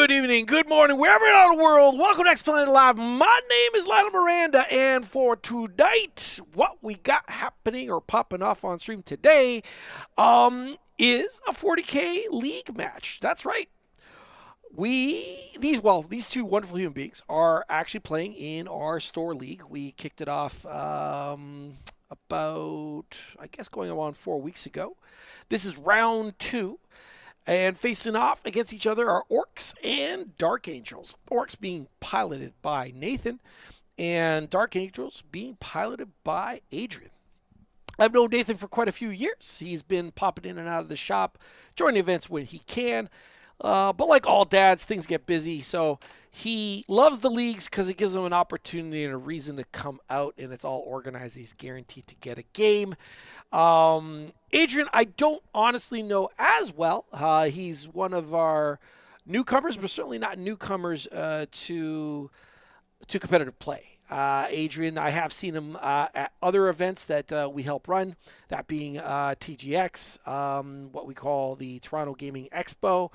Good evening, good morning, wherever you are in the world. Welcome to X-Planet Live. My name is Lionel Miranda, and for tonight, what we got happening or popping off on stream today is a 40K league match. That's right. These two wonderful human beings are actually playing in our store league. We kicked it off about, I guess, going on 4 weeks ago. This is round 2. And facing off against each other are Orks and Dark Angels. Orks being piloted by Nathan, and Dark Angels being piloted by Adrian. I've known Nathan for quite a few years. He's been popping in and out of the shop, joining events when he can. But like all dads, things get busy, so he loves the leagues because it gives him an opportunity and a reason to come out, and it's all organized. He's guaranteed to get a game. Adrian, I don't honestly know as well. He's one of our newcomers, but certainly not newcomers to competitive play. Adrian, I have seen him at other events that we help run, that being TGX, what we call the Toronto Gaming Expo.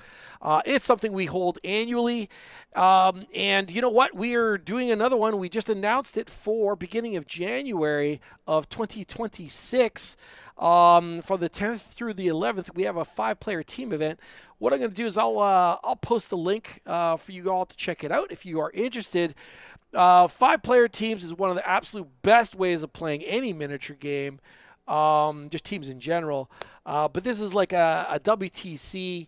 It's something we hold annually. And you know what? We are doing another one. We just announced it for beginning of January of 2026. For the 10th through the 11th, we have a 5-player team event. What I'm going to do is I'll post the link for you all to check it out if you are interested. 5-player teams is one of the absolute best ways of playing any miniature game, just teams in general. But this is like a WTC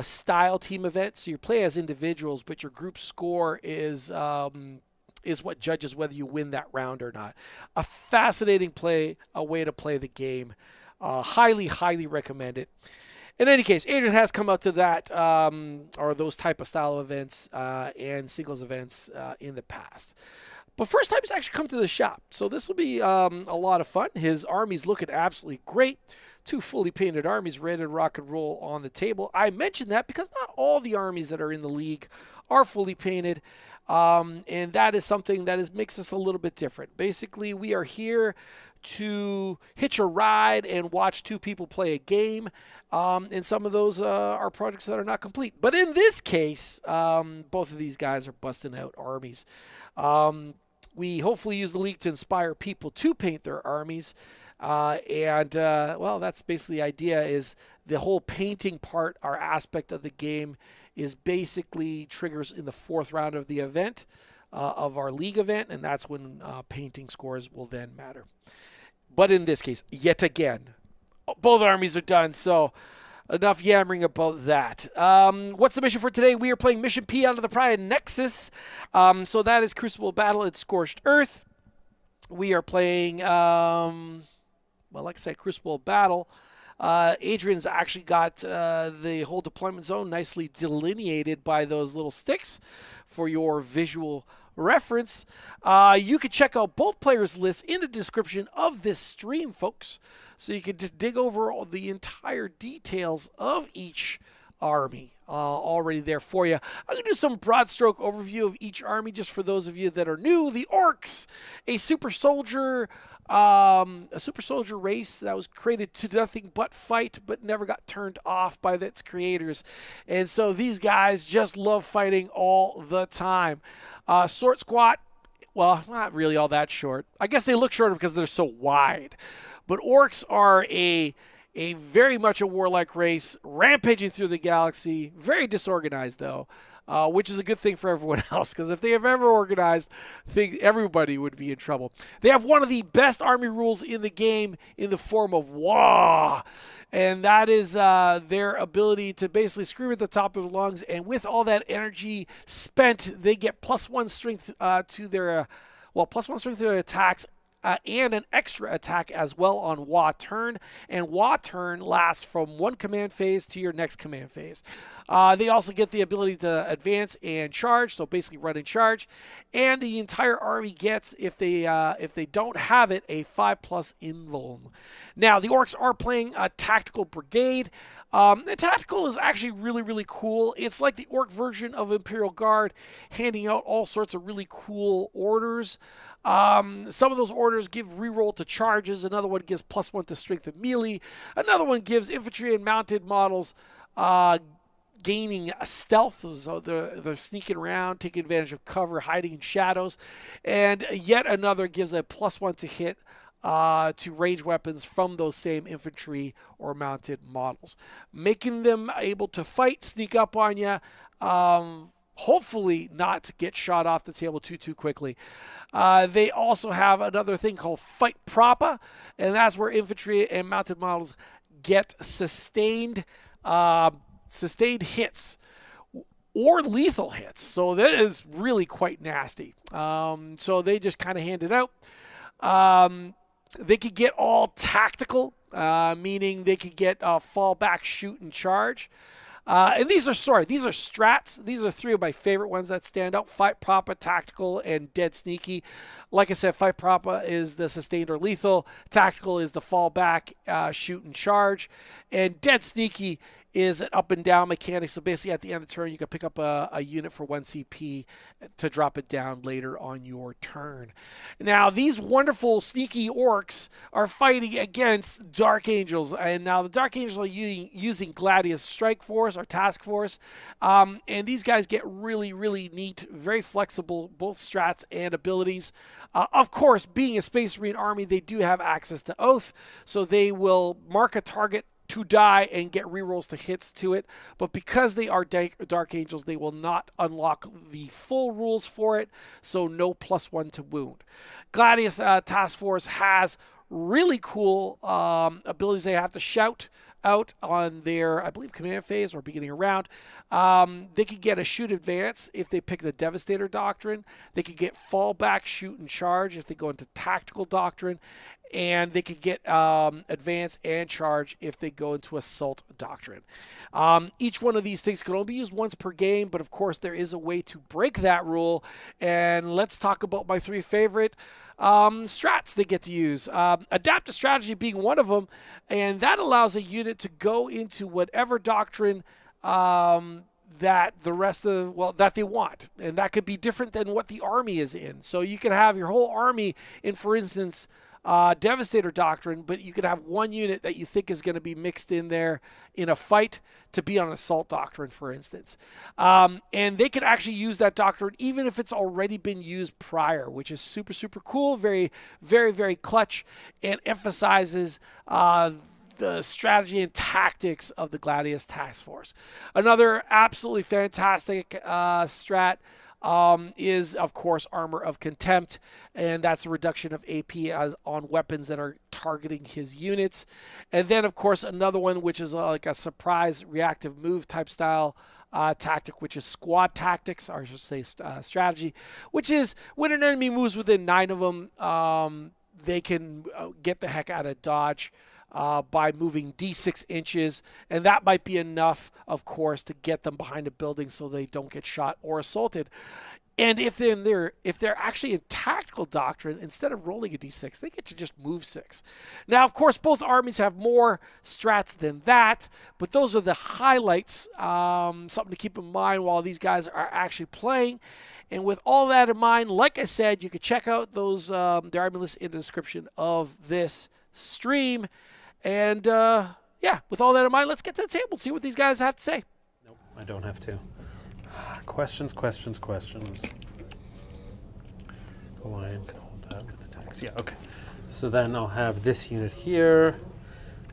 style team event, so you play as individuals, but your group score is what judges whether you win that round or not. A fascinating way to play the game. Highly, highly recommend it. In any case, Adrian has come out to that or those type of style of events and singles events in the past. But first time he's actually come to the shop, so this will be a lot of fun. His army's looking absolutely great. 2 fully painted armies ready to rock and roll on the table. I mentioned that because not all the armies that are in the league are fully painted, and that is something that makes us a little bit different. Basically, we are here to hitch a ride and watch 2 people play a game, and some of those are projects that are not complete. But in this case, both of these guys are busting out armies. We hopefully use the league to inspire people to paint their armies, well, that's basically the idea. Is the whole painting part, our aspect of the game, is basically triggers in the 4th round of the event, of our league event, and that's when painting scores will then matter. But in this case, yet again, both armies are done, so enough yammering about that. What's the mission for today? We are playing Mission P out of the Pride Nexus. So that is Crucible Battle at Scorched Earth. We are playing, well, like I said, Crucible Battle. Adrian's actually got the whole deployment zone nicely delineated by those little sticks for your visual reference. You can check out both players' lists in the description of this stream, folks. So you can just dig over all the entire details of each army already there for you. I'm going to do some broad stroke overview of each army just for those of you that are new. The Orks, a super soldier race that was created to nothing but fight, but never got turned off by its creators. And so these guys just love fighting all the time. Short squat, well, not really all that short. I guess they look shorter because they're so wide. But Orks are a very much a warlike race, rampaging through the galaxy, very disorganized though, which is a good thing for everyone else, because if they have ever organized, everybody would be in trouble. They have one of the best army rules in the game in the form of wah, and that is their ability to basically scream at the top of their lungs, and with all that energy spent, they get +1 strength to their attacks, and an extra attack as well on Wah turn. And Wah turn lasts from one command phase to your next command phase. They also get the ability to advance and charge, so basically run and charge. And the entire army gets, if they don't have it, a 5+ invuln. Now, the Orks are playing a tactical brigade. The tactical is actually really, really cool. It's like the Ork version of Imperial Guard, handing out all sorts of really cool orders. Some of those orders give reroll to charges. Another one gives +1 to strength and melee. Another one gives infantry and mounted models gaining stealth, so they're sneaking around, taking advantage of cover, hiding in shadows. And yet another gives a +1 to hit to range weapons from those same infantry or mounted models, making them able to fight, sneak up on you, hopefully not to get shot off the table too quickly. They also have another thing called Fight Propa, and that's where infantry and mounted models get sustained hits or lethal hits. So that is really quite nasty. So they just kind of hand it out. They could get all tactical, meaning they could get fall back, shoot, and charge. And these are strats. These are 3 of my favorite ones that stand out: Fight Propa, Tactical, and Dead Sneaky. Like I said, Fight Propa is the sustained or lethal. Tactical is the fall back, shoot, and charge. And Dead Sneaky is an up and down mechanic. So basically at the end of the turn, you can pick up a unit for 1 CP to drop it down later on your turn. Now, these wonderful sneaky orcs are fighting against Dark Angels. And now the Dark Angels are using Gladius Strike Force or Task Force. And these guys get really, really neat, very flexible, both strats and abilities. Of course, being a Space Marine army, they do have access to Oath. So they will mark a target to die and get rerolls to hits to it, but because they are Dark Angels, they will not unlock the full rules for it, so no +1 to wound. Gladius Task Force has really cool abilities. They have to shout out on their, I believe, command phase or beginning of round. They could get a shoot advance if they pick the Devastator Doctrine. They could get fall back, shoot, and charge if they go into Tactical Doctrine. And they could get advance and charge if they go into Assault Doctrine. Each one of these things can only be used once per game, but of course there is a way to break that rule. And let's talk about my 3 favorite strats they get to use. Adaptive Strategy being one of them, and that allows a unit to go into whatever doctrine that the rest of, that they want. And that could be different than what the army is in. So you can have your whole army in, for instance, Devastator Doctrine, but you could have one unit that you think is going to be mixed in there in a fight to be on Assault Doctrine, for instance. And they can actually use that doctrine even if it's already been used prior, which is super, super cool, very, very, very clutch, and emphasizes the strategy and tactics of the Gladius Task Force. Another absolutely fantastic strat is, of course, Armor of Contempt, and that's a reduction of AP on weapons that are targeting his units. And then, of course, another one, which is like a surprise reactive move type style tactic, which is Squad Tactics, or I should say strategy, which is when an enemy moves within 9 of them, they can get the heck out of dodge by moving D6 inches, and that might be enough, of course, to get them behind a building so they don't get shot or assaulted. And if they're actually in Tactical Doctrine, instead of rolling a D6, they get to just move 6. Now, of course, both armies have more strats than that, but those are the highlights. Something to keep in mind while these guys are actually playing. And with all that in mind, like I said, you can check out those the army list in the description of this stream. And yeah, with all that in mind, let's get to the table and see what these guys have to say. Nope, I don't have to. Questions. The lion can hold that with attacks. Yeah, okay. So then I'll have this unit here.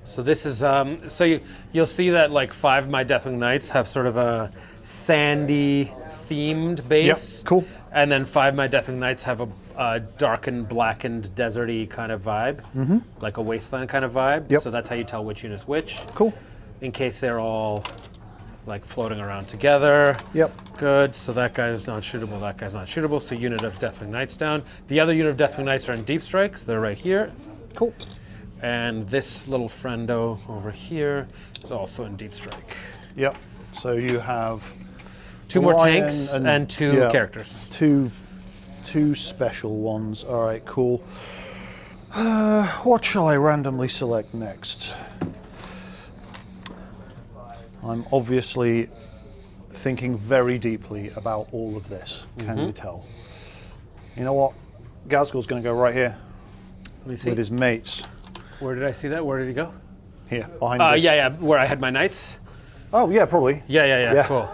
So this is, so you'll see that like 5 of my Deathwing Knights have sort of a sandy themed base. Yep, cool. And then 5 of my Deathwing Knights have a darkened, blackened, deserty kind of vibe, like a wasteland kind of vibe. Yep. So that's how you tell which unit's which. Cool. In case they're all like floating around together. Yep. Good. So that guy's not shootable. That guy's not shootable. So unit of Deathwing Knights down. The other unit of Deathwing Knights are in deep strikes. They're right here. Cool. And this little friendo over here is also in deep strike. Yep. So you have 2 more tanks and 2 characters. Two special ones. All right, cool. What shall I randomly select next? I'm obviously thinking very deeply about all of this. Can you tell? You know what? Gazgul's going to go right here. Let me see. With his mates. Where did I see that? Where did he go? Here, behind this. Yeah, where I had my knights. Oh yeah, probably. Yeah. Cool.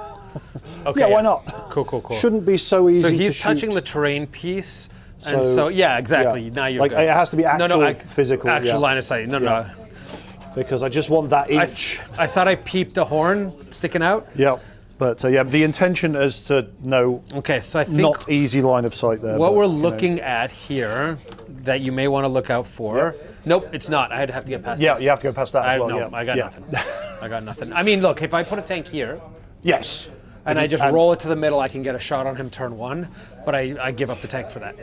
Okay. Yeah, why not? Cool. Shouldn't be so easy. So he's to touching shoot. the terrain piece, and so yeah, exactly. Yeah. Now you're like good. it has to be actual physical. Actual line of sight. No. Because I just want that inch. I thought I peeped a horn sticking out. Yeah. But yeah, the intention is to know. Okay, so I think not easy line of sight there. What we're looking at here that you may want to look out for. Yep. Nope, it's not. I'd have to get past Yeah, this. you have to go past that as well. No, I got nothing. I got nothing. I mean, look, if I put a tank here. Yes. And I just roll it to the middle, I can get a shot on him turn 1, but I give up the tank for that.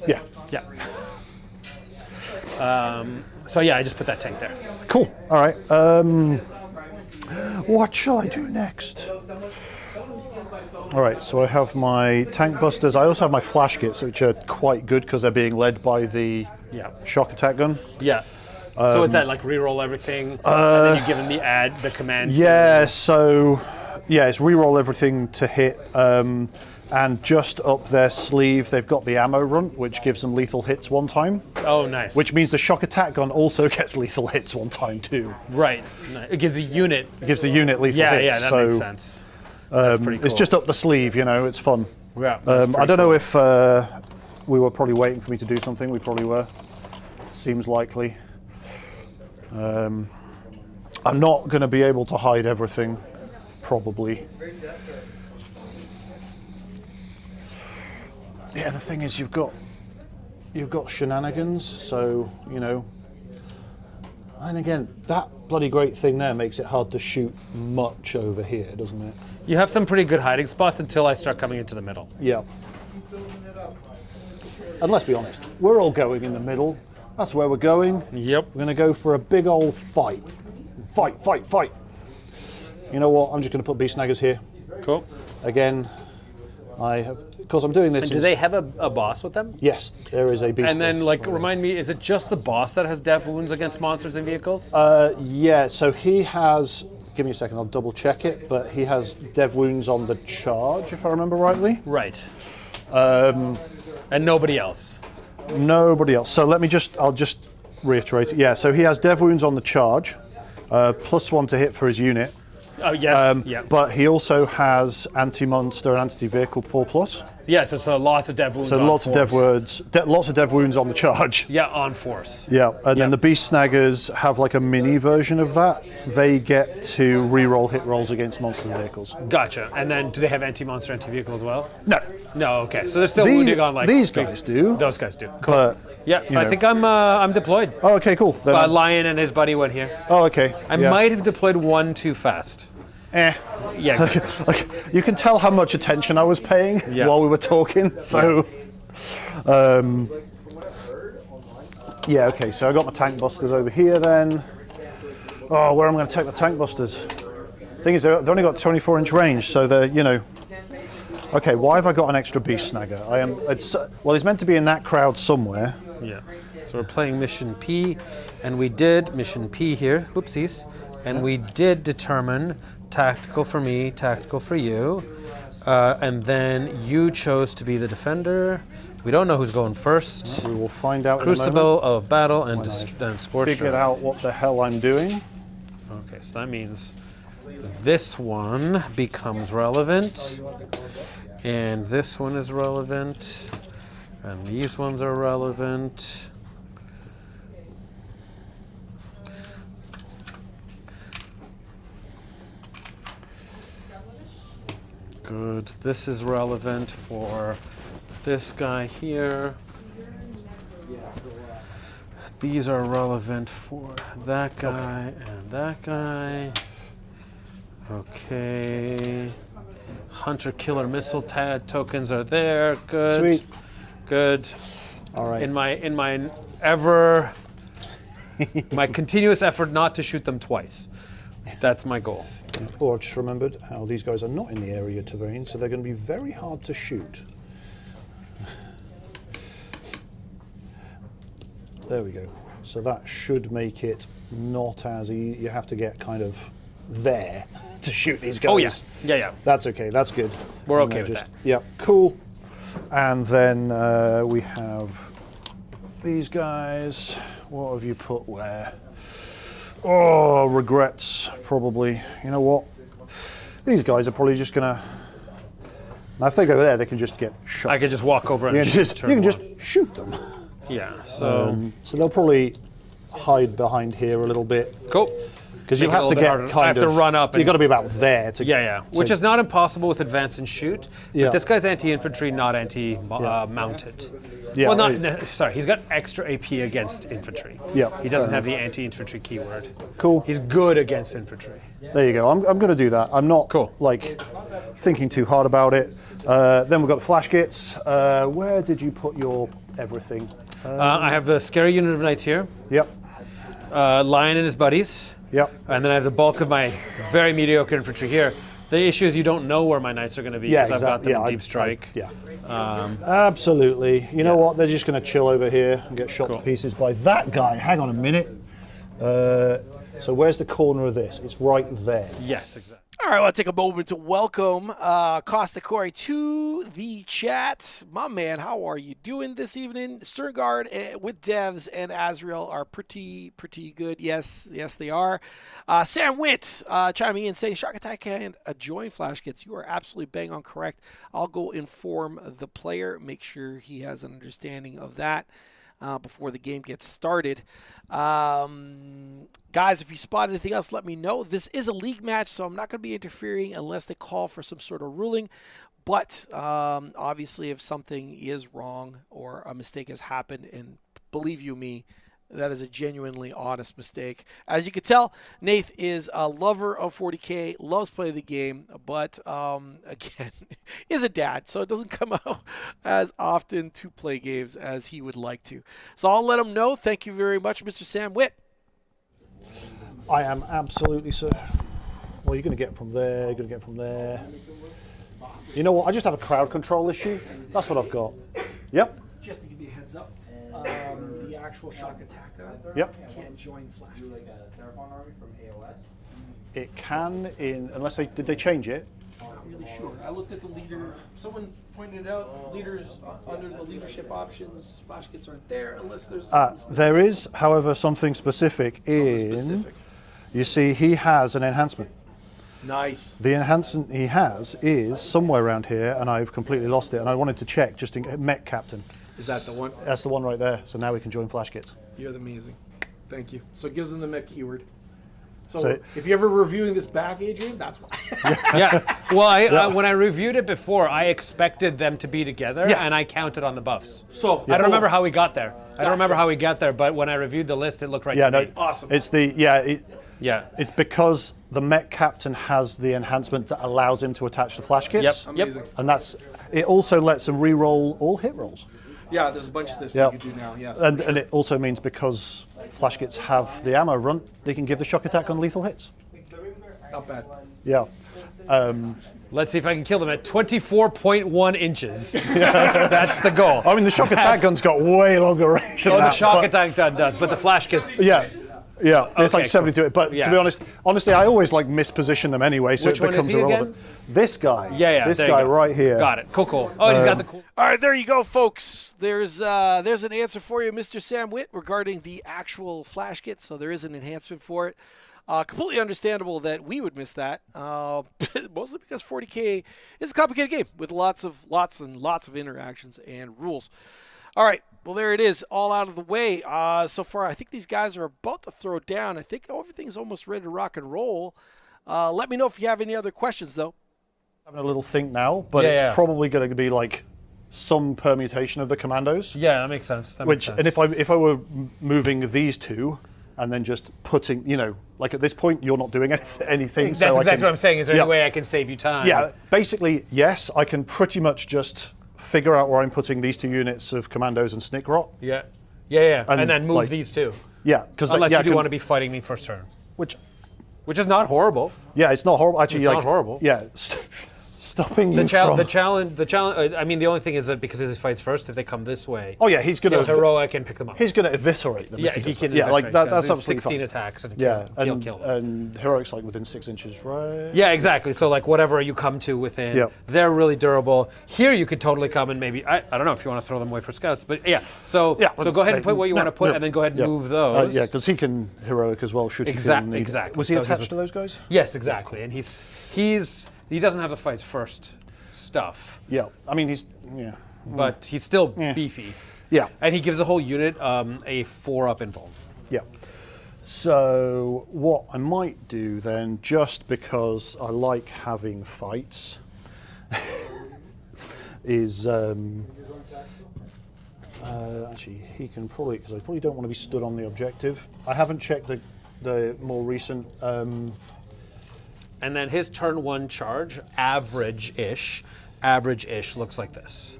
Yeah. Yeah. So yeah, I just put that tank there. Cool. All right. What shall I do next? All right. So I have my tank busters. I also have my flash kits, which are quite good because they're being led by the shock attack gun. Yeah. So it's that like re-roll everything, and then you give him the command. Yeah. So yeah, it's re-roll everything to hit. And just up their sleeve, they've got the ammo runt, which gives them lethal hits one time. Oh, nice. Which means the shock attack gun also gets lethal hits one time too. Right. It gives a unit. It gives a unit lethal hits. Yeah, that makes sense. That's pretty cool. It's just up the sleeve, you know. It's fun. Yeah. I don't know if we were probably waiting for me to do something. We probably were. Seems likely. I'm not going to be able to hide everything, probably. Yeah, the thing is, you've got shenanigans, so you know. And again, that bloody great thing there makes it hard to shoot much over here, doesn't it? You have some pretty good hiding spots until I start coming into the middle. Yeah. And let's be honest, we're all going in the middle. That's where we're going. Yep. We're going to go for a big old fight. Fight. You know what? I'm just going to put beast snaggers here. Cool. Again, I have, because I'm doing this. And do they have a boss with them? Yes, there is a beast. And then, remind me, is it just the boss that has death wounds against monsters and vehicles? Yeah, so he has, give me a second, I'll double check it, but he has dev wounds on the charge, if I remember rightly. Right. And nobody else? Nobody else. So I'll just reiterate it. Yeah, so he has dev wounds on the charge, +1 to hit for his unit. Oh, yes. Yeah. But he also has anti-monster and anti-vehicle 4+. Yeah, so lots of dev wounds on lots force. lots of dev wounds on the charge. Yeah, on force. Yeah, and then the beast snaggers have like a mini version of that. They get to re-roll hit rolls against monster vehicles. Gotcha. And then do they have anti-monster, anti-vehicle as well? No. No, okay. So they're still wounding on like... These guys do. Those guys do. Cool. But... Yeah, I think I'm deployed. Oh, okay, cool. Then Lion and his buddy went here. Oh, okay. I might have deployed one too fast. Yeah. You can tell how much attention I was paying while we were talking. So, yeah, okay. So I got my tank busters over here then. Oh, where am I going to take the tank busters? Thing is, they've only got 24-inch range, so they're, you know. Okay, why have I got an extra beast snagger? Well, he's meant to be in that crowd somewhere. Yeah. So we're playing Mission P, and we did Mission P here. Whoopsies. And we did determine tactical for me, tactical for you. And then you chose to be the defender. We don't know who's going first. We will find out. Crucible of Battle and then Scorched. Figured out what the hell I'm doing. Okay, so that means this one becomes relevant. And this one is relevant. And these ones are relevant. Good. This is relevant for this guy here. These are relevant for that guy and that guy. Okay. Hunter killer missile tokens are there. Good. Sweet. Good. All right. In my my continuous effort not to shoot them twice. That's my goal. Oh, I've just remembered how these guys are not in the area terrain, so they're going to be very hard to shoot. There we go. So that should make it not as easy. You have to get kind of there to shoot these guys. Oh, yeah. Yeah. That's okay. That's good. We're okay with that. Yeah, cool. And then we have these guys. What have you put where? Oh, regrets, probably. You know what? These guys are probably just gonna... Now, if they go there, they can just get shot. I could just walk over and you can just one. shoot them. Yeah, so... So they'll probably hide behind here a little bit. Cool. Because you have to get kind of... I have to run up. You've got to be about there to... Yeah. Which is not impossible with advance and shoot. But this guy's anti-infantry, not anti-mounted. Yeah, well, sorry, he's got extra AP against infantry. Yeah. He doesn't have the anti-infantry keyword. Cool. He's good against infantry. There you go. I'm going to do that. I'm not like thinking too hard about it. Then we've got the flash kits. Where did you put your everything? I have the scary unit of knights here. Yep. Lion and his buddies. Yep. And then I have the bulk of my very mediocre infantry here. The issue is you don't know where my knights are going to be because I've got them in deep strike. Absolutely. You know what? They're just going to chill over here and get shot to pieces by that guy. Hang on a minute. So where's the corner of this? It's right there. Yes, exactly. All right, well, I'll take a moment to welcome Costa Corey to the chat. My man, how are you doing this evening? Sterngard with Devs and Azrael are pretty good. Yes, they are. Sam Witt chiming in saying, Shark Attack and join flash kits. You are absolutely bang on correct. I'll go inform the player, make sure he has an understanding of that. Before the game gets started. Guys, if you spot anything else, let me know. This is a league match, so I'm not going to be interfering unless they call for some sort of ruling. But obviously, if something is wrong or a mistake has happened, and believe you me, that is a genuinely honest mistake. As you can tell, Nath is a lover of 40K, loves playing the game, but again, is a dad, so it doesn't come out as often to play games as he would like to. So I'll let him know. Thank you very much, Mr. Sam Witt. I am absolutely certain. Well, you're going to get from there, you're going to get from there. You know what? I just have a crowd control issue. That's what I've got. Yep. Just to give you a heads up, the actual shock attacker can't join flash. It can unless did they change it? I'm not really sure. I looked at the leader. Someone pointed out leaders under the leadership options. Flash kits aren't there unless there's. There is, however, something specific You see, he has an enhancement. Nice. The enhancement he has is somewhere around here, and I've completely lost it. And I wanted to check just in Mech Captain. Is that the one? That's the one right there. So now we can join flash kits. You're amazing. Thank you. So it gives them the mech keyword. So if you're ever reviewing this back, Adrian, that's why. Well, when I reviewed it before, I expected them to be together, and I counted on the buffs. So I don't remember how we got there. I don't remember how we got there, but when I reviewed the list, it looked right to me. Awesome. It's it's because the Mech Captain has the enhancement that allows him to attach the flash kits. Amazing. And it also lets him re-roll all hit rolls. Yeah, there's a bunch of stuff you can do now. Yes. And it also means because flash kits have the ammo run, they can give the shock attack on lethal hits. Not bad. Yeah. Let's see if I can kill them at 24.1 inches. That's the goal. I mean, the shock attack gun's got way longer range than that. The shock attack gun does, but the flash kits. Yeah, it's like 72. But to be honestly, I always like misposition them anyway, so Which it becomes irrelevant. Again? This guy. This guy right here. Got it. Cool. Oh, he's got the cool. All right, there you go, folks. There's an answer for you, Mr. Sam Witt, regarding the actual flash kit. So there is an enhancement for it. Completely understandable that we would miss that, mostly because 40K is a complicated game with lots and lots of interactions and rules. All right, well, there it is, all out of the way. So far, I think these guys are about to throw down. I think everything's almost ready to rock and roll. Let me know if you have any other questions, though. Having a little think now, but it's probably going to be like some permutation of the commandos. Yeah, that makes sense. And if I were moving these two and then just putting, like at this point you're not doing anything. That's exactly what I'm saying. Is there any way I can save you time? Yeah, basically yes. I can pretty much just figure out where I'm putting these two units of commandos and snick rot. Yeah. And then move these two. Yeah, because unless you do want to be fighting me first turn, which is not horrible. Yeah, it's not horrible. Actually, it's not horrible. Yeah. stopping you The from... challenge. I mean, the only thing is that because his fights first, if they come this way, Oh yeah, he's he'll gonna heroic and pick them up. he's gonna eviscerate them. Yeah, if he does can. that. Yeah, like that's There's absolutely 16 fine. attacks and Yeah, he'll kill them. and heroic's like within 6 inches, right? Yeah, exactly. So like whatever you come to within, Yep. they're really durable. Here you could totally come and maybe I don't know if you want to throw them away for scouts, but yeah. So go ahead and put what you want to put, and then go ahead and move those. Yeah, because he can heroic as well. Should he feel the need. Exactly. Was he So attached to those guys? Yes, exactly. And he doesn't have the fights first stuff, Yeah, I mean he's but he's still beefy. yeah. And he gives the whole unit a 4-up invuln. Yeah. So what I might do then, just because I like having fights, is actually he can probably, because I probably don't want to be stood on the objective. I haven't checked the more recent. And then his turn 1 charge, average-ish, looks like this,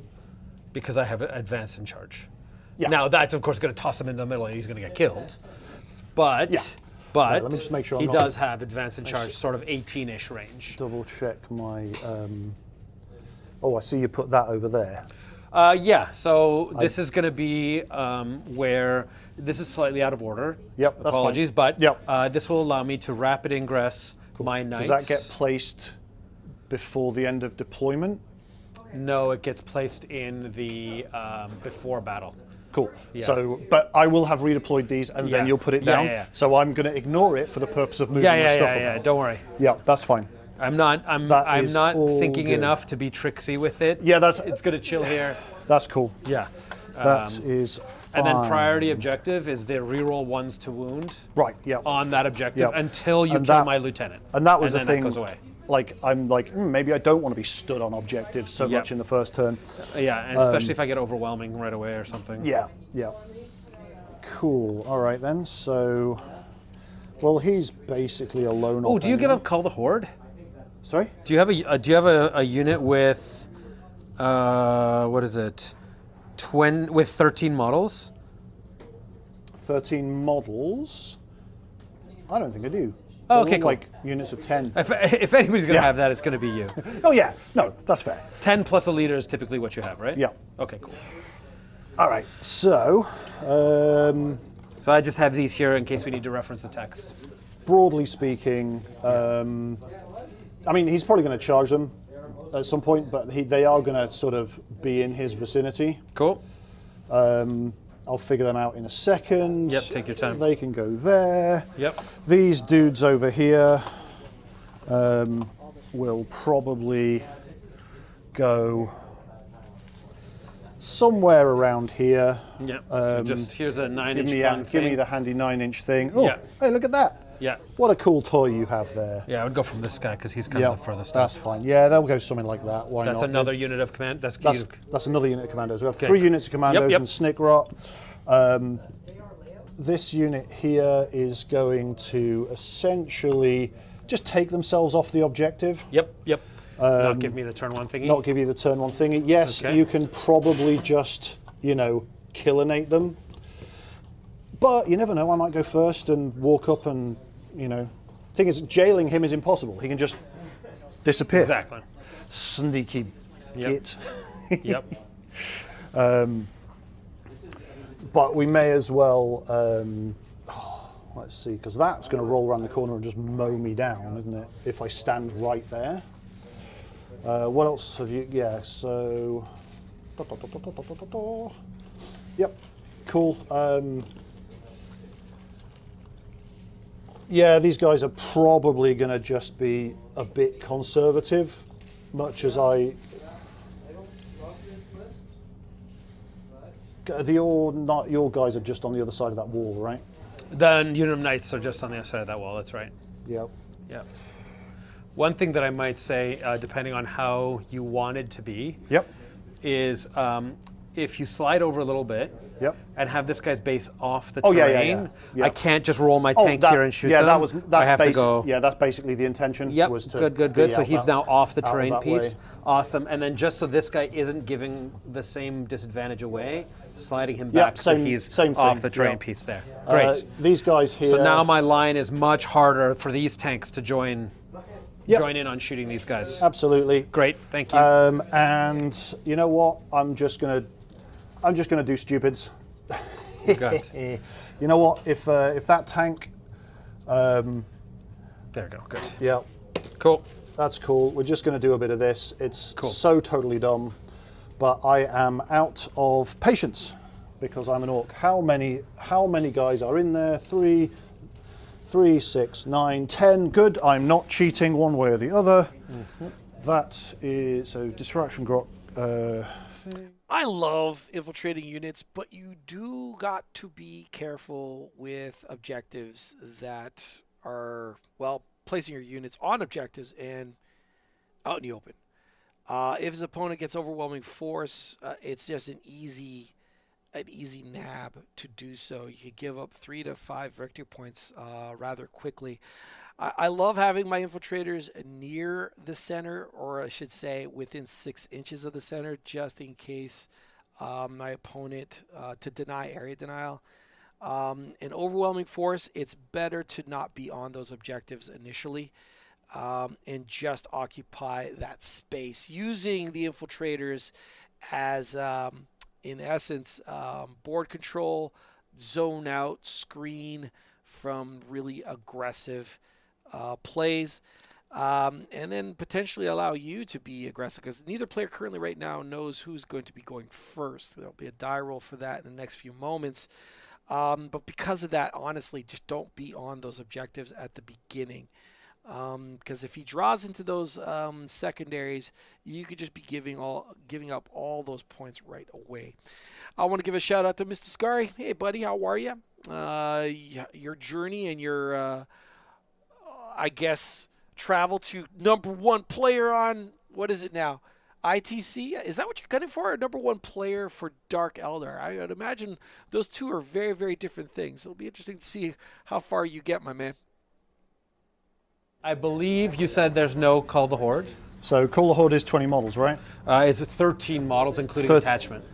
because I have advance in charge. Yeah. Now that's of course going to toss him in the middle and he's going to get killed. But let me just make sure he I'm not- does have advance in charge, sort of 18-ish range. Double check my. Oh, I see you put that over there. Yeah, so this is going to be where this is slightly out of order. Yep, that's fine. Apologies, but Yep. this will allow me to rapid ingress my Does knights. that get placed before the end of deployment? No, it gets placed in the before battle. Cool. Yeah. So, but I will have redeployed these, and then you'll put it down. Yeah. So I'm going to ignore it for the purpose of moving my stuff about. Yeah. Don't worry. Yeah, that's fine. I'm not all thinking good. enough to be tricksy with it. Yeah, it's gonna chill here. That's cool. Yeah. That is fine. And then priority objective is the reroll 1s to wound. Right. Yeah. On that objective Yep. until you And kill that- my lieutenant. And that was and the then thing. That goes away. Like I'm like maybe I don't want to be stood on objectives so Yep. much in the first turn. Yeah, and especially if I get overwhelming right away or something. Yeah. Yeah. Cool. All right then. So, well, he's basically a lone. Oh, do you give up Call the Horde? Sorry. Do you have a unit with what is it? With 13 models? 13 models. I don't think I do. Oh, They're okay, all cool. like units of 10. If anybody's going to Yeah. have that, it's going to be you. Oh yeah. No, that's fair. 10 plus a leader is typically what you have, right? Yeah. Okay, cool. All right. So, So I just have these here in case we need to reference the text. broadly speaking, I mean, he's probably going to charge them at some point, but they are going to sort of be in his vicinity. Cool. I'll figure them out in a second. Yep, take your time. They can go there. Yep. These dudes over here will probably go somewhere around here. Yeah. So just here's a 9-inch Give me the handy 9-inch thing. Oh, Yeah. hey, look at that. Yeah. What a cool toy you have there. Yeah, I would go from this guy because he's kind Yeah, of the furthest. that's fine. Yeah, they'll go something like that. Why That's not? another unit of command. That's That's another unit of commandos. We have Okay. 3 units of commandos Yep. and Snickrot. This unit here is going to essentially just take themselves off the objective, Yep. Not give me the turn 1 thingy. not give you the turn 1 thingy. Yes, Okay. you can probably just, killinate them. But you never know, I might go first and walk up and, thing is, jailing him is impossible. He can just disappear. Exactly. Sneaky Yep. git. Yep. But we may as well, let's see, because that's going to roll around the corner and just mow me down, isn't it? If I stand right there. What else have you? Yeah, so. Yep, cool. Yeah, these guys are probably going to just be a bit conservative, much as I. Not your guys are just on the other side of that wall, right? The unit of knights are just on the other side of that wall. That's right. Yep. Yeah. One thing that I might say, depending on how you want it to be, Yep. is if you slide over a little bit Yep. and have this guy's base off the Oh, yeah, terrain, yeah, yeah. I can't just roll my tank here and shoot them. I have to go. Yeah, that's basically the intention. Yep, Was to good. be So out he's that- now off the out terrain that piece. way. Awesome. And then just so this guy isn't giving the same disadvantage away, sliding him Yep, back so same- he's same off thing, the terrain yeah. piece there. Great. These guys here. So now my line is much harder for these tanks to join join in on shooting these guys. Absolutely. Great, thank you. And you know what? I'm just gonna do stupids. Good. You know what? If that tank, There we go. Good. yeah, Cool. that's cool. We're just gonna do a bit of this. It's Cool. so totally dumb, but I am out of patience because I'm an orc. How many guys are in there? 3, 6, 9, 10. Good. I'm not cheating one way or the other. That is so distraction grok. I love infiltrating units, but you do got to be careful with objectives that are, well, placing your units on objectives and out in the open. If his opponent gets overwhelming force, it's just an easy nab to do so. You could give up 3 to 5 victory points rather quickly. I love having my infiltrators near the center, or I should say within 6 inches of the center, just in case my opponent to deny area denial. In overwhelming force, it's better to not be on those objectives initially and just occupy that space, using the infiltrators as in essence board control, zone out, screen from really aggressive plays, and then potentially allow you to be aggressive, because neither player currently right now knows who's going to be going first. There'll be a die roll for that in the next few moments, but because of that, honestly, just don't be on those objectives at the beginning, because if he draws into those secondaries, you could just be giving up all those points right away. I want to give a shout out to Mr. Scary. Hey buddy, how are you? Your journey and your I guess travel to #1 player on, what is it now, ITC? Is that what you're gunning for, or #1 player for Dark Eldar? I would imagine those two are very, very different things. It'll be interesting to see how far you get, my man. I believe you said there's no Call the Horde. So Call the Horde is 20 models, right? It's 13 models, including attachment.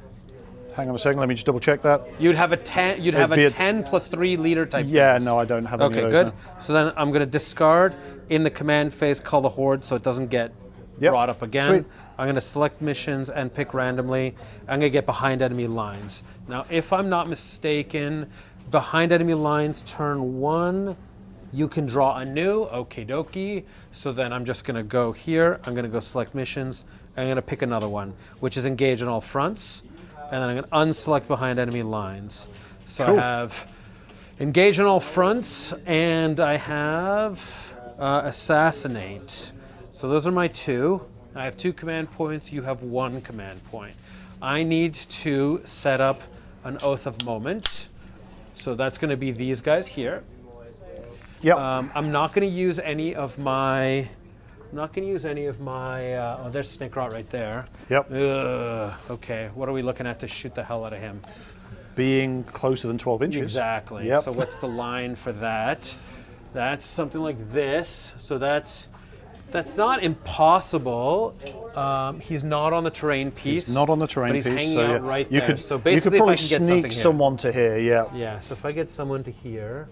Hang on a second, let me just double check that. You'd have a 10. You'd have a 10 plus 3 leader type. Yeah, units. no, I don't have any Okay, of good. those. So then I'm going to discard in the command phase Call the Horde, so it doesn't get brought up again. Sweet. I'm going to select missions and pick randomly. I'm going to get behind enemy lines. Now, if I'm not mistaken, behind enemy lines turn 1. You can draw a new, okie dokie. So then I'm just going to go here. I'm going to go select missions. I'm going to pick another one, which is engage on all fronts. And then I'm going to unselect behind enemy lines. So Cool. I have engage on all fronts, and I have assassinate. So those are my 2. I have 2 command points. You have 1 command point. I need to set up an Oath of Moment. So that's going to be these guys here. Yep. I'm not going to use any of my. Oh, there's Snake Rot right there. Yep. Okay, what are we looking at to shoot the hell out of him? Being closer than 12 inches. Exactly. Yep. So what's the line for that? That's something like this. So that's not impossible. He's not on the terrain piece. He's not on the terrain but he's piece. hanging so out right you there. could, so you basically, could probably if I can get sneak something someone to here, yeah. Yeah, so if I get someone to here,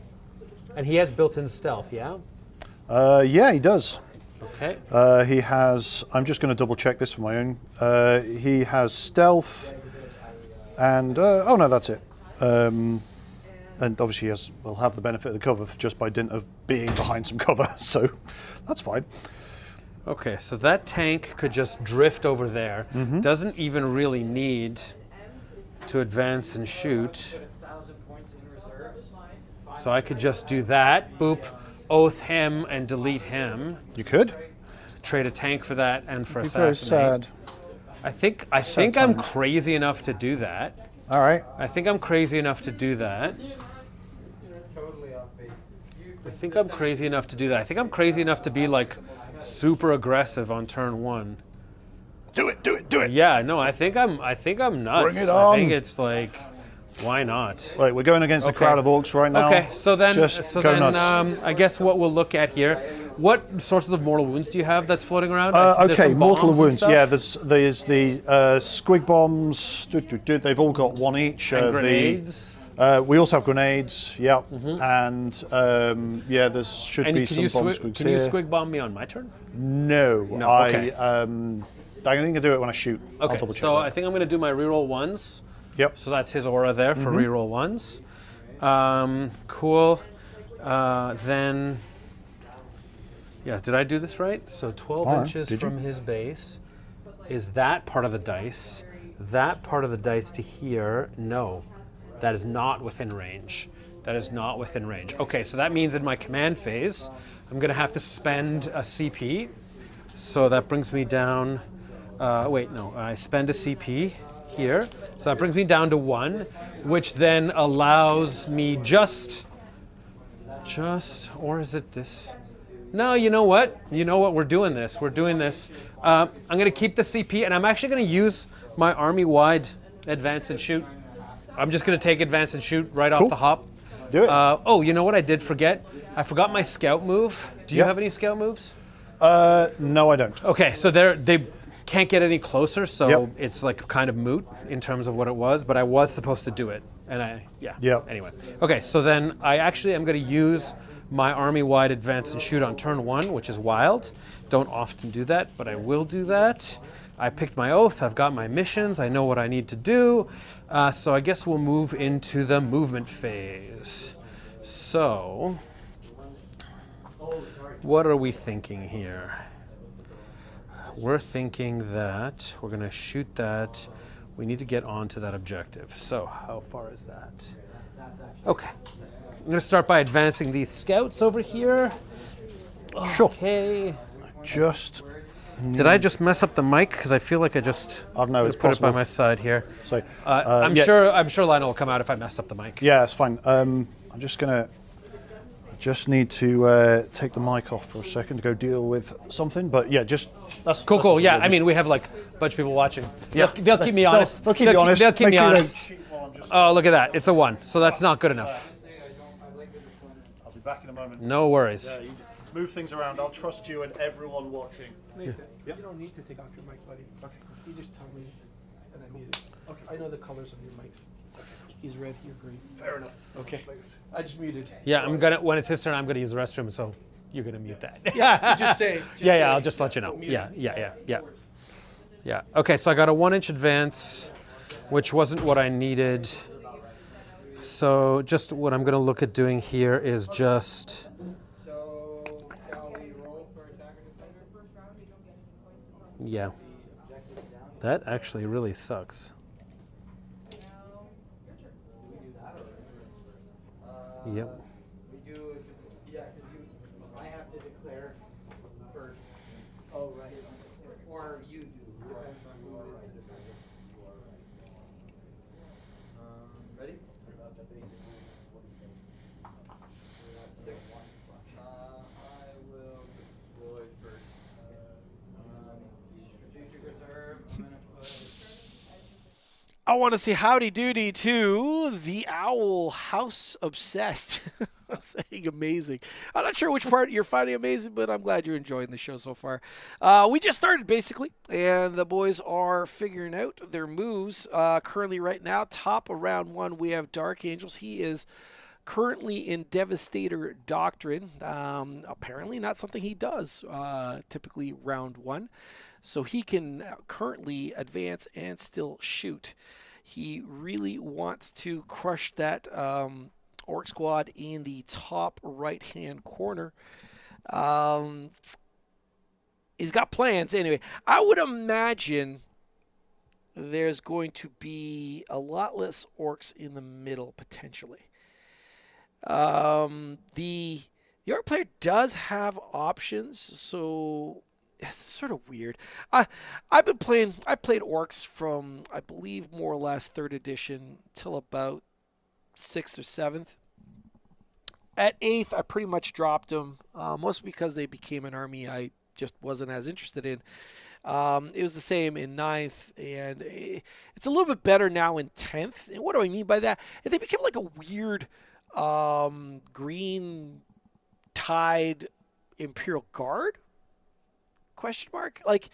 and he has built-in stealth, yeah? Yeah, he does. Okay. He has, I'm just going to double check this for my own. He has stealth and, oh no, that's it. And obviously will have the benefit of the cover just by dint of being behind some cover, so that's fine. Okay, so that tank could just drift over there. Doesn't even really need to advance and shoot. So I could just do that, boop, oath him and delete him. You could. Trade a tank for that and for Be very assassinate. sad. I think I'm crazy enough to do that. All right. I think I'm crazy enough to do that. I think I'm crazy enough to do that. I think I'm crazy enough to be like super aggressive on turn 1. Do it, do it, do it. Yeah, no, I think I'm nuts. Bring it on. I think it's like, why not? Right, we're going against a crowd of orcs right now. Okay, so then, Just go nuts. I guess what we'll look at here. What sources of mortal wounds do you have that's floating around? There's Okay, some mortal bombs and wounds. stuff? Yeah, there's the squig bombs. They've all got 1 each. And grenades. We also have grenades, yeah, and yeah, there should And be can some you bomb squigs can here. you squig bomb me on my turn? No, No, I okay. I think I do it when I shoot. I'll Okay, double check so that. I think I'm going to do my reroll ones. Yep. So that's his aura there for reroll ones. Cool. Then, yeah, did I do this right? So 12 All right, inches did you? from his base is that part of the dice. That part of the dice to here, no. That is not within range. That is not within range. Okay, so that means in my command phase, I'm going to have to spend a CP. So that brings me down. I spend a CP here. So that brings me down to 1, which then allows me or is it this? No, you know what? We're doing this. I'm going to keep the CP, and I'm actually going to use my army-wide advance and shoot. I'm just going to take advance and shoot right off the hop. Do it. Oh, you know what I did forget? I forgot my scout move. Do you have any scout moves? No, I don't. Okay, so they can't get any closer, so Yep. it's like kind of moot in terms of what it was, but I was supposed to do it. And anyway. Okay, so then I actually am going to use my army-wide advance and shoot on turn 1, which is wild. Don't often do that, but I will do that. I picked my oath, I've got my missions, I know what I need to do. So I guess we'll move into the movement phase. So, what are we thinking here? We're thinking that we're going to shoot that. We need to get onto that objective. So how far is that? Okay. I'm going to start by advancing these scouts over here. Sure. Okay. Just. Did I just mess up the mic? Because I feel like I just I don't know. It's put it by possible. my side here. So, I'm yeah. sure Lionel will come out if I mess up the mic. Yeah, it's fine. I'm just gonna. Just need to take the mic off for a second to go deal with something. But yeah, that's Cool. Yeah, just- I mean, we have like a bunch of people watching. Yeah. They'll keep me honest. They'll keep you honest. They'll keep Make me sure you honest. don't cheat while I'm just- Oh, look at that. It's a 1. So that's not good enough. I'll be back in a moment. No worries. Yeah, you move things around. I'll trust you and everyone watching. Nathan, you don't need to take off your mic, buddy. Okay. You just tell me, and I mute it. Okay. I know the colors of your mics. Okay. He's red, you're green. Fair enough. Okay. I just muted. Yeah, when it's his turn, I'm gonna use the restroom, so you're gonna mute that. Yeah, just say. Yeah, I'll just let you know. Yeah. Okay, so I got a 1-inch advance, which wasn't what I needed. So just what I'm gonna look at doing here is just. Yeah. That actually really sucks. Yep. We do, yeah, because I have to declare first. Oh, right. Or you do. Depends on who is the defender. Ready? Six. I will deploy first. Strategic reserve. I'm gonna put. I want to say howdy doody to the Owl House Obsessed. I'm saying amazing. I'm not sure which part you're finding amazing, but I'm glad you're enjoying the show so far. We just started, basically, and the boys are figuring out their moves. Currently, right now, top of round 1, we have Dark Angels. He is currently in Devastator Doctrine. Apparently not something he does, typically round 1. So he can currently advance and still shoot. He really wants to crush that Orc squad in the top right-hand corner. He's got plans. Anyway, I would imagine there's going to be a lot less orcs in the middle, potentially. The orc player does have options, so it's sort of weird. I played orcs from, I believe, more or less 3rd edition till about 6th or 7th. At 8th, I pretty much dropped them, mostly because they became an army I just wasn't as interested in. It was the same in 9th, and it's a little bit better now in 10th. And what do I mean by that? They became like a weird green tide Imperial Guard? Question mark? Like,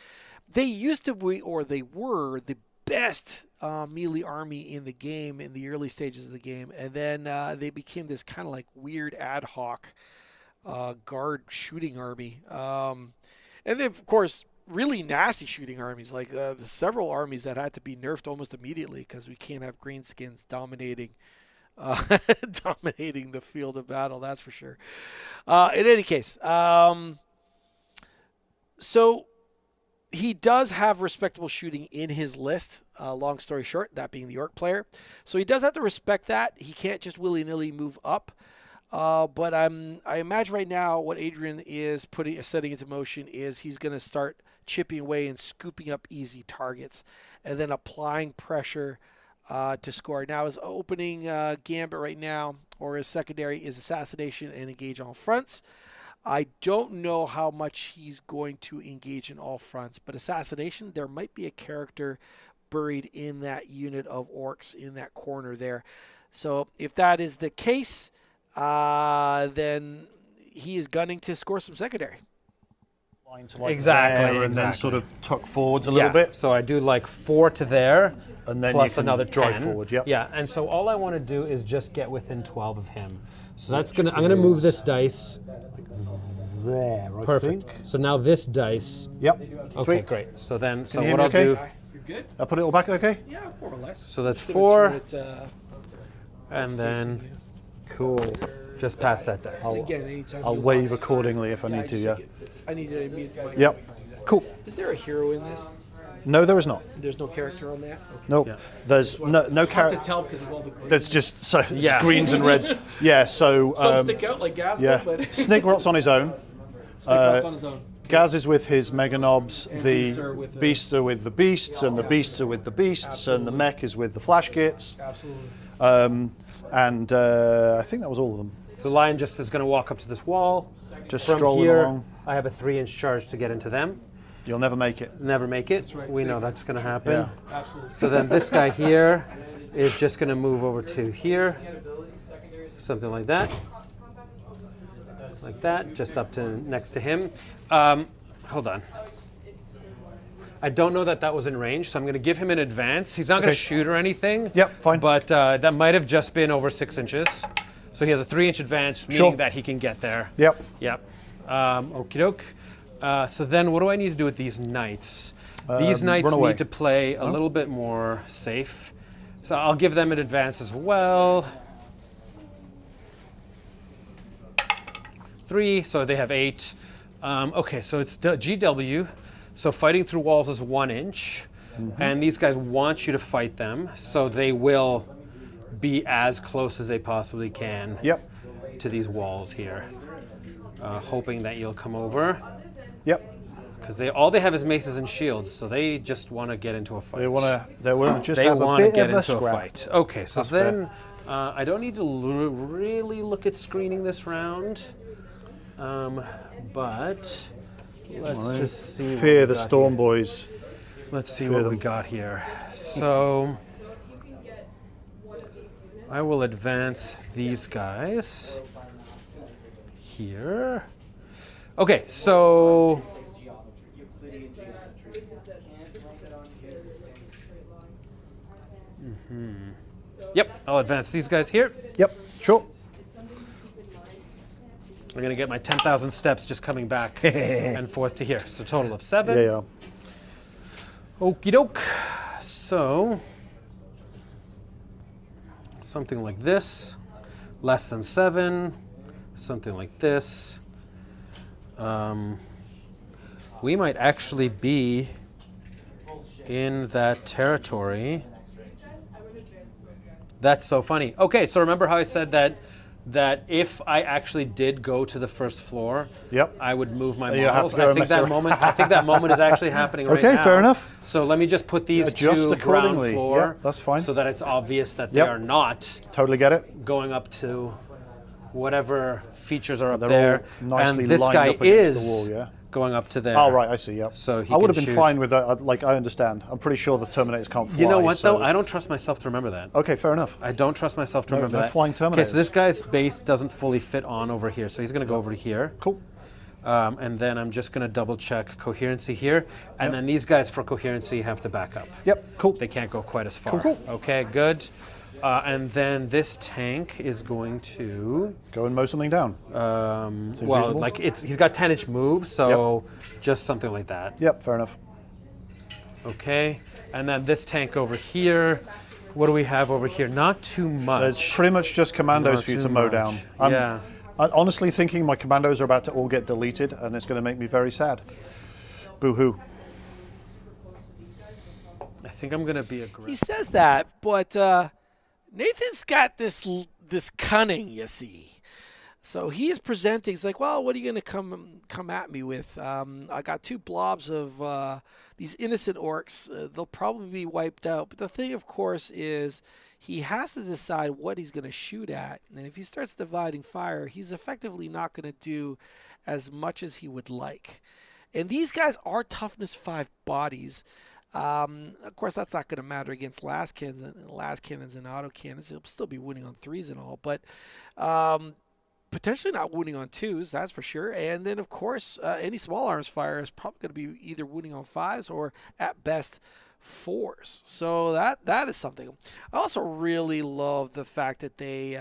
they used to be, or they were, the best melee army in the game in the early stages of the game, and then they became this kind of like weird ad hoc guard shooting army. And then, of course, really nasty shooting armies, like there's several armies that had to be nerfed almost immediately because we can't have greenskins dominating dominating the field of battle, that's for sure. In any case, so he does have respectable shooting in his list, long story short, that being the Orc player. So he does have to respect that. He can't just willy-nilly move up. But I imagine right now what Adrian is setting into motion is he's going to start chipping away and scooping up easy targets and then applying pressure to score. Now his opening gambit right now, or his secondary, is Assassination and engage all fronts. I don't know how much he's going to engage in all fronts, but Assassination, there might be a character buried in that unit of Orcs in that corner there. So if that is the case, then he is gunning to score some secondary. Exactly, and then sort of tuck forwards a little bit. So I do like 4 to there, And then plus you can another drive 10. forward, yep. Yeah, and so all I want to do is just get within 12 of him. So that's I'm gonna move this dice. There, I Perfect. think. So now this dice. Yep. Okay, Sweet. great. So then, you hear what me I'll okay? do. You're good? I put it all back okay? Yeah, more or less. So that's Just 4, gonna turn it, and then Cool. just pass that dice. again, anytime I'll you wave want. accordingly if I need to, yeah. I need to mute my. Yep. Cool. Is there a hero in this? No, there is not. There's no character on that? Okay. Nope. Yeah. There's no Hard to character. tell because of all the green. There's just so it's Yeah. greens and reds. Yeah, so Some stick out like Gaz, yeah. but Snickrot's on his own. Snickrot's on his own. Gaz is with his mega knobs. And The beasts are with the- beasts are with the beasts, and the beasts are with the beasts, and the mech is with the flash kits. Absolutely. And I think that was all of them. So Lion just is going to walk up to this wall. Just From strolling here, along. I have a 3-inch charge to get into them. You'll never make it. Never make it. right, We same. know that's going to happen. Yeah. Absolutely. So then this guy here is just going to move over to here. Something like that. Like that, just up to next to him. Hold on. I don't know that was in range, so I'm going to give him an advance. He's not going Okay. to shoot or anything. Yep, fine. But that might have just been over 6 inches. So he has a 3-inch advance, meaning Sure. that he can get there. Yep. Yep. Okie doke. So then what do I need to do with these knights? These knights run away. need to play a little bit more safe. So I'll give them an advance as well. 3, so they have 8. Okay, so it's GW. So fighting through walls is 1 inch. And these guys want you to fight them, so they will be as close as they possibly can Yep. to these walls here. Hoping that you'll come over. Yep. Because all they have is maces and shields, so they just want to get into a fight. They want to just They have a want to bit get of a into a scrap. fight. Okay, so That's then I don't need to really look at screening this round, but let's just see. what Fear we the got Storm here. Boys. Let's see Fear what we them. got here. So I will advance these guys here. Okay, so yep, I'll advance these guys here. Yep. Sure. I'm gonna get my 10,000 steps just coming back and forth to here. So total of 7. Yeah. Yeah. Okie doke. So something like this, less than 7, something like this. We might actually be in that territory. That's so funny. Okay, so remember how I said that if I actually did go to the first floor, Yep. I would move my You have models. to go I and think mess that around. moment. I think that moment is actually happening right Okay, now. fair enough. So let me just put these Adjust to ground accordingly. floor. Yep, that's fine. So that it's obvious that Yep. they are not Totally get it. going up to whatever features are up They're there. all nicely And this lined guy up against is the wall, yeah. going up to there. Oh, right, I see, yep. So he I would can have been shoot. fine with that. Like, I understand. I'm pretty sure the Terminators can't fly. You know what, so- though? I don't trust myself to remember that. Okay, fair enough. I don't trust myself to remember no that. flying Okay, Terminators. so this guy's base doesn't fully fit on over here, so he's going to go over to here. Cool. And then I'm just going to double check coherency here. And then these guys for coherency have to back up. Yep, cool. They can't go quite as far. Cool. Okay, good. And then this tank is going to Go and mow something down. well, reasonable. like he's got 10-inch move, so just something like that. Yep, fair enough. Okay, and then this tank over here. What do we have over here? Not too much. There's pretty much just commandos Not for you too to mow much. down. Yeah. I'm honestly thinking my commandos are about to all get deleted, and it's going to make me very sad. Boo-hoo. I think I'm gonna be He aggressive. says that, but Nathan's got this cunning, you see. So he is presenting. He's like, well, what are you going to come at me with? I got 2 blobs of these innocent orcs. They'll probably be wiped out. But the thing, of course, is he has to decide what he's going to shoot at. And if he starts dividing fire, he's effectively not going to do as much as he would like. And these guys are toughness 5 bodies. Of course, that's not going to matter against last cannons and auto cannons. He'll still be winning on 3s and all, but potentially not winning on 2s, that's for sure. And then, of course, any small arms fire is probably going to be either winning on 5s or at best 4s. So that is something. I also really love the fact that they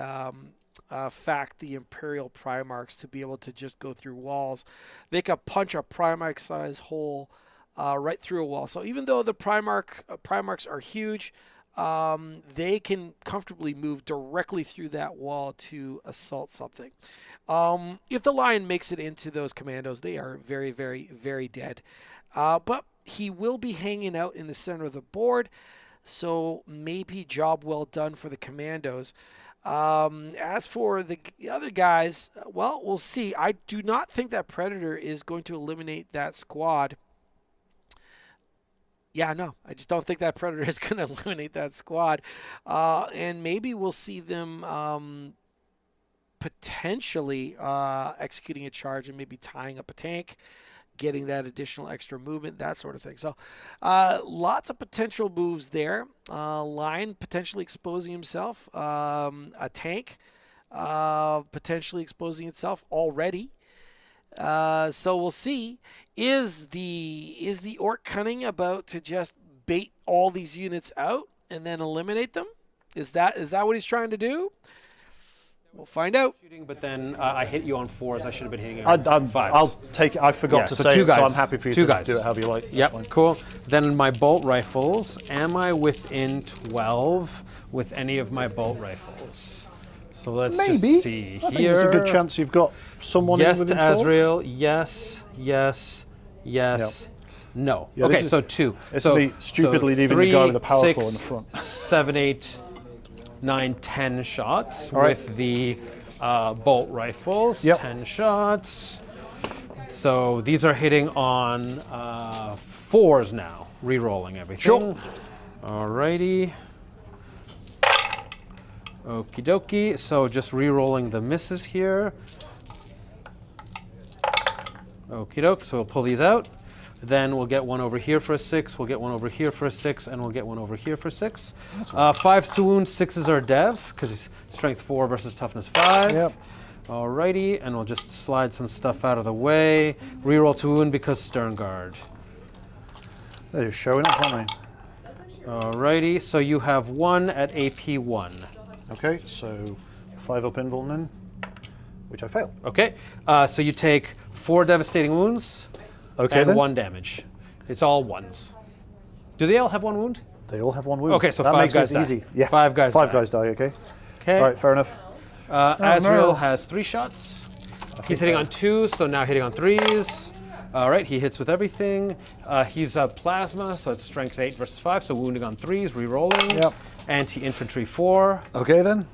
fact the Imperial Primarchs to be able to just go through walls. They can punch a Primarch size hole right through a wall. So even though the Primarchs are huge, they can comfortably move directly through that wall to assault something. If the Lion makes it into those commandos, they are very, very, very dead. But he will be hanging out in the center of the board, so maybe job well done for the commandos. As for the other guys, well, we'll see. I do not think that Predator is going to eliminate that squad. Yeah, no, I just don't think that Predator is going to eliminate that squad. And maybe we'll see them potentially executing a charge and maybe tying up a tank, getting that additional extra movement, that sort of thing. So lots of potential moves there. Lion potentially exposing himself. A tank potentially exposing itself already. So we'll see. Is the Orc cunning about to just bait all these units out and then eliminate them? Is that what he's trying to do? We'll find out. Shooting, but then I hit you on 4s. I should have been hitting you on 5s. I'll take it. I forgot to so say 2 it, guys. so I'm happy for you 2 to guys. do it however you like. That's Yep, fine. cool. Then my bolt rifles. Am I within 12 with any of my bolt rifles? So let's Maybe. just see I think here. there's a good chance you've got someone Yes in to within 12. Azrael. Yes. No. Yeah, okay, this is- so 2. This so, would be stupidly leaving the 3, guy with a power 6, claw in the front. 7, 8, 9, 10 shots All right. with the bolt rifles. Yep. 10 shots. So these are hitting on 4s now, re-rolling everything. Sure. Alrighty. Okie dokie. So just re-rolling the misses here. Okie doke. So we'll pull these out. Then we'll get one over here for a 6. We'll get one over here for a 6, and we'll get one over here for 6. 5s to wound, 6s are dev because it's strength 4 versus toughness 5. Yep. Alrighty, and we'll just slide some stuff out of the way. Reroll to wound because stern guard. They're just showing up, aren't Alrighty, so you have 1 at AP 1. they? Okay, so 5 up invuln then, which I failed. Okay, so you take 4 devastating wounds Okay and then. 1 damage. It's all 1s. Do they all have 1 wound? They all have 1 wound. Okay, so that 5 makes guys it die. easy. Yeah. 5 guys 5 die. guys die. Okay. Okay. All right, fair enough. Azrael no. has 3 shots. He's hitting on 2s, so now hitting on 3s. All right, he hits with everything. He's a plasma, so it's strength 8 versus 5, so wounding on 3s, re-rolling. Yep. Anti-infantry 4. Okay then.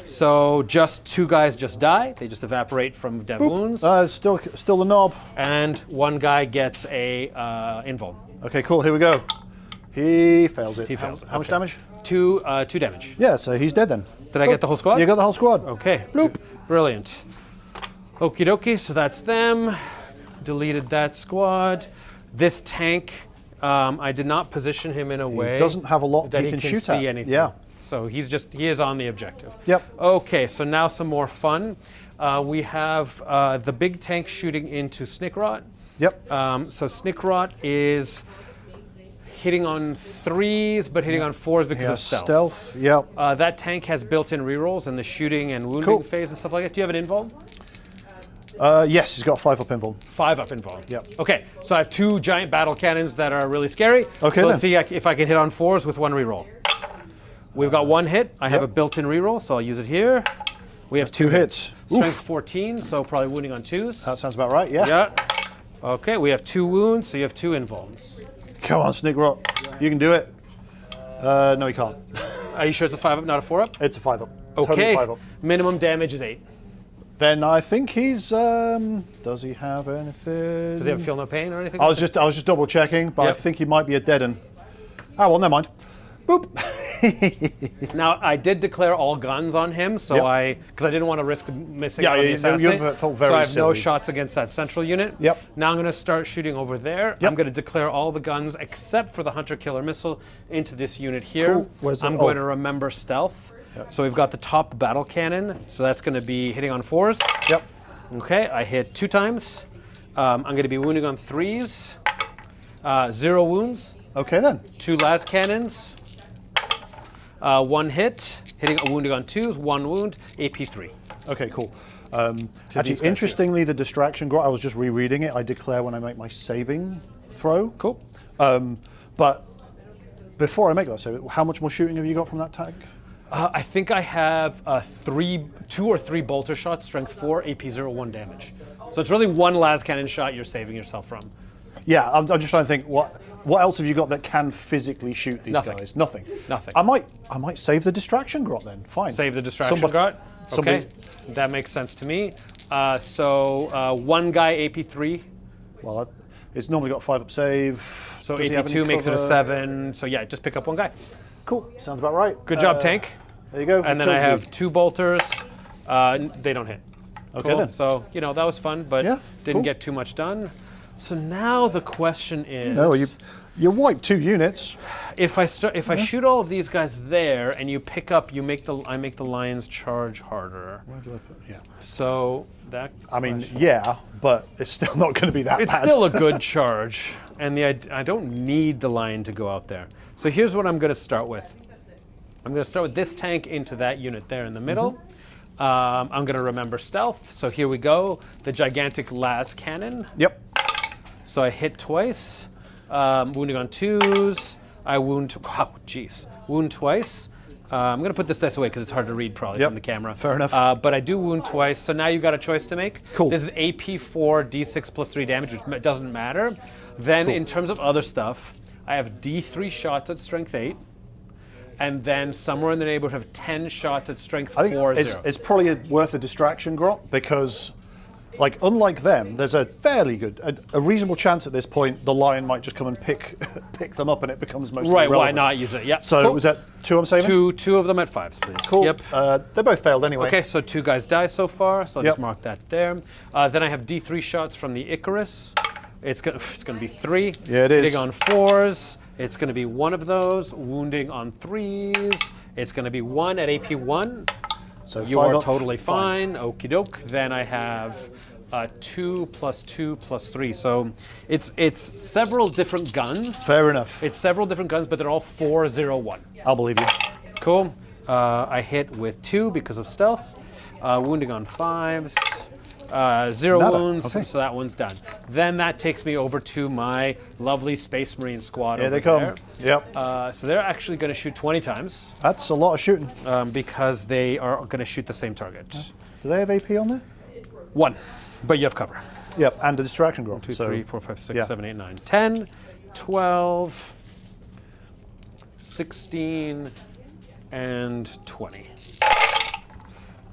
So just 2 guys just die. They just evaporate from dev wounds. Still the knob. And 1 guy gets a invuln. Okay, cool. Here we go. He fails it. He fails it, How much okay. damage? 2 damage. Yeah, so he's dead then. Did I get the whole squad? You got the whole squad. Okay. Bloop. Brilliant. Okie dokie, so that's them. Deleted that squad. This tank, I did not position him in a way He doesn't have a lot that he can shoot see at. anything. Yeah. So he is on the objective. Yep. Okay, so now some more fun. We have the big tank shooting into Snickrot. Yep. So Snickrot is hitting on 3s, but hitting on 4s because Yeah, of stealth. Yep. That tank has built-in rerolls in the shooting and wounding Cool. phase and stuff like that. Do you have an invuln? Yes, he's got 5 up invuln. 5 up invuln. Yep. Okay, so I have 2 giant battle cannons that are really scary. Okay, so let's then. see if I can hit on 4s with 1 reroll. We've got 1 hit. I have Yep. a built-in reroll, so I'll use it here. We have 2 hits. Strength Oof. 14, so probably wounding on 2s. That sounds about right, yeah. Yeah. Okay, we have 2 wounds, so you have 2 invulns. Come on, Snickrot. You can do it. No, he can't. Are you sure it's a 5 up, not a 4 up? It's a 5 up. Okay. Totally 5 up. Minimum damage is 8. Then I think he's. Does he have anything? Does he have feel no pain or anything? I was just double checking, but I Yep. think he might be a dead un. Oh well, never mind. Boop. Now I did declare all guns on him, so Yep. because I didn't want to risk missing Yeah, out on the you assassinate. felt very so I have no silly. shots against that central unit. Yep. Now I'm going to start shooting over there. Yep. I'm going to declare all the guns except for the hunter killer missile into this unit here. Cool. Where's the- I'm going to remember stealth. Yep. So we've got the top battle cannon. So that's going to be hitting on 4s. Yep. Okay, I hit 2 times. I'm going to be wounding on 3s. 0 wounds. Okay then. 2 las cannons. 1 hit. Hitting a wounding on 2s. 1 wound. AP 3. Okay, cool. these Actually, guys interestingly, the distraction grot. I was just rereading it. I declare when I make my saving throw. Cool. But before I make that, so how much more shooting have you got from that tank? I think I have 2 or 3 bolter shots, strength 4, AP 0, 1 damage. So it's really 1 las cannon shot you're saving yourself from. Yeah, I'm just trying to think what else have you got that can physically shoot these Nothing. guys? Nothing. Nothing. I might save the distraction grot then. Fine. Save the distraction Somebody- grot. Okay, somebody- that makes sense to me. So 1 guy AP 3. Well, it's normally got 5 up save. So Does he have AP any 2 makes it a cover? 7. So yeah, just pick up 1 guy. Cool. Sounds about right. Good job, tank. There you go. And then I have 2 bolters. They don't hit. Okay Cool. then. So that was fun, but Yeah, didn't cool. get too much done. So now the question is, No, you wiped 2 units. if I shoot all of these guys there, and you pick up, I make the lions charge harder. Where do I put? Yeah. So that I mean, yeah, but it's still not going to be that it's bad. still a good charge, and I don't need the lion to go out there. So here's what I'm going to start with. I'm going to start with this tank into that unit there in the middle. I'm going to remember stealth. So here we go. The gigantic las cannon. Yep. So I hit twice, wounding on 2s. I wound. Wow, jeez. Wound twice. I'm going to put this dice away because it's hard to read probably Yep, from the camera. fair enough. But I do wound twice. So now you've got a choice to make. Cool. This is AP 4 D6 plus 3 damage, which doesn't matter. Then in terms of other stuff, I have D3 shots at strength 8. And then somewhere in the neighborhood of 10 shots at strength I think 4, it's 0. probably worth a distraction grot because, like, unlike them, there's a fairly good, a reasonable chance at this point the lion might just come and pick them up and it becomes mostly Right, why irrelevant. not use it? Yeah. So cool. was that 2 I'm saving? Two of them at 5s, please. Cool. Yep. They both failed anyway. Okay, so 2 guys die so far, so I'll Yep. just mark that there. Then I have D3 shots from the Icarus. It's going to be 3. Yeah, it is. Hitting on 4s. It's going to be 1 of those. Wounding on 3s. It's going to be 1 at AP 1. So You 5 are up, totally fine. Okie doke. Then I have 2 plus 2 plus 3. So it's several different guns. Fair enough. It's several different guns, but they're all 4, 0, 1. I'll believe you. Cool. I hit with 2 because of stealth. Wounding on 5s. 0 Nada. wounds, Okay. so that one's done. Then that takes me over to my lovely Space Marine squad Here over they come. there. Yep. So they're actually going to shoot 20 times That's a lot of shooting. because they are going to shoot the same target. Do they have AP on there? 1, but you have cover. Yep, and a distraction grot. 2, so 3, 4, 5, 6, yeah. 7, 8, 9, 10, 12, 16, and 20.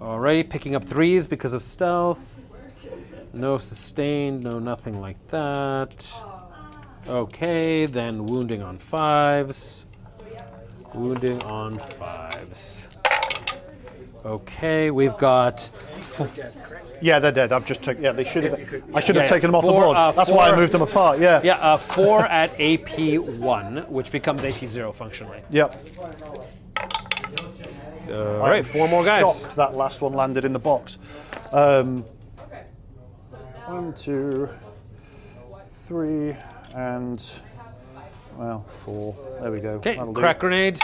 Alrighty, picking up 3s because of stealth. No sustained, no nothing like that. Okay, then wounding on 5s. Wounding on 5s. Okay, we've got Yeah, they're dead. I've just taken. Yeah, they should have. I should have Yeah, taken them off the 4, board. That's why I 4 moved them apart. Yeah. 4 at AP 1, which becomes AP 0 functionally. Yep. All right, 4 more guys. Shocked that last one landed in the box. 1, 2, 3, and well, 4. There we go. Okay, That'll do. crack grenade.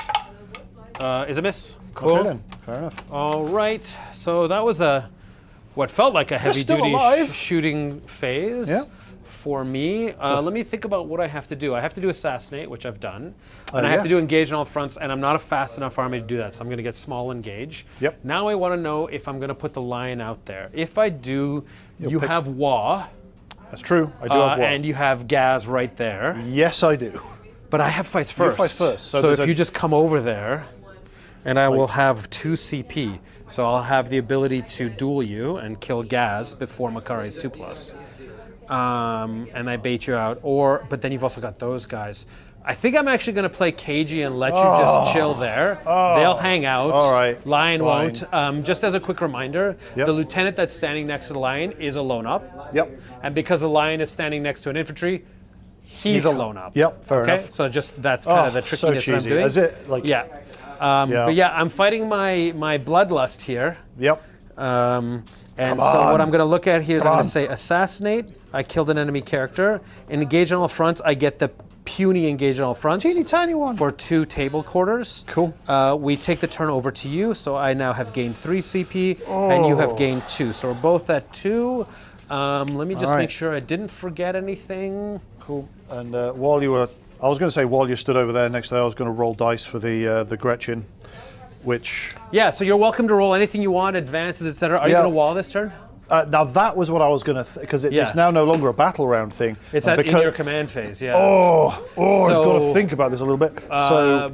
Is a miss. Cool. Okay then, fair enough. All right. So that was what felt like a still heavy-duty alive. shooting phase Yeah. for me. Let me think about what I have to do. I have to do assassinate, which I've done, and I have yeah. to do engage on all fronts. And I'm not a fast enough army to do that, so I'm going to get small engage. Yep. Now I want to know if I'm going to put the lion out there. If I do, you pick- have Wa, That's true. I do have one. and you have Gaz right there. Yes, I do. But I have fights You have first. fights first, so So there's if a- you just come over there, and I will have 2 CP. So I'll have the ability to duel you and kill Gaz before Makari's 2+. And I bait you out. But then you've also got those guys. I think I'm actually going to play cagey and let you just chill there. They'll hang out. All right. Lion Fine. won't. Just as a quick reminder, Yep. the lieutenant that's standing next to the lion is alone up. Yep. And because the lion is standing next to an infantry, he's alone up. Yep, fair okay? enough. So just that's kind of the so trickiness that I'm cheesy. doing. Is it like? Yeah. Yeah. But yeah, I'm fighting my bloodlust here. Yep. And Come so what on. I'm going to look at here is Come I'm going on. to say assassinate. I killed an enemy character. And engage on all fronts. I get the puny engage on all fronts. Teeny tiny one. For 2 table quarters. Cool. We take the turn over to you. So I now have gained 3 CP and you have gained 2. So we're both at 2. Let me just right. make sure I didn't forget anything. Cool. And while you were, I was going to say while you stood over there next to, I was going to roll dice for the Gretchen, which. Yeah, so you're welcome to roll anything you want, advances, etc. Are you Yeah. going to wall this turn? Now that was what I was going to, because Yeah. it's now no longer a battle round thing. It's And in your command phase, yeah. I've got to So, think about this a little bit. So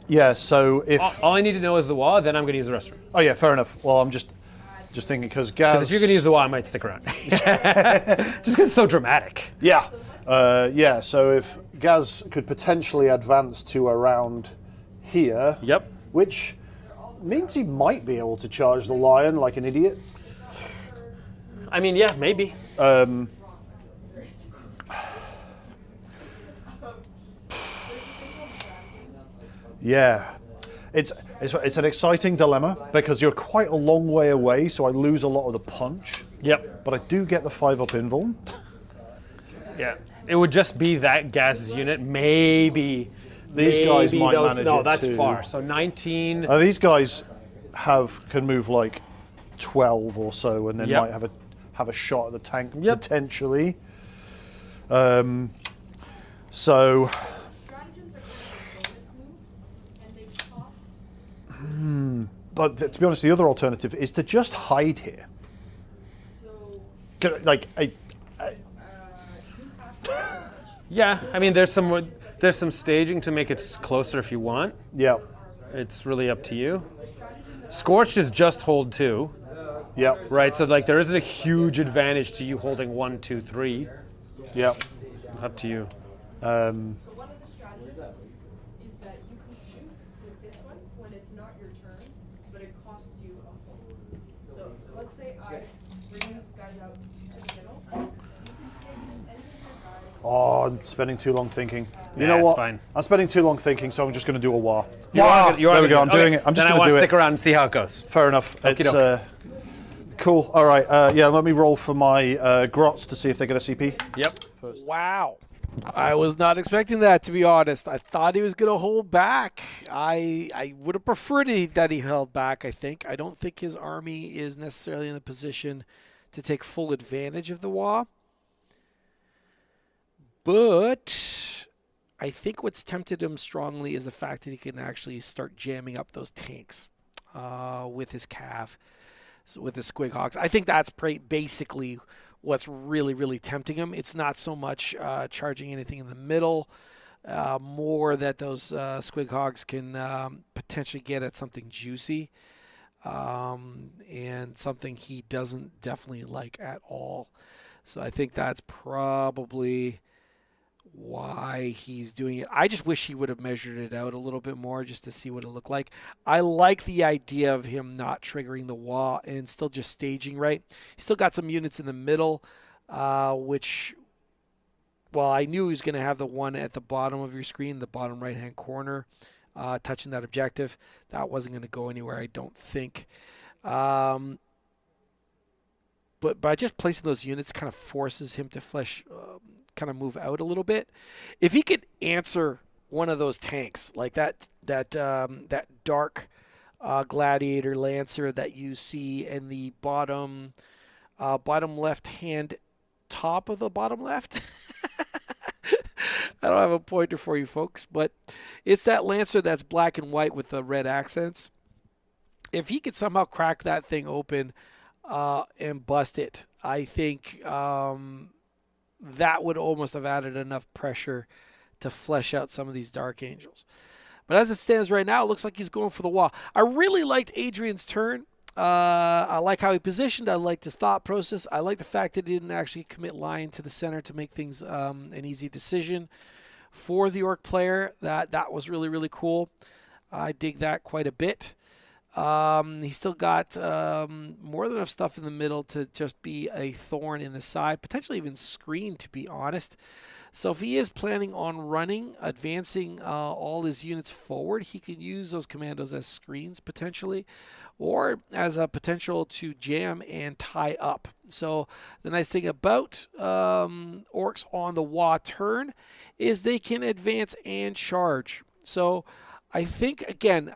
yeah, so if all I need to know is the wall, then I'm going to use the restroom. oh yeah, fair enough. Well, I'm just thinking because Gaz. Because if you're going to use the wall, I might stick around. Just because it's so dramatic. Yeah. Yeah, so if Gaz could potentially advance to around here, Yep. which means he might be able to charge the lion like an idiot. I mean, yeah, maybe. Yeah. It's an exciting dilemma because you're quite a long way away, so I lose a lot of the punch, Yep. but I do get the 5-up invuln. Yeah. It would just be that Gaz's unit. Maybe. These guys maybe might those, manage No, it that's too. far. So 19. These guys can move like 12 or so, and then Yep. might have a shot at the tank Yep. potentially. So Stratagems are bonus moves, and they cost. but to be honest, the other alternative is to just hide here. So Like, you have to. Yeah, I mean, there's some staging to make it closer if you want. yeah, It's really up to you. Scorched is just hold 2, yeah, right? So like there isn't a huge advantage to you holding 1, 2, 3. yeah. Up to you. But one of the stratagems is that you can shoot with this one when it's not your turn, but it costs you a point. So let's say I bring these guys out to the middle. You can pick any of your guys. Oh, I'm spending too long thinking. You Nah, know what? it's fine. I'm spending too long thinking, so I'm just going to do a war. You are there we gonna go. I'm do it. doing Okay, it. I'm just then I going want to to do stick it. around and see how it goes. Fair enough. It's Okey-doke. cool. All right. Yeah, let me roll for my grots to see if they get a CP. Yep. Wow. I was not expecting that, to be honest. I thought he was going to hold back. I would have preferred that he held back, I think. I don't think his army is necessarily in a position to take full advantage of the Wa. But I think what's tempted him strongly is the fact that he can actually start jamming up those tanks with his cav, with his Squig Hawks. I think that's basically what's really, really tempting him. It's not so much charging anything in the middle, more that those Squig Hogs can potentially get at something juicy and something he doesn't definitely like at all. So I think that's probably why he's doing it. I just wish he would have measured it out a little bit more just to see what it looked like. I like the idea of him not triggering the wall and still just staging right. He's still got some units in the middle, which, well, I knew he was going to have the one at the bottom of your screen, the bottom right-hand corner, touching that objective. That wasn't going to go anywhere, I don't think. but by just placing those units, kind of forces him to kind of move out a little bit. If he could answer one of those tanks, like that dark gladiator lancer that you see in the bottom left hand top of the bottom left. I don't have a pointer for you folks, but it's that lancer that's black and white with the red accents. If he could somehow crack that thing open and bust it, I think that would almost have added enough pressure to flesh out some of these Dark Angels. But as it stands right now, it looks like he's going for the wall. I really liked Adrian's turn. I like how he positioned. I liked his thought process. I like the fact that he didn't actually commit line to the center to make things an easy decision for the Orc player. That was really, really cool. I dig that quite a bit. He's still got more than enough stuff in the middle to just be a thorn in the side, potentially even screen, to be honest. So if he is planning on running, advancing all his units forward, he could use those commandos as screens potentially, or as a potential to jam and tie up. So the nice thing about Orcs on the Wa turn is they can advance and charge. So I think, again,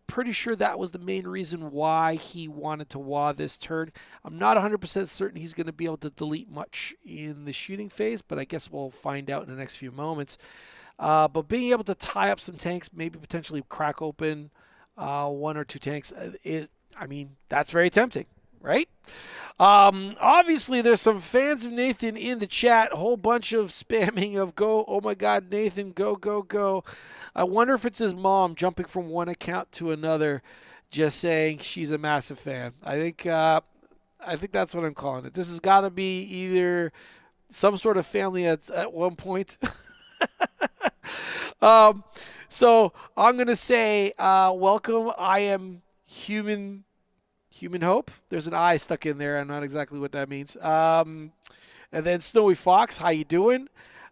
pretty sure that was the main reason why he wanted to Wa this turn. I'm not 100% certain he's going to be able to delete much in the shooting phase, but I guess we'll find out in the next few moments. But being able to tie up some tanks, maybe potentially crack open one or two tanks, that's very tempting, right? Obviously, there's some fans of Nathan in the chat. A whole bunch of spamming of go, oh my God, Nathan, go, go, go. I wonder if it's his mom jumping from one account to another, just saying she's a massive fan. I think that's what I'm calling it. This has got to be either some sort of family at one point. So I'm going to say welcome. I am human hope. There's an I stuck in there. I'm not exactly what that means. And then Snowy Fox, how you doing?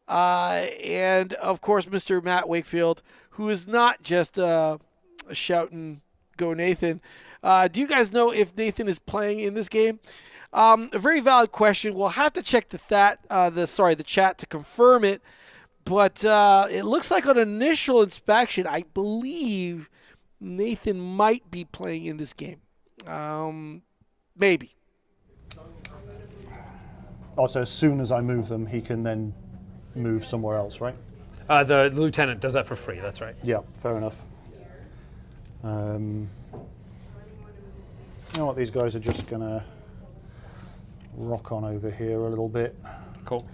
And of course, Mr. Matt Wakefield, who is not just shouting, "Go Nathan." Do you guys know if Nathan is playing in this game? A very valid question. We'll have to check the chat to confirm it. But it looks like on initial inspection, I believe Nathan might be playing in this game. Maybe. Also, as soon as I move them, he can then move somewhere else, right? The lieutenant does that for free, that's right. Yeah, fair enough. You know what, these guys are just going to rock on over here a little bit. Cool.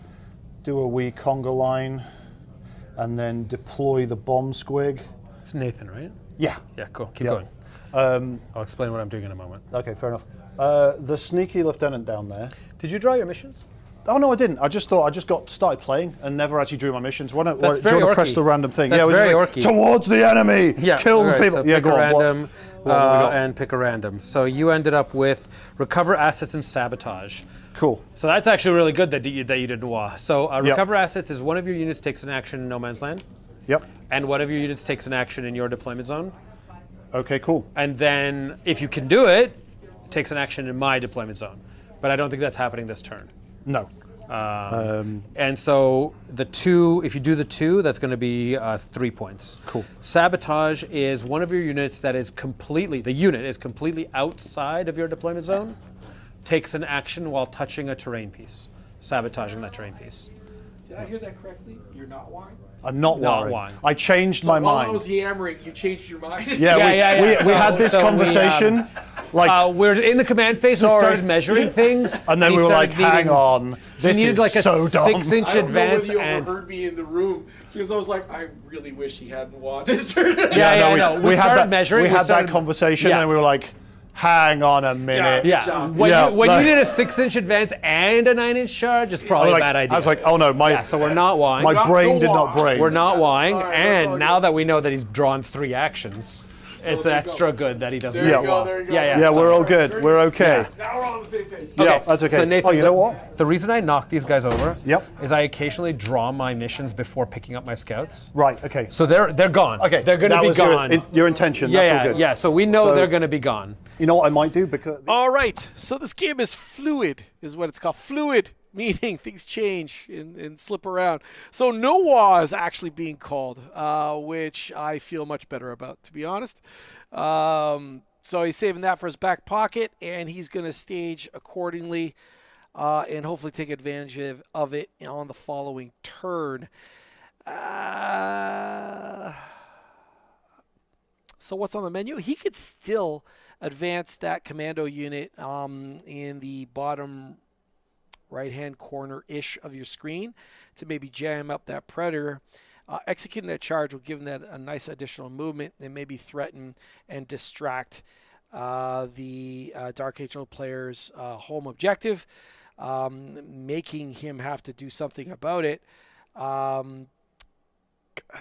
Do a wee conga line, and then deploy the bomb squig. It's Nathan, right? Yeah. Yeah, cool. Keep Yep. going. I'll explain what I'm doing in a moment. Okay, fair enough. The sneaky lieutenant down there. Did you draw your missions? Oh no, I didn't. I just thought I just got started playing and never actually drew my missions. Do you want to press the random thing? That's yeah, very like, orky. Towards the enemy. Yeah, kill the people. So yeah, pick go a on. random What have we got? and pick a random. So you ended up with recover assets and sabotage. Cool. So that's actually really good that you did WA. So recover assets is one of your units takes an action in no man's land. Yep. And one of your units takes an action in your deployment zone. Okay, cool. And then if you can do it, takes an action in my deployment zone. But I don't think that's happening this turn. No. And so the 2, if you do the 2, that's going to be 3 points. Cool. Sabotage is one of your units that is completely, the unit is completely outside of your deployment zone, takes an action while touching a terrain piece, sabotaging that terrain piece. Did I hear that correctly? You're not wine? I'm not Not worried. wine. I changed my While mind. I was yammering, you changed your mind? Yeah, we had this conversation. We're in the command phase. We started measuring things, and then we were like, "Hang on, this needed is like a so dumb." 6-inch I don't know advance. whether you And overheard me in the room because I was like, I really wish he hadn't won this turn. no, we started that, measuring. We had that conversation, and we were like, "Hang on a minute." Yeah. When you did a 6-inch advance and a 9-inch charge, it's probably a bad idea. I was like, "Oh no, so we're not wine. My brain did not brain." We're not wine, All right, and now that we know that he's drawn 3 actions, it's extra good that he doesn't. There you Yeah. go. There you go. Yeah, we're all good. We're okay. Now we're on the same page. Yeah, that's okay. So Nathan, oh, you know what? The reason I knock these guys over Yep. is I occasionally draw my missions before picking up my scouts. Right. Okay. So they're gone. Okay. They're going to that be was gone. Your intention. yeah, That's all yeah, good. yeah. So we know So- they're going to be gone. You know what I might do because All right. So this game is fluid, is what it's called. Fluid, meaning things change and slip around. So Noah is actually being called, which I feel much better about, to be honest. So he's saving that for his back pocket, and he's going to stage accordingly and hopefully take advantage of it on the following turn. So what's on the menu? He could still advance that commando unit in the bottom right-hand corner-ish of your screen to maybe jam up that Predator. Executing that charge will give him that a nice additional movement and maybe threaten and distract the Dark Angel player's home objective, making him have to do something about it.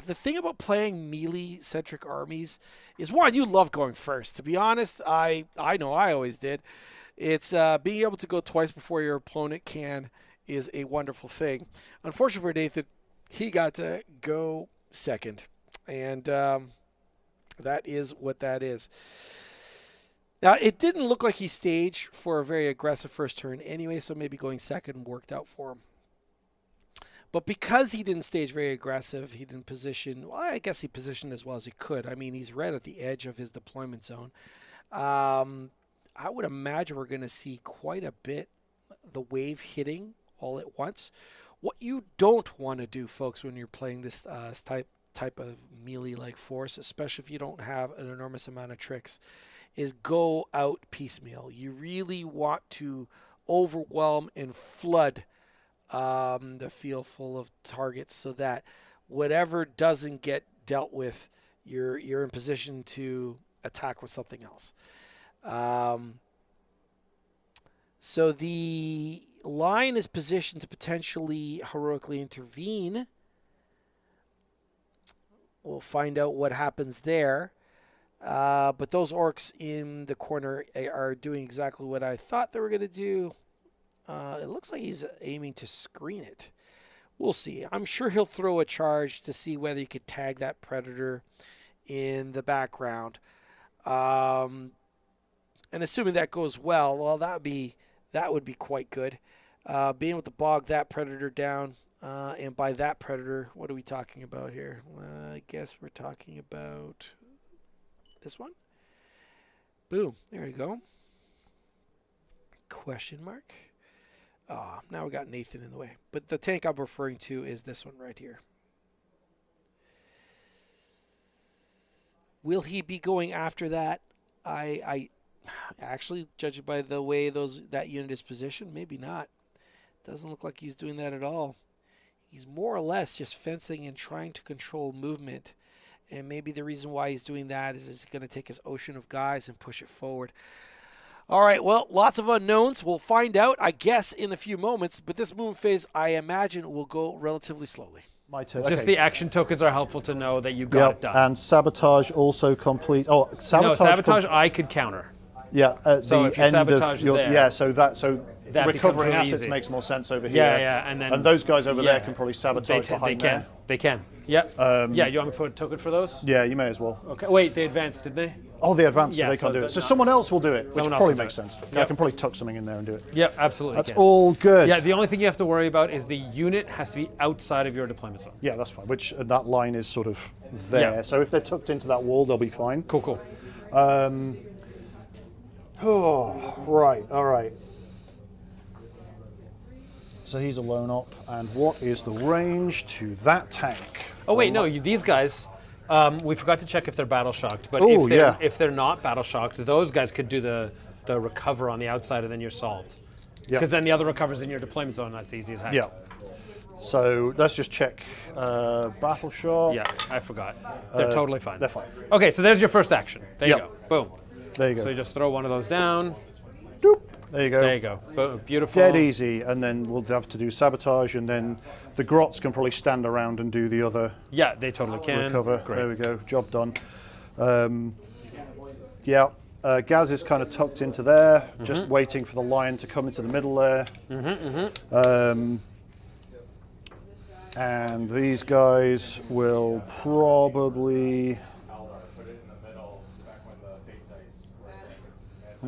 The thing about playing melee-centric armies is, one, you love going first. To be honest, I know I always did. It's being able to go twice before your opponent can is a wonderful thing. Unfortunately for Nathan, he got to go second, and that is what that is. Now, it didn't look like he staged for a very aggressive first turn anyway, so maybe going second worked out for him. But because he didn't stage very aggressive, he didn't position, well, I guess he positioned as well as he could. I mean, he's right at the edge of his deployment zone. I would imagine we're going to see quite a bit the wave hitting all at once. What you don't want to do, folks, when you're playing this type of melee-like force, especially if you don't have an enormous amount of tricks, is go out piecemeal. You really want to overwhelm and flood the field full of targets so that whatever doesn't get dealt with, you're in position to attack with something else. So the line is positioned to potentially heroically intervene. We'll find out what happens there. But those orcs in the corner are doing exactly what I thought they were going to do. It looks like he's aiming to screen it. We'll see. I'm sure he'll throw a charge to see whether he could tag that Predator in the background. And assuming that goes well, that would be quite good. Being able to bog that Predator down, and by that Predator, what are we talking about here? I guess we're talking about this one. Boom. There you go. Question mark. Oh, now we got Nathan in the way. But the tank I'm referring to is this one right here. Will he be going after that? I actually, judging by the way that unit is positioned, maybe not. Doesn't look like he's doing that at all. He's more or less just fencing and trying to control movement. And maybe the reason why he's doing that is he's going to take his ocean of guys and push it forward. All right, well, lots of unknowns. We'll find out, I guess, in a few moments. But this movement phase, I imagine, will go relatively slowly. my turn. Just Okay. the action tokens are helpful to know that you got it done. And sabotage also complete. Oh, No, sabotage. sabotage I could counter. Yeah, at So the if you end of sabotage your there, yeah. So that recovering becomes assets easy. makes more sense over here. Yeah, yeah, and those guys over yeah. there can probably sabotage behind they can. there. They can. Yep. Yeah, you want me to put a token for those? Yeah, you may as well. Okay. Wait, they advanced, did they? Oh, they advanced, Yeah, so they so can't do the- it. So no. someone else will do it, which Someone else probably will do makes it. sense. Yep. I can probably tuck something in there and do it. Yep, absolutely. That's can. all good. Yeah, the only thing you have to worry about is the unit has to be outside of your deployment zone. Yeah, that's fine. Which that line is sort of there. Yeah. So if they're tucked into that wall, they'll be fine. Cool, cool. Oh, right, all right. So he's a lone op, and what is the range to that tank? Oh wait, no, these guys. We forgot to check if they're battle shocked, but Oh, if they're not battle shocked, those guys could do the recover on the outside, and then you're solved. Yeah. Because then the other recovers in your deployment zone. That's easy as heck. Yeah. So let's just check battle shot. Yeah, I forgot. They're totally fine. They're fine. Okay, so there's your first action. There you Yeah. go. Boom. There you go. So you just throw one of those down. Doop. There you go. There you go. Boom. Beautiful. Dead easy, and then we'll have to do sabotage, and then the grots can probably stand around and do the other Yeah, they totally can. recover. Great. There we go. Job done. Yeah. Gaz is kind of tucked into there, just waiting for the lion to come into the middle there. And these guys will probably... I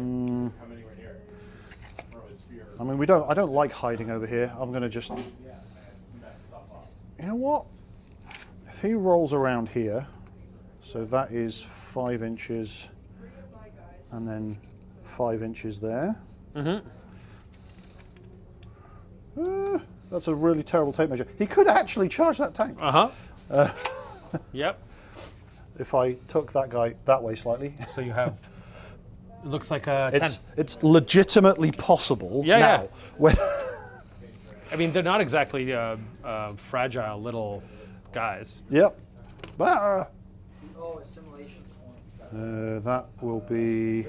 mean, I don't like hiding over here. I'm going to just... You know what? If he rolls around here, so that is 5 inches, and then 5 inches there. That's a really terrible tape measure. He could actually charge that tank. Yep. If I took that guy that way slightly. So you have... It looks like a 10. It's legitimately possible now. Yeah. I mean, they're not exactly fragile little guys. Yep. Oh, assimilation point. That will be...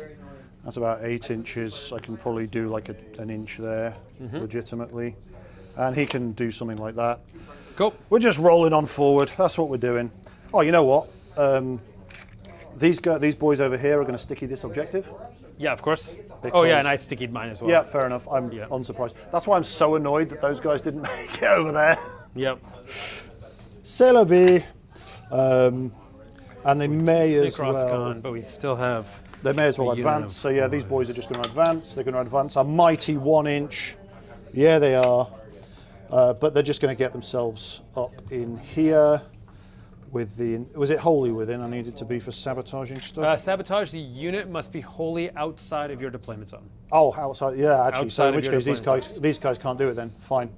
That's about 8 inches. I can probably do like an inch there, legitimately. And he can do something like that. Cool. We're just rolling on forward. That's what we're doing. Oh, you know what? These boys over here are going to sticky this objective. Yeah, of course. Because Oh yeah, and I stickied mine as well. Yeah, fair enough. I'm unsurprised. That's why I'm so annoyed that those guys didn't make it over there. Yep. C'est la vie. And they may as Cross well... gone, but we still have... They may as well a unit advance. of So yeah, these boys are just going to advance. They're going to advance a mighty 1 inch. Yeah, they are. But they're just going to get themselves up in here with the... Was it wholly within? I needed to be for sabotaging stuff. Sabotage, the unit must be wholly outside of your deployment zone. Oh, outside. Yeah, actually. Outside So in of which your case deployment these guys can't do it then. Fine.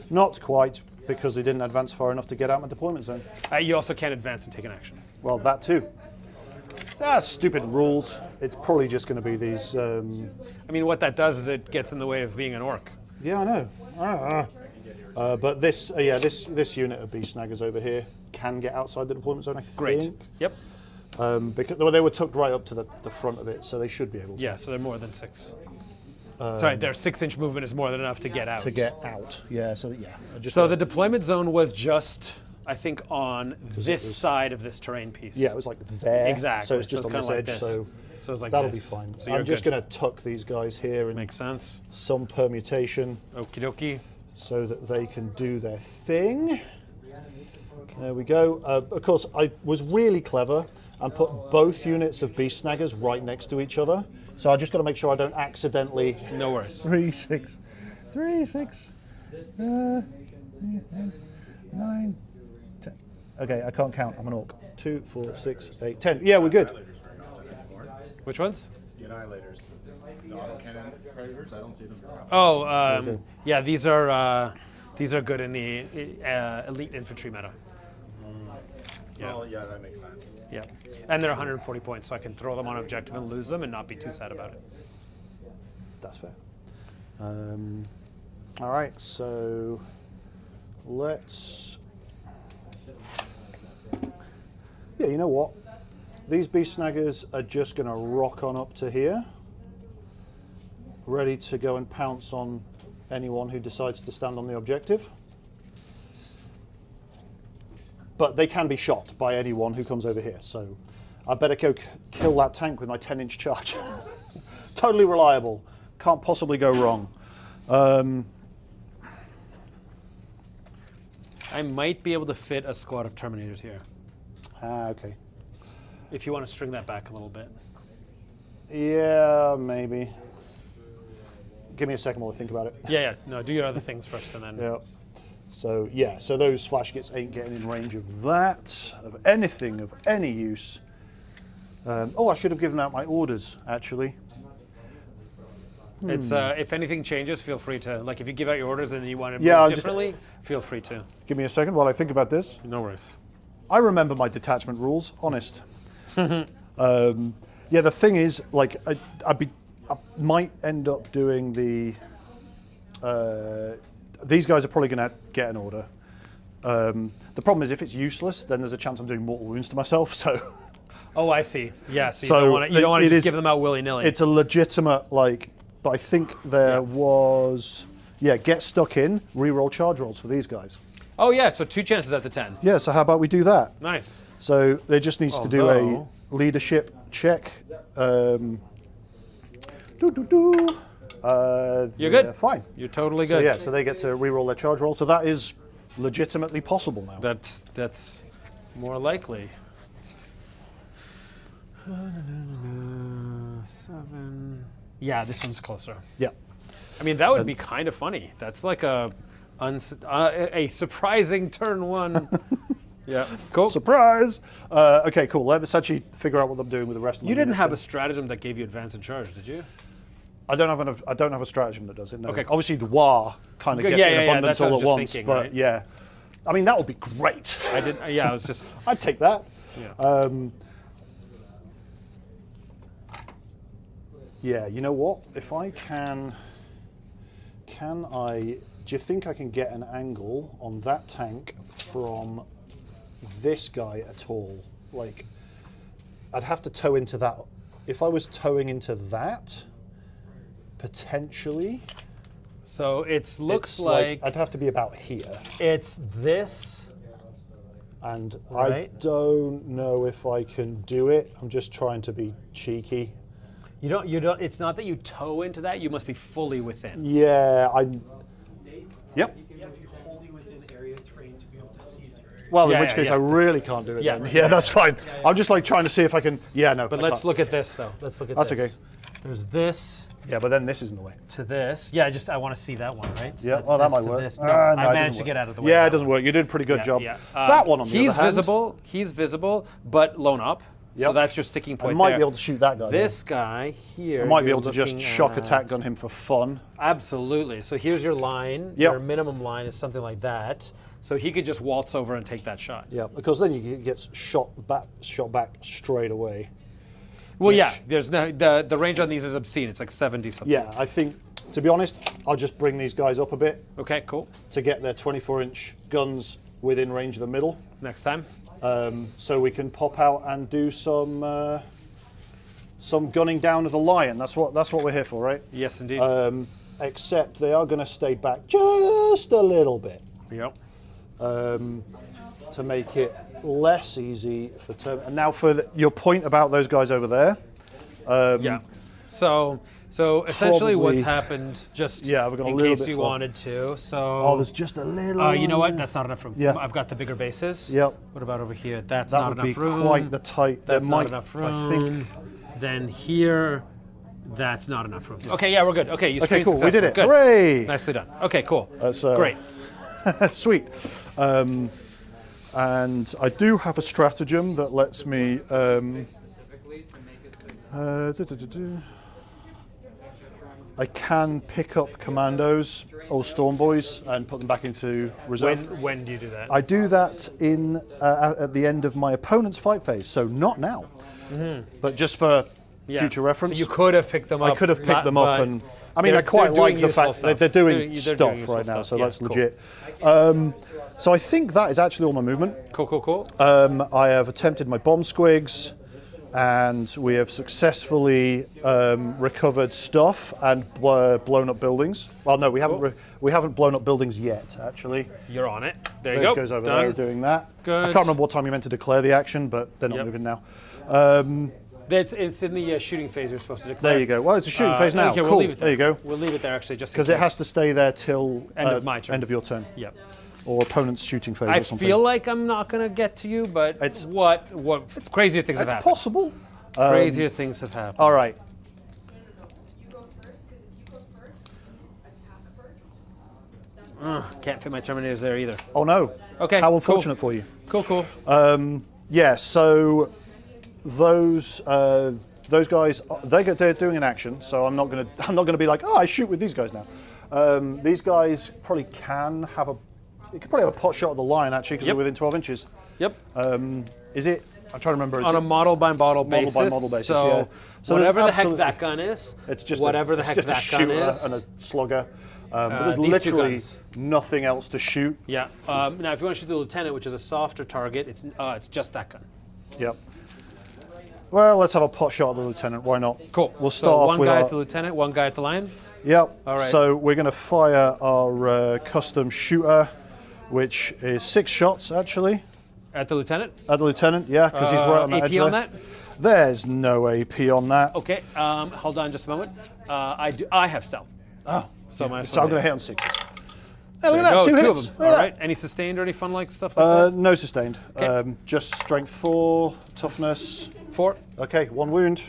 Not quite, because they didn't advance far enough to get out my deployment zone. You also can't advance and take an action. Well, that too. Stupid rules. It's probably just going to be these... I mean, what that does is it gets in the way of being an orc. Yeah, I know. But this unit of beast snaggers over here can get outside the deployment zone, I think. Yep. Because they were tucked right up to the front of it, so they should be able to. Yeah, so they're more than 6. Sorry, their 6-inch movement is more than enough to get out. To get out, yeah. So So the deployment zone was just, I think, on this side of this terrain piece. Yeah, it was like there. Exactly. So it's just So on it's this kinda like edge. this. So So it's like that'll this. be fine. So you're I'm just good. going to tuck these guys here in Makes sense. some permutation Okie dokie. so that they can do their thing. There we go. Of course, I was really clever and put both units of beast snaggers right next to each other. So I just got to make sure I don't accidentally... No worries. 3, 6, 3, 6, 9, 10. Okay, I can't count. I'm an orc. 2, 4, 6, 8, 10. Yeah, we're good. Which ones? The Annihilators. The autocannon predators, I don't see them. Oh, yeah, these are good in the elite infantry meta. Yeah. Well, yeah, that makes sense. Yeah, and they're 140 points, so I can throw them on objective and lose them and not be too sad about it. That's fair. All right, so let's... Yeah, you know what? These beast snaggers are just going to rock on up to here, ready to go and pounce on anyone who decides to stand on the objective. But they can be shot by anyone who comes over here, so I better go kill that tank with my 10-inch charge. Totally reliable. Can't possibly go wrong. I might be able to fit a squad of Terminators here, Okay. if you want to string that back a little bit. Yeah, maybe. Give me a second while I think about it. Yeah, no, do your other things first and then... Yeah. So, yeah, so those flash kits ain't getting in range of that, of anything of any use. Oh, I should have given out my orders, actually. It's if anything changes, feel free to, like if you give out your orders and you want to Yeah, move differently, feel free to. Give me a second while I think about this. No worries. I remember my detachment rules, honest. Yeah, the thing is, like, I might end up doing the... these guys are probably going to get an order. The problem is if it's useless, then there's a chance I'm doing mortal wounds to myself, so... Oh, I see. Yeah, so So you don't want to it just is- give them out willy-nilly. It's a legitimate, like... But I think there was... Yeah, get stuck in, reroll charge rolls for these guys. Oh, yeah, so 2 chances at the 10. Yeah, so how about we do that? Nice. So there just needs to do a... leadership check. You're good. Fine. You're totally So good. yeah, so they get to reroll their charge roll. So that is legitimately possible now. That's more likely. 7. Yeah, this one's closer. Yeah. I mean, that would be kind of funny. That's like a surprising turn 1. Yeah, cool. Surprise! Okay, cool. Let's actually figure out what I'm doing with the rest of my You didn't units have then. a stratagem that gave you advance and charge, did you? I don't have a stratagem that does it. No. Okay. Obviously, the war kind of Yeah, gets it yeah, in yeah, abundance that's what I all was at just once. thinking, But right? yeah, I mean that would be great. I did. Yeah, I was just. I'd take that. Yeah. Yeah. You know what? If I can I? Do you think I can get an angle on that tank from this guy at all? Like, I'd have to tow into that. If I was towing into that, potentially. So it looks It's like I'd have to be about here, it's this. and I Right. don't know if I can do it. I'm just trying to be cheeky. You don't. It's not that you tow into that. You must be fully within. Yeah, Yep. You have to be wholly within area terrain to be able to see through. Well, Yeah, in which yeah, case yeah. I really can't do it. Yeah, then. right. Yeah, that's fine. I'm just like trying to see if I can. Yeah, no. But I let's can't. look at this though. Let's look at That's this. okay. There's this Yeah, but then this is in the way. to this. Yeah, I want to see that one, right? So Yeah, that's well, that this might to work. this. No, No, it I doesn't managed to work. get out of the way. Yeah, of it doesn't work. You did a pretty good Yeah, job. yeah. That one on the he's other hand, visible. He's visible, but blown up. So Yep. that's your sticking I point. might there. be able to shoot that guy. This guy here. I might be you're able to just looking shock at- attack gun him for fun. Absolutely. So here's your line. Yep. Your minimum line is something like that. So he could just waltz over and take that shot. Yeah, because then you get shot back straight away. Well, yeah. There's no the range on these is obscene. It's like 70 something. Yeah, I think, to be honest, I'll just bring these guys up a bit Okay. Cool. to get their 24-inch guns within range of the middle. Next time. So we can pop out and do some gunning down of the lion. That's what we're here for, right? Yes, indeed. Except they are going to stay back just a little bit yep. to make it less easy for turn. And now for your point about those guys over there. Yeah. So essentially, what's Probably- happened? Just Yeah, we're gonna in a little case bit you far. wanted to. So. Oh, there's just a little. You know what? That's not enough room. Yeah. I've got the bigger bases. Yep. What about over here? That's That not would be enough room. quite the tight. That's there not might, enough room. I think. Then here, that's not enough room. Okay, yeah, we're good. Okay, you Okay, screened cool. We did it. successful. Good. Hooray! Nicely done. Okay, cool. That's, Great. Sweet. And I do have a stratagem that lets me. I can pick up commandos or storm boys and put them back into reserve. When do you do that? I do that in at the end of my opponent's fight phase, so not now, but just for Yeah. future reference. So you could have picked them up. I could have picked them up, but and I mean, they're- I quite they're like doing the fact useful that they're stuff. doing They're doing stuff useful right now, stuff. so Yeah, that's cool. legit. So I think that is actually all my movement. Cool. I have attempted my bomb squigs, and we have successfully recovered stuff and blown up buildings. Well, no, we haven't. We haven't blown up buildings yet, actually. You're on it. There you Those go. guys over Done. there are doing that. Good. I can't remember what time you meant to declare the action, but they're not Yep. moving now. It's in the shooting phase you're supposed to declare. There you go. Well, it's a shooting phase now. Okay, Cool. we'll leave it there you go. We'll leave it there actually, just Because it has to stay there till End of my turn. End of your turn, Yep. or opponent's shooting phase I or something. feel like I'm not gonna get to you, but It's- what crazier things have it's happened. possible. Crazier things have happened. All right. You go first, because if you go first, attack first. Can't fit my Terminators there either. Oh no. Okay, How cool. unfortunate for you. Cool. Yeah. So those guys they're doing an action. So I'm not gonna be like, oh, I shoot with these guys now. These guys probably can have a. You could probably have a pot shot at the line actually because Yep. they're within 12 inches. Yep. Is it? I'm trying to remember. On a model by model basis. by model basis, So, yeah. So there's whatever the heck absolutely- that gun is, It's just whatever a, the it's heck just that a gun shooter is. and a slugger. But there's these two literally guns. nothing else to shoot. Yeah. Now, if you want to shoot the lieutenant, which is a softer target, it's just that gun. Yep. Well, let's have a pot shot at the lieutenant. Why not? Cool. We'll So start off one with guy our, at the lieutenant, one guy at the lion. Yep. All right. So we're going to fire our custom shooter, which is 6 shots actually At the lieutenant. at the lieutenant. Yeah, because he's right on that AP edge on there. that. There's no AP on that. Okay, hold on just a moment. I have stealth. Oh, So, my so I'm going to hit on 6s. Hey, there look you at that, go, 2 two hits. of them. Look at All that. right. Any sustained or any fun like stuff like No sustained. Okay. Just strength 4, toughness. that? 4. Okay, 1 wound.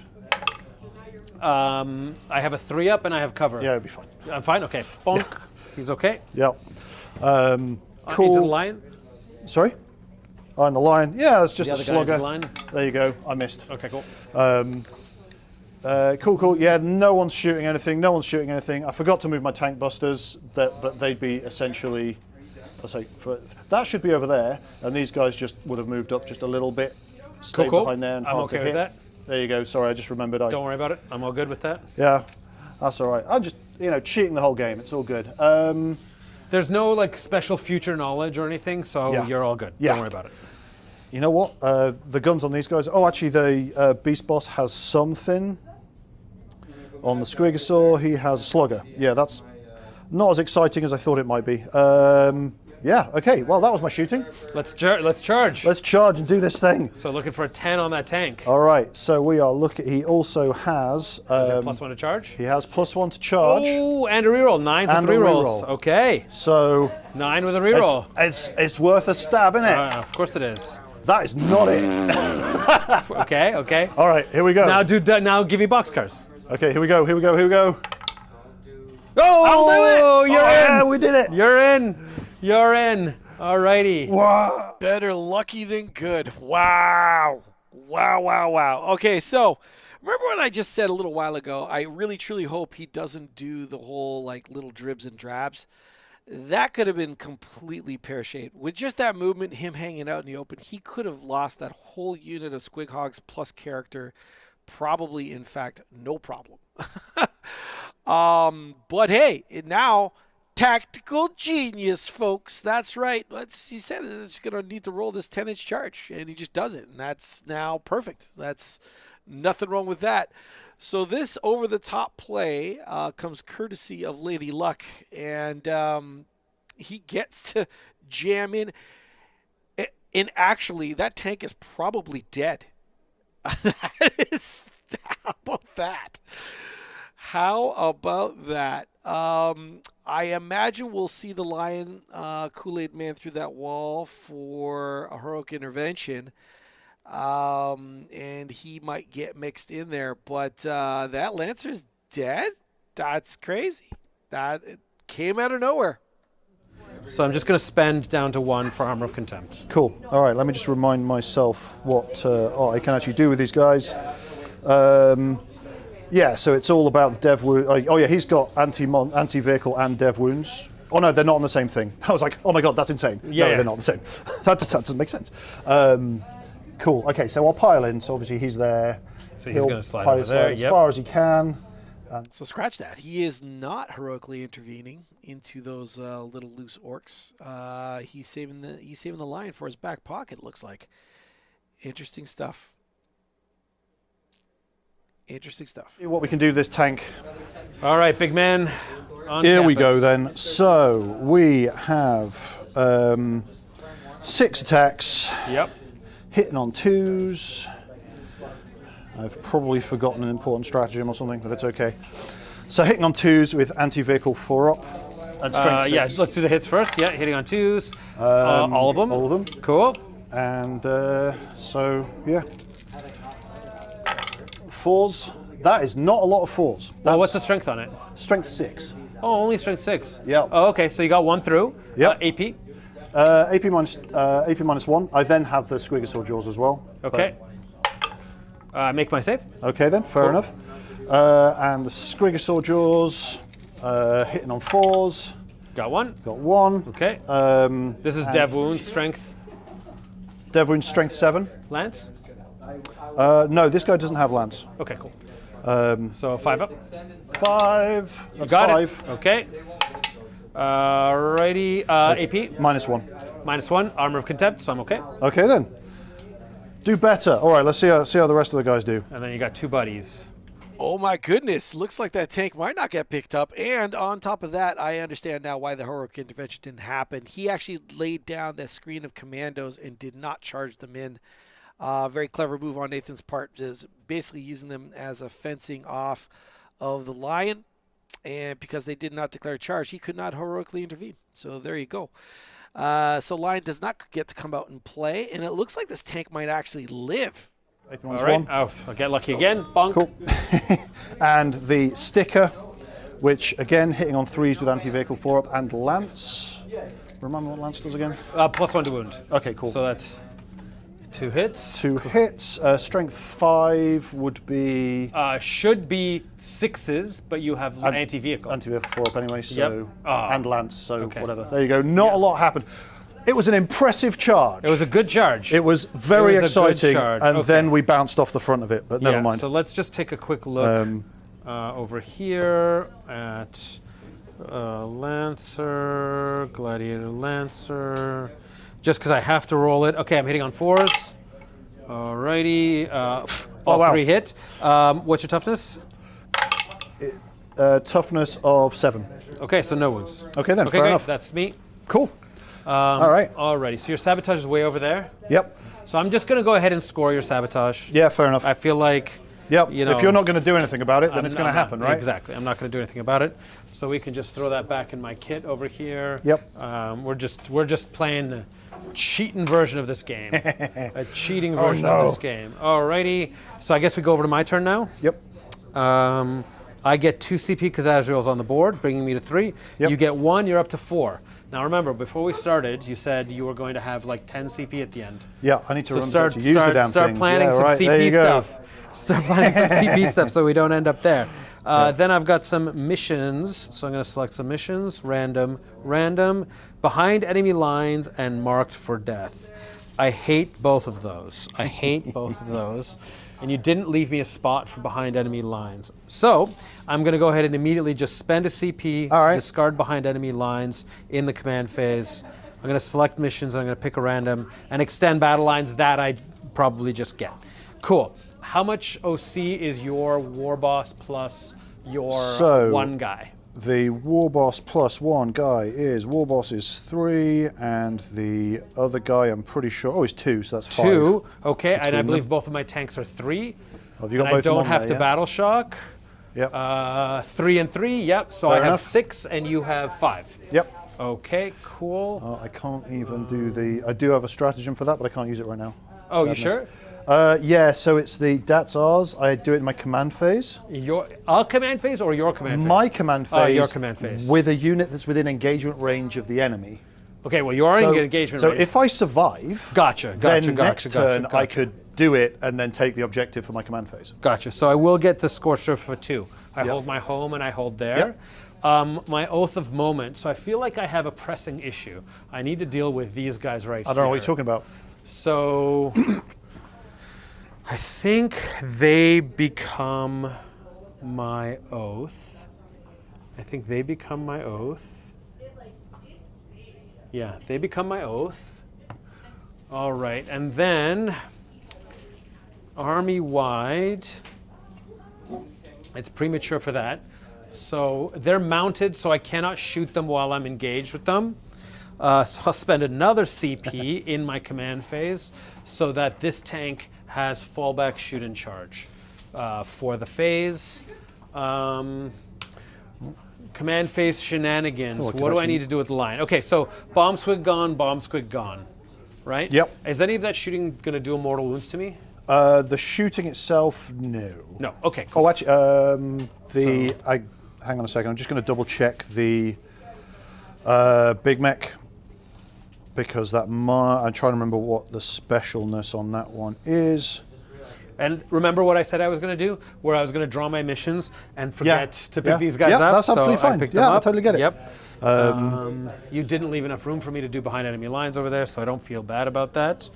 I have a 3 up and I have cover. Yeah, it'll be fine. I'm fine. Okay. Bonk. He's okay. Yep. Into the Cool. line. Sorry? Oh, and the line. Yeah, it's just The a other guy into slugger. the line. There you go. I missed. Okay, cool. Cool. Yeah, no one's shooting anything. I forgot to move my tank busters, but they'd be essentially, that should be over there, and these guys just would have moved up just a little bit, stayed Cool. behind there and I'm hard okay to with hit. that. There you go. Sorry, I just remembered. Don't worry about it. I'm all good with that. Yeah, that's all right. I'm just, cheating the whole game. It's all good. There's no like special future knowledge or anything, so Yeah. you're all good. Yeah. Don't worry about it. You know what? The guns on these guys. Oh, actually, the beast boss has something. On the Squigosaur, he has a slugger. Yeah, that's not as exciting as I thought it might be. Yeah, okay. Well, that was my shooting. Let's charge. Let's charge and do this thing. So looking for a 10 on that tank. All right. So we are looking. He also has. Is it +1 to charge? He has +1 to charge. Oh, and a reroll. 9 to And 3 a rolls. reroll. Okay. So 9 with a reroll. it's worth a stab, isn't it? Of course it is. That is not it. Okay, okay. All right. Here we go. Now give me boxcars. Okay. Here we go. Oh, you're in. Yeah, we did it. You're in. Alrighty. Wow. Better lucky than good. Wow. Okay, so remember what I just said a little while ago? I really, truly hope he doesn't do the whole like little dribs and drabs. That could have been completely pear-shaped. With just that movement, him hanging out in the open, he could have lost that whole unit of Squig Hogs plus character. Probably, in fact, no problem. But hey, now tactical genius, folks. That's right. He said he's going to need to roll this 10-inch charge, and he just does it, and that's now perfect. That's nothing wrong with that. So this over-the-top play comes courtesy of Lady Luck, and he gets to jam in. And actually, that tank is probably dead. How about that? How about that? I imagine we'll see the Lion Kool-Aid Man through that wall for a heroic intervention. And he might get mixed in there. But that Lancer's dead? That's crazy. That it came out of nowhere. So I'm just going to spend down to 1 for Armor of Contempt. Cool. All right, let me just remind myself what I can actually do with these guys. Yeah, so it's all about the dev wound. Oh yeah, he's got anti-vehicle and dev wounds. Oh no, they're not on the same thing. I was like, oh my god, that's insane. Yeah, no, they're not the same. that doesn't make sense. Cool. Okay, so I'll pile in. So obviously he's there. So he's going to slide over there. as far as he can. So scratch that. He is not heroically intervening into those little loose orcs. He's saving the lion for his back pocket. It looks like interesting stuff. Interesting stuff. See what we can do with this tank. All right, big man. On Here we campus. go then. So we have 6 attacks. Yep. Hitting on 2s. I've probably forgotten an important stratagem or something, but it's okay. So hitting on 2s with anti-vehicle 4 up. And strength 6. Yeah, let's do the hits first. Yeah, hitting on 2s. All of them? All of them. Cool. And so, yeah. 4s. That is not a lot of 4s. Well, what's the strength on it? Strength 6. Oh, only strength 6. Yep. Oh, okay, so you got 1 through. Yep. AP. AP minus 1. I then have the Squigosaur jaws as well. Okay. Make my save. Okay then, fair enough. And the Squigosaur jaws, hitting on 4s. Got 1. Got 1. Okay. This is Dev Wound, Strength, Dev Wound strength 7. Lance. No, this guy doesn't have lance. Okay, cool. So 5 up. 5. You That's got 5. it. Okay. Alrighty. AP. Minus 1. Minus 1. Armor of Contempt, so I'm okay. Okay then. Do better. All right, let's see how the rest of the guys do. And then you got 2 buddies. Oh my goodness, looks like that tank might not get picked up. And on top of that, I understand now why the heroic intervention didn't happen. He actually laid down that screen of commandos and did not charge them in. Very clever move on Nathan's part, just basically using them as a fencing off of the lion. And because they did not declare charge, he could not heroically intervene. So there you go. So lion does not get to come out and play, and it looks like this tank might actually live. All right, I'll get lucky again. Bonk. Cool. And the sticker, which again hitting on 3s with anti-vehicle 4-up and lance. Remind me what lance does again? +1 to wound. Okay, cool. So that's 2 hits. 2 hits. Strength 5 would be Should be 6s, but you have anti-vehicle. anti-vehicle 4-up anyway. So and lance. So Okay. whatever. There you go. Not a lot happened. It was an impressive charge. It was a good charge. It was very It was a good exciting, charge. and Okay. then we bounced off the front of it. But never mind. So let's just take a quick look over here at Lancer, Gladiator Lancer. Just because I have to roll it. Okay, I'm hitting on 4s. Alrighty. All wow. 3 hit. What's your toughness? Toughness of 7. Okay, so no wounds. Okay then, Okay, fair great. enough. That's me. Cool. All right. Alrighty. So your sabotage is way over there. Yep. So I'm just going to go ahead and score your sabotage. Yeah, fair enough. I feel like. Yep. You know, if you're not going to do anything about it, then it's going to I'm not- happen, right? Exactly. I'm not going to do anything about it. So we can just throw that back in my kit over here. Yep. We're just playing the cheating version of this game. A cheating version of this game. Alrighty. So I guess we go over to my turn now. Yep. I get 2 CP because Azrael's on the board, bringing me to 3. Yep. You get 1. You're up to 4. Now remember, before we started, you said you were going to have like 10 CP at the end. Yeah, I need to So remember to use the damn start things. planning Yeah, some right, there CP you go. stuff. Start planning some CP stuff so we don't end up there. Then I've got some missions. So I'm going to select some missions. Random. Behind enemy lines and marked for death. I hate both of those. I hate both of those. And you didn't leave me a spot for behind enemy lines. So I'm going to go ahead and immediately just spend a CP All right. to discard behind enemy lines in the command phase. I'm going to select missions, I'm going to pick a random, and extend battle lines. That I probably just get. Cool. How much OC is your war boss plus your one guy? The war boss plus 1 guy is war boss is 3, and the other guy I'm pretty sure is 2, so that's 5. 2. Okay, and I between believe them. both of my tanks are 3. Have you got And both I of them don't on have there, to yeah? battle shock. Yep. 3 and 3. Yep. So Fair I have enough. 6, and you have 5. Yep. Okay. Cool. I can't even do the. I do have a stratagem for that, but I can't use it right now. Oh, you Sadness. sure? Yeah, so it's the DAT's ours. I do it in my command phase. Your command phase or your command phase? My command phase. your command phase. With a unit that's within engagement range of the enemy. Okay. Well, you are in engagement. So range. if I survive, Gotcha. then next turn I could do it and then take the objective for my command phase. Gotcha. So I will get the Scorcher for 2. I Yep. hold my home and I hold there. Yep. My Oath of Moment. So I feel like I have a pressing issue. I need to deal with these guys right here. I don't know what you're talking about. So I think they become my oath. Yeah, they become my oath. All right, and then army-wide, it's premature for that. So they're mounted, so I cannot shoot them while I'm engaged with them. So I'll spend another CP in my command phase so that this tank has fallback shoot and charge for the phase. Command phase shenanigans. Oh, I can What do I actually- need to do with the line? Okay, so bomb squid gone, right? Yep. Is any of that shooting going to do mortal wounds to me? The shooting itself, no. No. Okay. Cool. Oh, actually, hang on a second. I'm just going to double check the Big Mech because that I'm trying to remember what the specialness on that one is. And remember what I said I was going to do, where I was going to draw my missions and forget to pick Yeah. these guys Yeah, up. that's absolutely so I fine. picked Yeah, them I up. totally get it. Yep. You didn't leave enough room for me to do behind enemy lines over there, so I don't feel bad about that.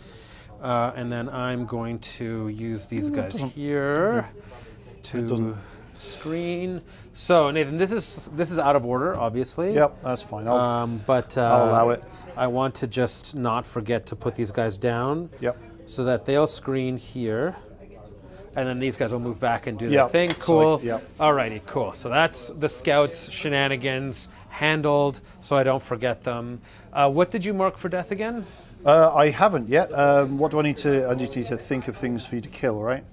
And then I'm going to use these guys here to screen. So Nathan, this is out of order, obviously. Yep, that's fine. I'll I'll allow it. I want to just not forget to put these guys down. Yep. So that they'll screen here. And then these guys will move back and do their Yep. thing. So, Cool. yep. Alrighty, cool. So that's the scouts shenanigans handled, so I don't forget them. What did you mark for death again? I haven't yet. What do I need to? I need to think of things for you to kill, right?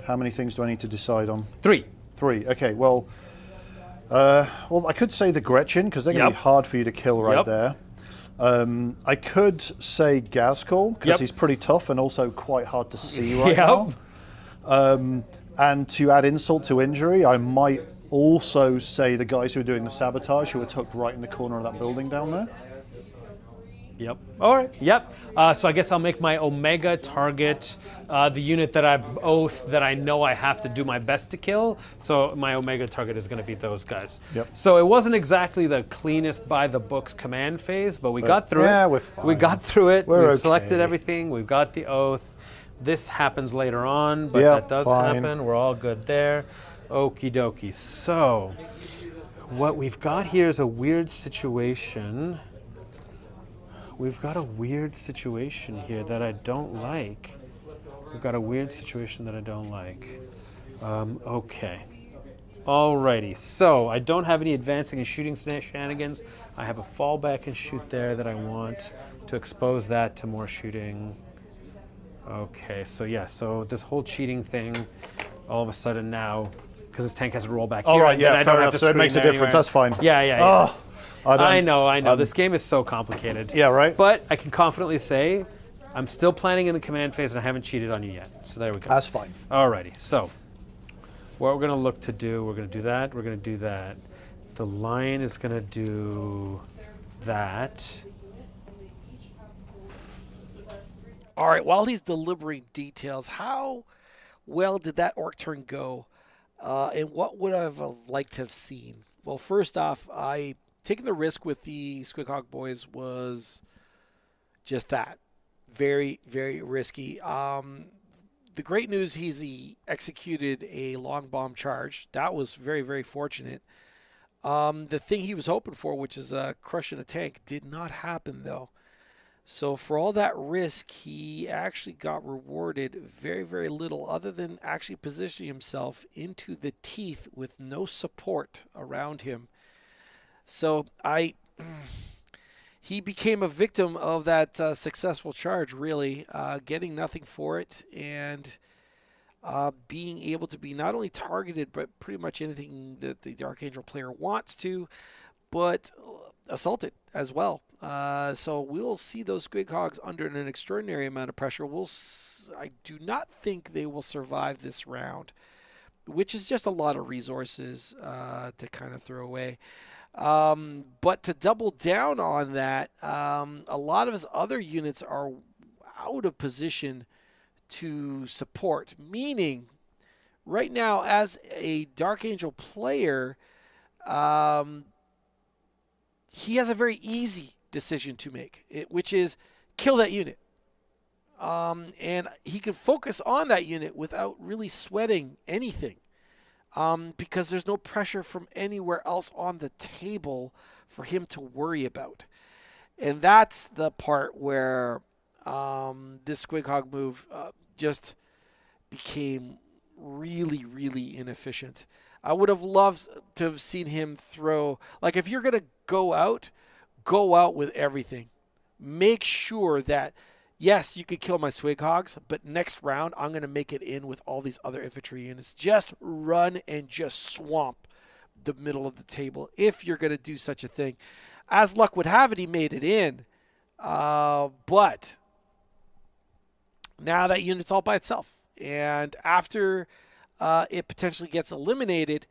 How many things do I need to decide on? 3. 3. Okay. Well, I could say the Gretchen because they're going to be hard for you to kill right there. I could say Gazkul because he's pretty tough and also quite hard to see right now. And to add insult to injury, I might also say the guys who are doing the sabotage, who are tucked right in the corner of that building down there. Yep. All right. Yep. So I guess I'll make my Omega target the unit that I've oathed that I know I have to do my best to kill. So my Omega target is going to be those guys. Yep. So it wasn't exactly the cleanest by the books command phase, but we got through it. Yeah, we're fine. We got through it. We're We've selected everything. We've got the oath. This happens later on, but that does happen. We're all good there. Okie dokie. So what we've got here is a weird situation. We've got a weird situation here that I don't like. We've got a weird situation that I don't like. Okay. Alrighty. So I don't have any advancing and shooting shenanigans. I have a fallback and shoot there that I want to expose that to more shooting. Okay. So yeah. So this whole cheating thing, all of a sudden now, because this tank has to roll back here. All right. Yeah. I don't have to so it makes a difference. anywhere. That's fine. Yeah. Oh. I know. This game is so complicated. Yeah, right? But I can confidently say I'm still planning in the command phase and I haven't cheated on you yet. So there we go. That's fine. Alrighty. So what we're going to look to do, we're going to do that, we're going to do that. The lion is going to do that. All right, while he's delivering details, how well did that orc turn go? And what would I have liked to have seen? Well, first off, taking the risk with the Squighog boys was just that. Very, very risky. The great news, he executed a long bomb charge. That was very, very fortunate. The thing he was hoping for, which is crushing a tank, did not happen, though. So for all that risk, he actually got rewarded very, very little other than actually positioning himself into the teeth with no support around him. So he became a victim of that successful charge, really, getting nothing for it and being able to be not only targeted, but pretty much anything that the Dark Angel player wants to, but assaulted as well. So we'll see those Squighogs under an extraordinary amount of pressure. I do not think they will survive this round, which is just a lot of resources to kind of throw away. But to double down on that, a lot of his other units are out of position to support, meaning right now as a Dark Angel player, he has a very easy decision to make, which is kill that unit. And he can focus on that unit without really sweating anything. Because there's no pressure from anywhere else on the table for him to worry about. And that's the part where this Squighog move just became really, really inefficient. I would have loved to have seen him throw, like if you're going to go out with everything. Make sure that, yes, you could kill my Swighogs, but next round I'm going to make it in with all these other infantry units. Just run and just swamp the middle of the table if you're going to do such a thing. As luck would have it, he made it in. But now that unit's all by itself. And after it potentially gets eliminated,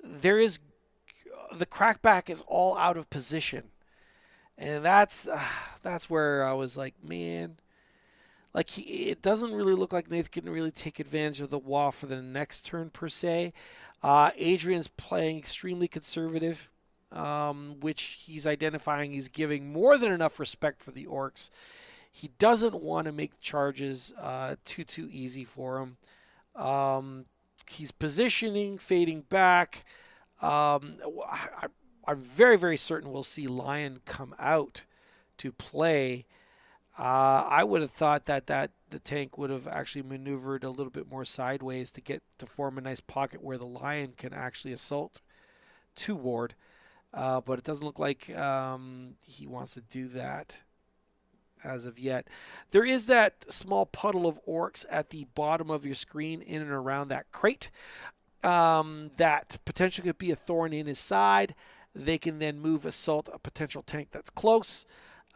the crackback is all out of position. And that's where I was like, man, like it doesn't really look like Nathan can really take advantage of the wall for the next turn per se. Adrian's playing extremely conservative, which he's identifying he's giving more than enough respect for the Orks. He doesn't want to make charges too easy for him. He's positioning, fading back. I'm very, very certain we'll see Lion come out to play. I would have thought that the tank would have actually maneuvered a little bit more sideways to form a nice pocket where the Lion can actually assault to ward. but it doesn't look like he wants to do that as of yet. There is that small puddle of orcs at the bottom of your screen in and around that crate that potentially could be a thorn in his side. They can then move assault a potential tank that's close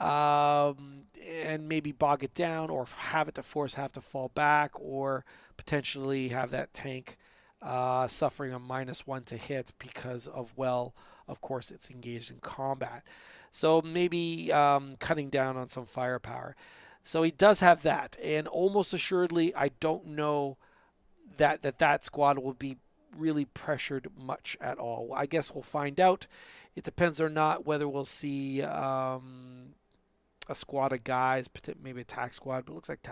and maybe bog it down or have it to have to fall back or potentially have that tank suffering a -1 to hit because of, well, of course, it's engaged in combat. So maybe cutting down on some firepower. So he does have that. And almost assuredly, I don't know that squad will be really pressured much at all. I guess we'll find out. It depends or not whether we'll see a squad of guys, maybe a tac squad, but it looks like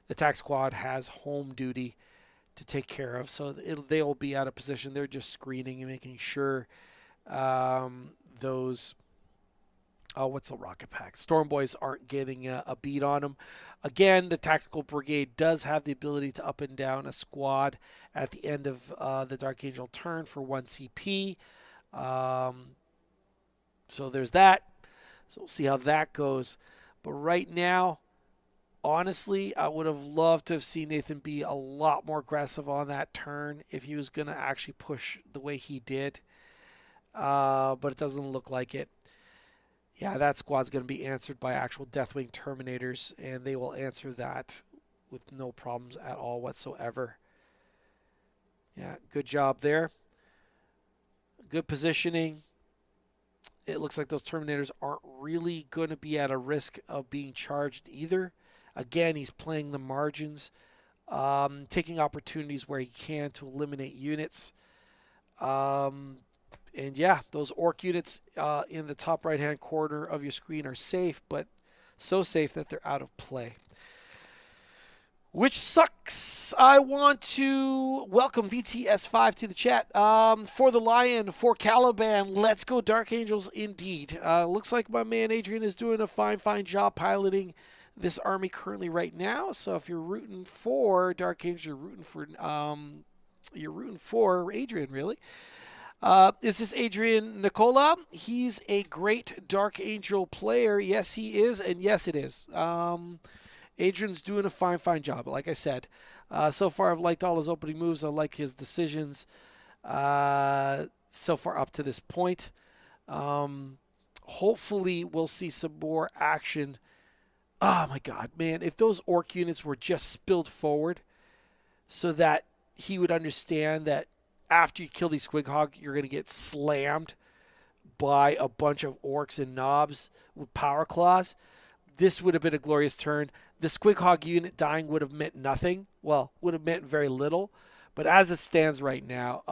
the tac squad has home duty to take care of, so they'll be out of position. They're just screening and making sure those what's the rocket pack? Storm Boys aren't getting a beat on them. Again, the Tactical Brigade does have the ability to up and down a squad at the end of the Dark Angel turn for 1 CP. So there's that. So we'll see how that goes. But right now, honestly, I would have loved to have seen Nathan be a lot more aggressive on that turn if he was going to actually push the way he did. But it doesn't look like it. Yeah, that squad's going to be answered by actual Deathwing Terminators, and they will answer that with no problems at all whatsoever. Yeah, good job there. Good positioning. It looks like those Terminators aren't really going to be at a risk of being charged either. Again, he's playing the margins, taking opportunities where he can to eliminate units. And yeah, those orc units in the top right-hand corner of your screen are safe, but so safe that they're out of play. Which sucks. I want to welcome VTS5 to the chat. For the Lion, for Caliban, let's go Dark Angels indeed. Looks like my man Adrian is doing a fine job piloting this army currently right now. So if you're rooting for Dark Angels, you're rooting for Adrian, really. Is this Adrian Nicola? He's a great Dark Angel player. Yes, he is, and yes, it is. Adrian's doing a fine job. Like I said, so far I've liked all his opening moves. I like his decisions so far up to this point. Hopefully we'll see some more action. Oh my God, man, if those orc units were just spilled forward so that he would understand that after you kill these Squighog, you're going to get slammed by a bunch of orcs and knobs with power claws. This would have been a glorious turn. The Squighog unit dying would have meant nothing. Well, would have meant very little. But as it stands right now,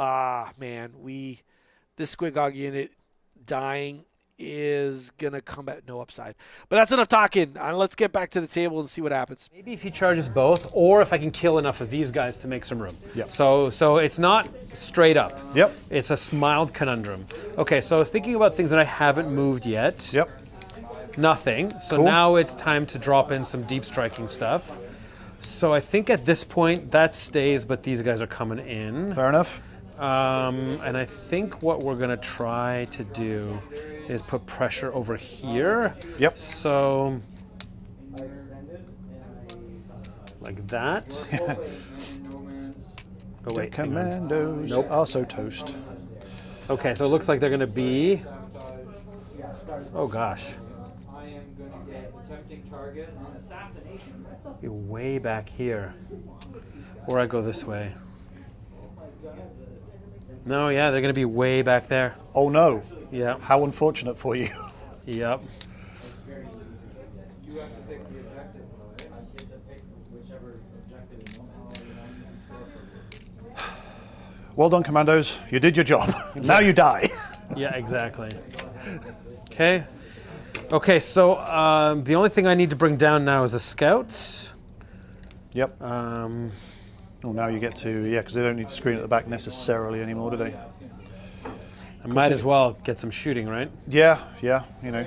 man, this Squighog unit dying is going to come at no upside. But that's enough talking. Let's get back to the table and see what happens. Maybe if he charges both, or if I can kill enough of these guys to make some room. Yep. So it's not straight up. Yep. It's a mild conundrum. Okay, so thinking about things that I haven't moved yet. Yep. Nothing. So Cool. Now it's time to drop in some deep striking stuff. So I think at this point that stays, but these guys are coming in. Fair enough. And I think what we're going to try to do is put pressure over here. Yep. So, like that. Oh, wait, hang on. Commandos Nope. are so toast. Okay, so it looks like they're going to be... Oh, gosh. I am going to get attempting target on assassination. Be way back here. Or I go this way. No, yeah, they're going to be way back there. Oh no. Yeah. How unfortunate for you. Yep. You have to pick the objective, right? I get to pick whichever objective is most. Well done, Commandos. You did your job. Now you die. Yeah, exactly. Okay. Okay, so the only thing I need to bring down now is the scouts. Yep. Oh, now you get to, yeah, because they don't need to screen at the back necessarily anymore, do they? I might as well get some shooting, right? Yeah, you know.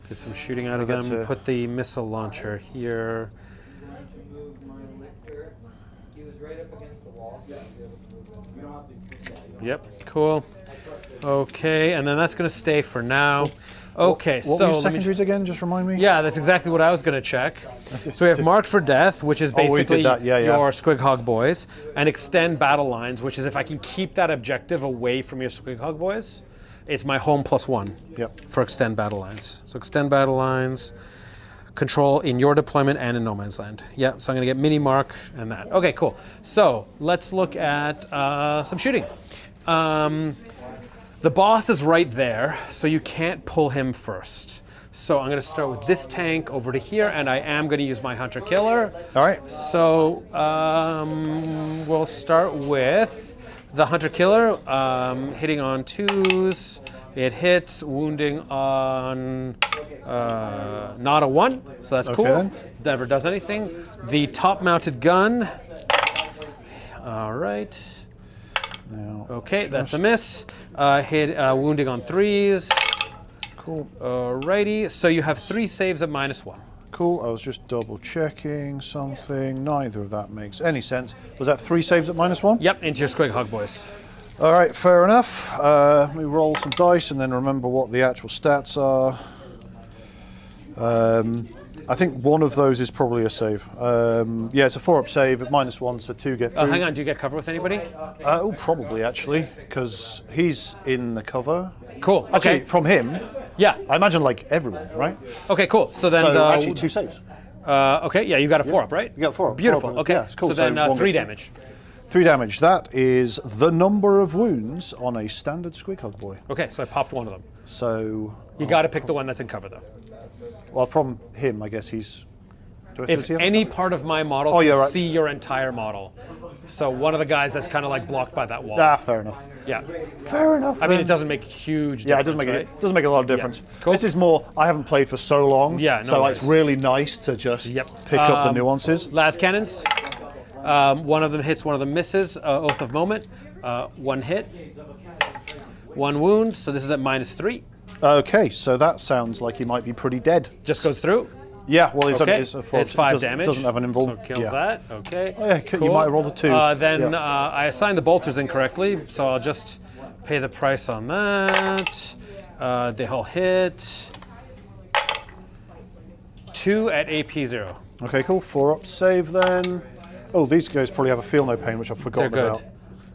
Get some shooting out of I'll them. get to- Put the missile launcher here. He was right up against the wall, so I'd be able to move him. You don't have to extend that. Yep, cool. Okay, and then that's going to stay for now. Okay, What so were your let me- secondaries again? Just remind me. yeah, that's exactly what I was going to check. So we have Marked for Death, which is Oh, we did basically that. Yeah, yeah. your Squig Hog Boys, and Extend Battle Lines, which is if I can keep that objective away from your Squig Hog Boys, it's my home +1 Yep. for Extend Battle Lines. So Extend Battle Lines, control in your deployment and in no man's land. Yeah, so I'm going to get mini mark and that. Okay, cool. So let's look at some shooting. The boss is right there, so you can't pull him first. So I'm going to start with this tank over to here, and I am going to use my Hunter Killer. All right. So we'll start with the Hunter Killer, hitting on 2s. It hits, wounding on not a 1, so that's cool. then. Never does anything. The top-mounted gun. All right. Now, Okay, that's a miss. Hit wounding on 3s. cool. Alrighty, so you have 3 saves at -1. Cool. I was just double checking something. Neither of that makes any sense. Was that 3 saves at -1? Yep, into your Squig Hog Boys. All right, fair enough. Let me roll some dice and then remember what the actual stats are. I think one of those is probably a save. Yeah, it's a 4-up save at -1, so 2 get through. Hang on, do you get cover with anybody? Oh, probably actually, because he's in the cover. Cool, Actually, okay. from him, Yeah, I imagine like everyone, right? okay, cool. So then, So actually 2 saves. okay, yeah, you got a 4-up, right? You got 4-up. Beautiful, 4-up, okay. yeah, it's cool. So then So one 3 gets damage. 3 damage. That is the number of wounds on a standard Squig Hog Boy. Okay, so I popped one of them. So, You got to pick the one that's in cover, though. well, from him, I guess he's. Does If he have- any part of my model Oh, can yeah, right. see your entire model. So one of the guys that's kind of like blocked by that wall. Ah, fair enough. Yeah. Fair enough. I mean, then. it doesn't make huge difference, Yeah, it doesn't make right? it doesn't make a lot of difference. Cool. This is more. I haven't played for so long. Yeah, no so it's worries. really nice to just Yep. pick up the nuances. Las cannons. One of them hits, one of them misses. Oath of Moment. 1 hit. 1 wound. So this is at -3. Okay, so that sounds like he might be pretty dead. Just goes through. Yeah, well, he's Okay. it's, It's 5 damage. Doesn't have an So involvement. kills yeah. that. Okay. Oh, yeah, you might have rolled a 2. Then Yeah. I assigned the bolters incorrectly, so I'll just pay the price on that. They all hit. 2 at AP0. Okay, cool. 4-up save then. Oh, these guys probably have a feel no pain, which I've forgotten They're good. about.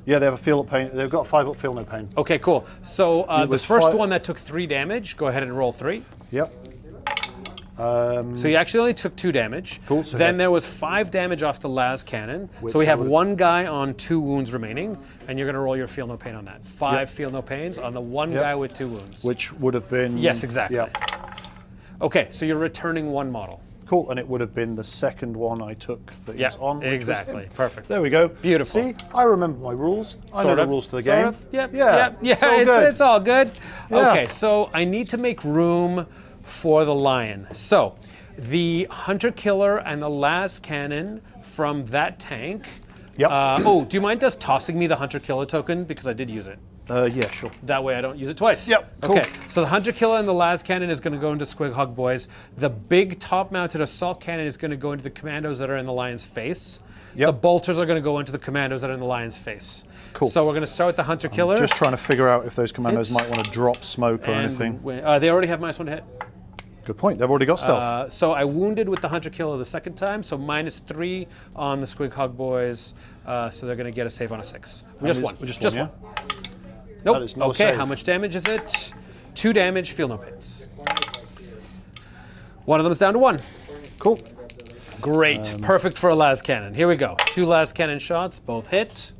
Yeah, they have a feel no pain. They've got a 5-up feel no pain. Okay, cool. So the was first fi- one that took 3 damage, go ahead and roll 3. Yep. So you actually only took 2 damage. Cool, so Then that- there was 5 damage off the las cannon. Which So we have would- 1 guy on 2 wounds remaining, and you're going to roll your feel no pain on that. 5 Yep. feel no pains on the 1 Yep. guy with 2 wounds. Which would have been. Yes, exactly. Yeah. Okay, so you're returning 1 model. Cool, and it would have been the second one I took that Yeah, was on. which was exactly. him. Perfect. There we go. Beautiful. See, I remember my rules. I know Sort the of, rules to the sort game. of. Yep, Yeah, yep, yeah, it's all good. it's all good. Yeah. Okay, so I need to make room for the lion. So the hunter killer and the las cannon from that tank. Yep. Oh, do you mind just tossing me the hunter killer token because I did use it? Yeah, sure. That way I don't use it twice. Yep, cool. Okay, so the hunter killer and the las cannon is going to go into Squig Hog Boys. The big top-mounted assault cannon is going to go into the commandos that are in the lion's face. Yep. The bolters are going to go into the commandos that are in the lion's face. Cool. So we're going to start with the hunter killer. Just trying to figure out if those commandos Hits. might want to drop smoke or and anything. they already have -1 hit. Good point. They've already got stealth. So I wounded with the hunter killer the second time, so -3 on the Squig Hog Boys. So they're going to get a save on a 6. Just one. Just Just one, one. yeah? Nope. That is no Okay, save. how much damage is it? 2 damage, feel no pains. One of them is down to 1. Cool. Great. Perfect for a las cannon. Here we go. 2 las cannon shots, both hit.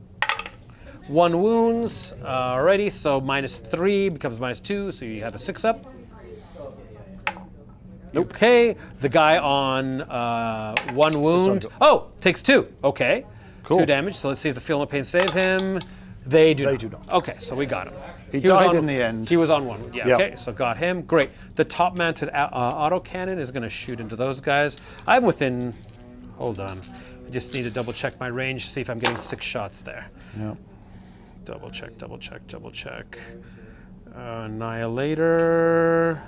1 wounds. Alrighty, so -3 becomes -2, so you have a 6-up. Okay, the guy on 1 wound. Oh, takes 2. Okay. Cool. 2 damage, so let's see if the feel no pain save him. They do They not. do not. Okay, so we got him. He was died on- in the end. He was on 1. Yeah, Yep. okay, so got him. Great. The top-mounted auto cannon is going to shoot into those guys. I'm within... Hold on. I just need to double-check my range, see if I'm getting 6 shots there. Yeah. Double check, double check, double check. Annihilator.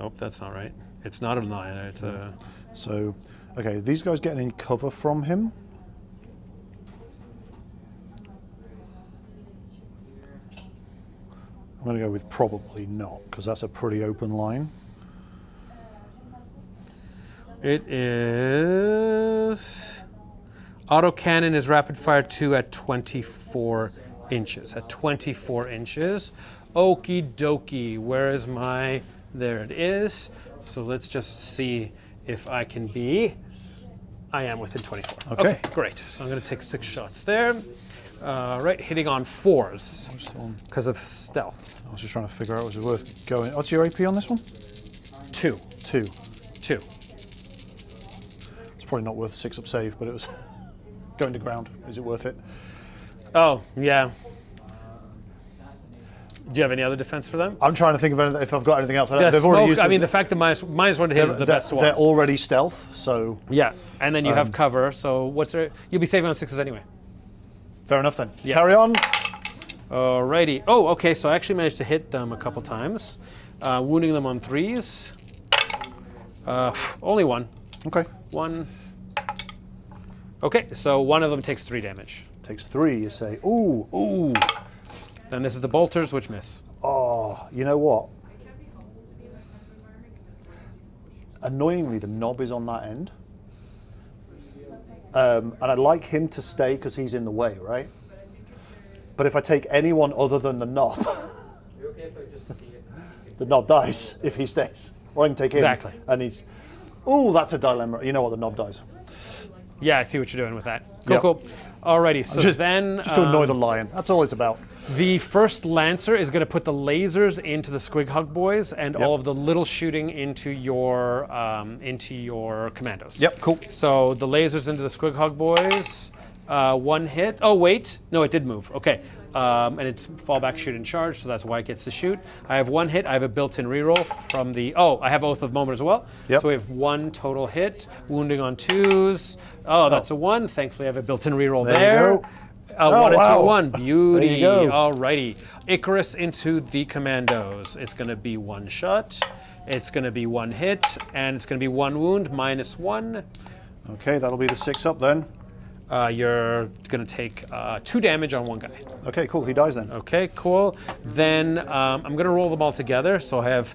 Nope, that's not right. It's not a 9. It's a. So, okay, are these guys getting any cover from him? I'm going to go with probably not, because that's a pretty open line. It is. Autocannon is rapid fire 2 at 24 inches. At 24 inches. Okie dokie. Where is my. There it is. So let's just see if I can be. I am within 24. Okay. Great. So I'm going to take 6 shots there. Right, hitting on 4s because of stealth. I was just trying to figure out was it worth going. What's your AP on this one? 2. 2. 2. It's probably not worth a 6-up save, but it was going to ground. Is it worth it? Oh, yeah. Do you have any other defense for them? I'm trying to think of anything, if I've got anything else. The They've already smoke, used I mean, the fact that minus 1 to hit is the best one. They're already stealth, so Yeah, and then you have cover, so what's there? You'll be saving on 6s anyway. fair enough then. Yeah. Carry on. Alrighty. Oh, okay, so I actually managed to hit them a couple times, wounding them on 3s. Only 1. Okay. 1. Okay, so one of them takes 3 damage. Takes 3, you say. Ooh. Ooh. Then this is the bolters, which miss. Oh, you know what? Annoyingly, the knob is on that end. And I'd like him to stay because he's in the way, right? But if I take anyone other than the knob, the knob dies if he stays. Or I can take him. Exactly. And he's... Ooh, that's a dilemma. You know what? The knob dies. Yeah, I see what you're doing with that. Cool, Yep. cool. Alrighty, so Just then... to annoy the lion. That's all it's about. The first Lancer is going to put the lasers into the Squig Hug boys and all of the little shooting into your commandos. Yep, cool. So the lasers into the Squig Hug boys. 1 hit. Oh, wait. No, it did move. Okay. And it's fallback, shoot, and charge, so that's why it gets to shoot. I have 1 hit. I have a built-in reroll from the... Oh, I have Oath of Moment as well. Yep. So we have 1 total hit. Wounding on 2s. Oh, that's a 1. Thankfully, I have a built-in reroll there. There you go. 1 and 2, wow. 1. Beauty. There you go. Alrighty. Icarus into the commandos. It's going to be 1 shot. It's going to be 1 hit. And it's going to be 1 wound, -1. Okay, that'll be the 6-up then. You're going to take 2 damage on 1 guy. Okay, cool. He dies then. Okay, cool. Then I'm going to roll them all together. So I have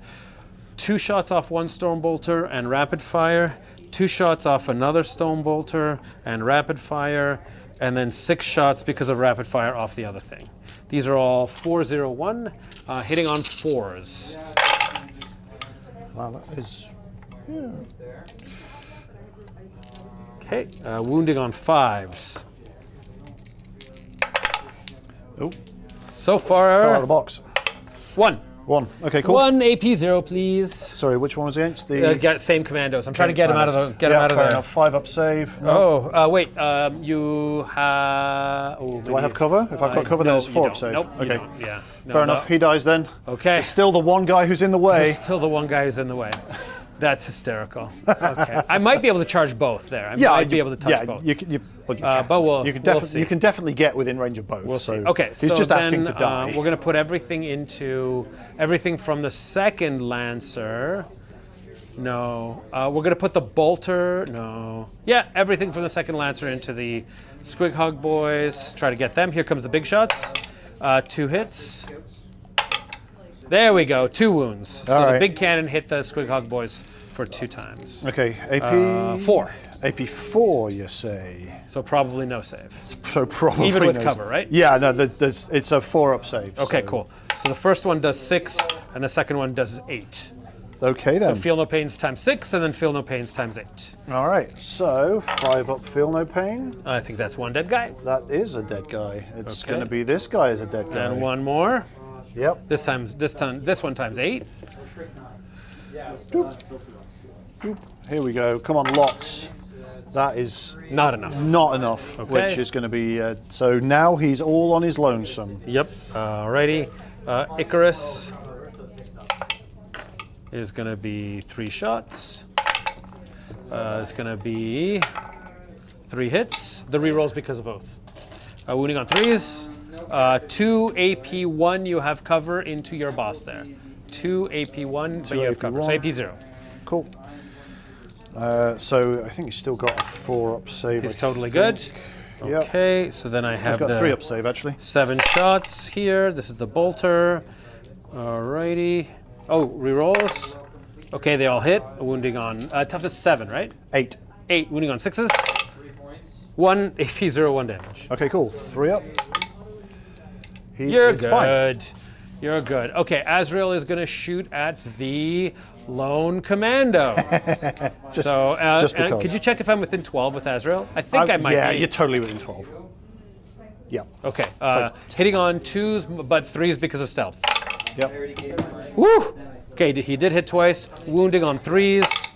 2 shots off 1 Stormbolter and rapid fire, 2 shots off another Stormbolter and rapid fire, and then 6 shots because of rapid fire off the other thing. These are all 4-0-1, hitting on 4s. Wow, that is... Yeah. Okay, wounding on 5s. Oh, So fell out of far, the box. 1. 1. Okay, cool. 1 AP 0, please. Sorry, which one was against? The Get same commandos. I'm trying to get him out of the fair there. enough. 5-up save. No. Oh, wait. You have. Oh, Do I have cover? If I've got cover, then no, it's you 4-up don't. save. Nope, you Okay. don't. Yeah. No, Fair enough. He dies then. Okay. Still the one guy who's in the way. There's still the one guy who's in the way. That's hysterical. Okay. I might be able to charge both there. I might be able to touch both. You can, well, you can. But we'll You can definitely get within range of both. We'll so see. Okay, he's so just then, asking to die. we're going to put everything from the second Lancer. No. We're going to put the Bolter. No. Yeah, everything from the second Lancer into the Squig Hug boys. Try to get them. Here comes the big shots. 2 hits. There we go. 2 wounds. So the right. big cannon hit the Squig Hug boys for 2 times. Okay, AP 4. AP 4, you say. So probably no save. So probably Even with no- cover, right? Yeah, no, it's a 4-up save. Okay, so- cool. So the first one does 6, and the second one does 8. Okay then. So feel no pains times 6, and then feel no pains times 8. All right, so 5-up, feel no pain. I think that's 1 dead guy. That is a dead guy. It's Okay. going to be this guy is a dead guy. And 1 more. Yep. This one times 8. Doop. Doop. Here we go. Come on, lots. That is Not enough. not enough, Okay. which is going to be... so now he's all on his lonesome. Yep. Alrighty. Icarus is going to be 3 shots. It's going to be 3 hits. The rerolls because of Oath. Wounding on 3s. 2 AP 1, you have cover into your boss there. 2, AP1, but 2 you have cover. So AP1. AP0. Cool. So I think he's still got a 4-up save. He's I totally think. good. Yep. Okay, so then I have He's got the a 3-up save actually. 7 shots here. This is the bolter. Alrighty. Oh, rerolls. Okay, they all hit. Wounding on toughness 7, right? 8. 8. Wounding on 6s. 1 AP0, 1 damage. Okay, cool. 3-up. You're is good. fine. You're good. Okay, Azrael is going to shoot at the lone commando. Just because. Could you check if I'm within 12 with Azrael? I think I might Yeah, be. you're totally within 12. Yeah. Okay, hitting on 2s, but 3s because of stealth. Yep. Woo! Okay, he did hit twice. Wounding on 3s.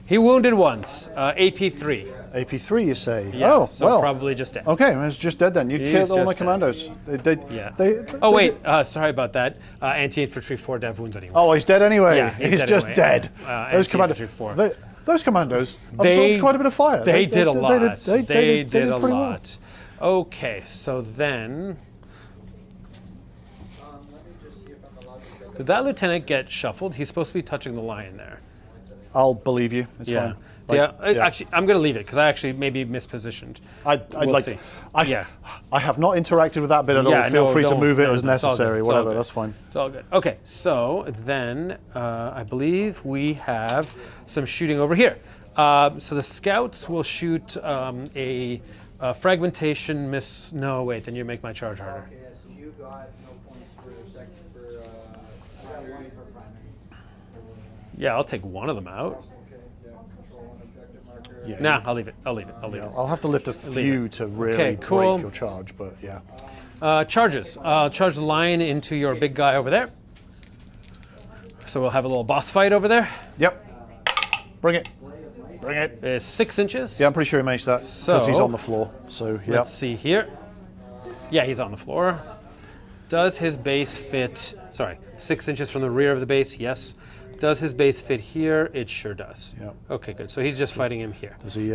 He wounded once. AP3. AP3, you say? Yeah, oh, so well. probably just dead. Okay, well, it's just dead then. You He's killed all my just dead. commandos. Yeah. Oh wait, sorry about that. Anti-infantry 4 dev wounds anyway. Oh, he's dead anyway. Yeah, he's dead just anyway. dead. Those Anti-infantry commandos. 4. Those commandos absorbed quite a bit of fire. They did a lot. They did a pretty well. lot. Okay, so then did that lieutenant get shuffled? He's supposed to be touching the lion there. I'll believe you. It's Yeah. fine. Like, Actually, I'm going to leave it because I actually maybe mispositioned. We'll see. I have not interacted with that bit at all. Yeah, Feel no, free to don't. move it No, as no, it's all good. necessary. It's all Whatever, good. that's fine. It's all good. Okay, so then I believe we have some shooting over here. So the scouts will shoot a fragmentation miss. No, wait, then you make my charge harder. Okay, yeah, so you got no points for second I got 1 for primary. Yeah, I'll take one of them out. Okay, yeah, control 1 objective marker. Yeah. Nah, I'll leave it. I'll leave it. I'll leave Yeah, it. I'll have to lift a few to really Okay, cool. break your charge, but yeah. Charges. Charge the lion into your big guy over there. So we'll have a little boss fight over there. Yep. Bring it. Bring it. It's 6 inches. Yeah, I'm pretty sure he makes that because he's So- on the floor. So, yeah. Let's see here. Yeah, he's on the floor. Does his base fit? Sorry, 6 inches from the rear of the base. Yes. Does his base fit here? It sure does. Yep. Okay, good. So he's just fighting him here. Does he?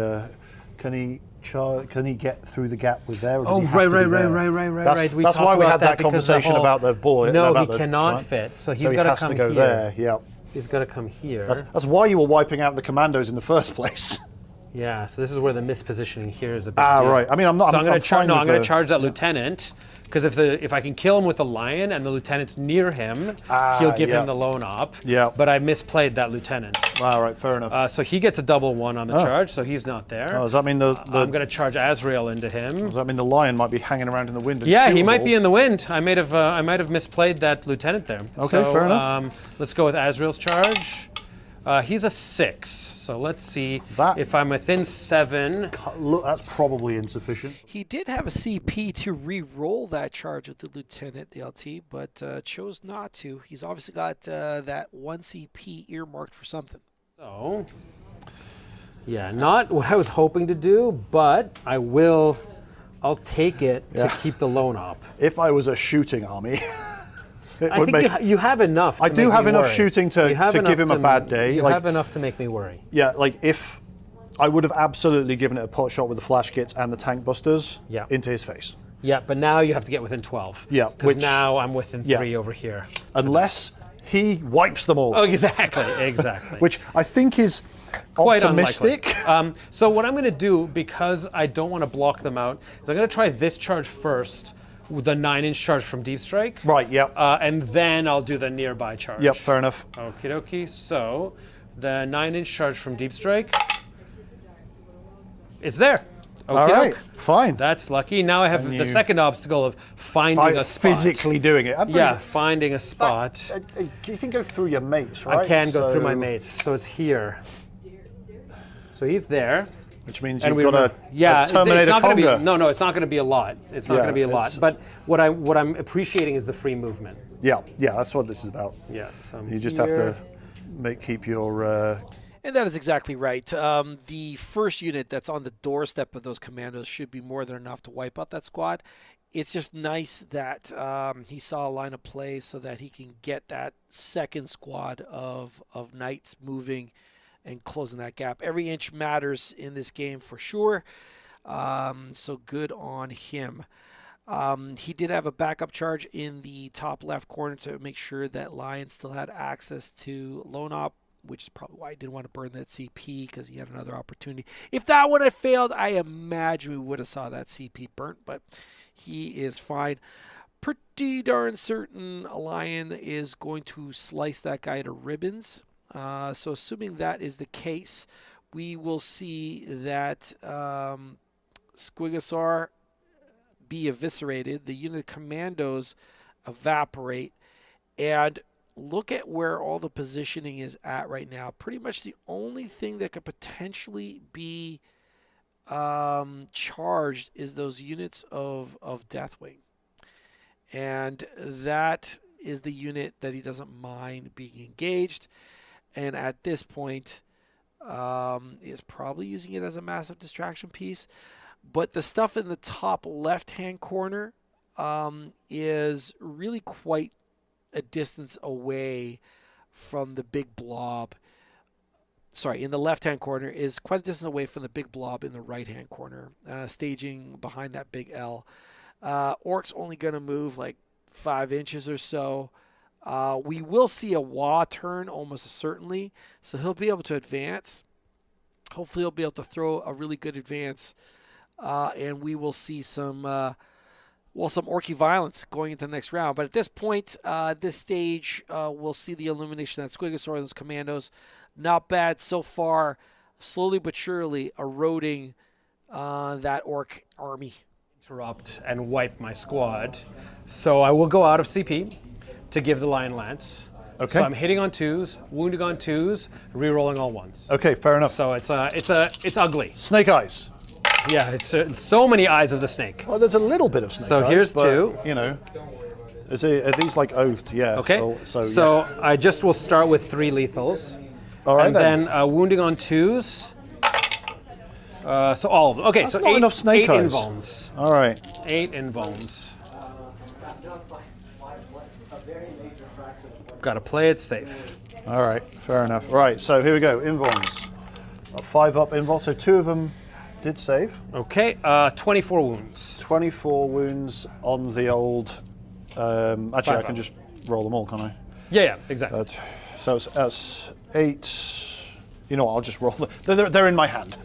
Can he get through the gap with there? Or does Oh, he have right, to be right, there? right. That's why talked we about had that because the conversation whole- about the boy. No, about he the cannot giant. fit. So he's he got to has come to go here. there. Yeah. He's got to come here. That's why you were wiping out the commandos in the first place. Yeah, so this is where the mispositioning here is a big Ah, deal. right. I mean, I'm not. So I'm going fine to with charge that lieutenant because if I can kill him with the lion and the lieutenant's near him, he'll give yeah. him the lone op. Yeah. But I misplayed that lieutenant. All right, fair enough. So he gets a double 1 on the charge, so he's not there. Does that mean I'm going to charge Azrael into him. Does that mean the lion might be hanging around in the wind? And Yeah, he shootable? might be in the wind. I might have misplayed that lieutenant there. Okay, so, fair enough. Let's go with Azrael's charge. He's a 6, so let's see That- if I'm within 7. Look, that's probably insufficient. He did have a CP to re-roll that charge with the lieutenant, the LT, but chose not to. He's obviously got that 1 CP earmarked for something. So, yeah, not what I was hoping to do, but I'll take it to keep the lone op. If I was a shooting army, it I would think make. you have enough. I to do make have me enough worry. shooting to You have give enough him a bad day. You Like- have enough to make me worry. Yeah, like if I would have absolutely given it a pot shot with the flash kits and the tank busters Yeah. into his face. Yeah, but now you have to get within 12. Yeah, because which- now I'm within yeah. 3 over here. Unless he wipes them all. Oh, exactly, exactly. Which I think is Quite optimistic. unlikely. So what I'm going to do, because I don't want to block them out, is I'm going to try this charge first, with the 9-inch charge from Deep Strike. Right, yep. And then I'll do the nearby charge. Yep, fair enough. Okie dokie. So the 9-inch charge from Deep Strike. It's there. Okie All right, doke. fine. That's lucky. Now I have And the you- second obstacle of finding a spot. Physically doing it. Yeah, finding a spot. You can go through your mates, right? I can go through my So- mates. So it's here. So he's there. Which means And you've got yeah, a Terminator it's not gonna conga. be, no, it's not going to be a lot. It's not Yeah, going to be a lot. it's- But what I'm appreciating is the free movement. Yeah, that's what this is about. Yeah. So I'm You just have here. to keep your. And that is exactly right. The first unit that's on the doorstep of those commandos should be more than enough to wipe out that squad. It's just nice that he saw a line of play so that he can get that second squad of knights moving and closing that gap. Every inch matters in this game for sure. So good on him. He did have a backup charge in the top left corner to make sure that Lion still had access to Lone Op, which is probably why I didn't want to burn that CP, because he had another opportunity. If that would have failed, I imagine we would have saw that CP burnt, but he is fine. Pretty darn certain Lion is going to slice that guy to ribbons. So assuming that is the case, we will see that Squigosaur be eviscerated, the unit commandos evaporate, and look at where all the positioning is at right now. Pretty much the only thing that could potentially be charged is those units of Deathwing. And that is the unit that he doesn't mind being engaged. And at this point, is probably using it as a massive distraction piece. But the stuff in the top left-hand corner is really quite a distance away from the big blob. Sorry, in the left-hand corner is quite a distance away from the big blob in the right-hand corner, staging behind that big L. Ork's only going to move like 5 inches or so. We will see a Wah turn almost certainly, so he'll be able to advance. Hopefully he'll be able to throw a really good advance, and we will see some Orky violence going into the next round. But at this point, this stage, we'll see the elimination of that Squigosaur, those commandos. Not bad so far, slowly but surely eroding that Ork army. Interrupt and wipe my squad. So I will go out of CP to give the Lion Lance. Okay. So I'm hitting on 2s, wounding on 2s, re-rolling all 1s. Okay, fair enough. So it's ugly. Snake eyes. Yeah, it's so many eyes of the snake. Well, there's a little bit of snake eyes. So here's but, 2. You know, are these like oathed? Yeah. Okay. So yeah. I just will start with 3 lethals. All right, and then wounding on 2s. So all of them. Okay, That's so not enough snake 8 eyes. invulns. All right. 8 invulns. Got to play it safe. All right, fair enough. Right, so here we go. Invulns. 5 up invulns, so 2 of them did save. Okay, 24 wounds. 24 wounds on the old. Actually, 5 I can just roll them all, can't I? Yeah, exactly. So that's 8. You know what? I'll just roll them. They're in my hand.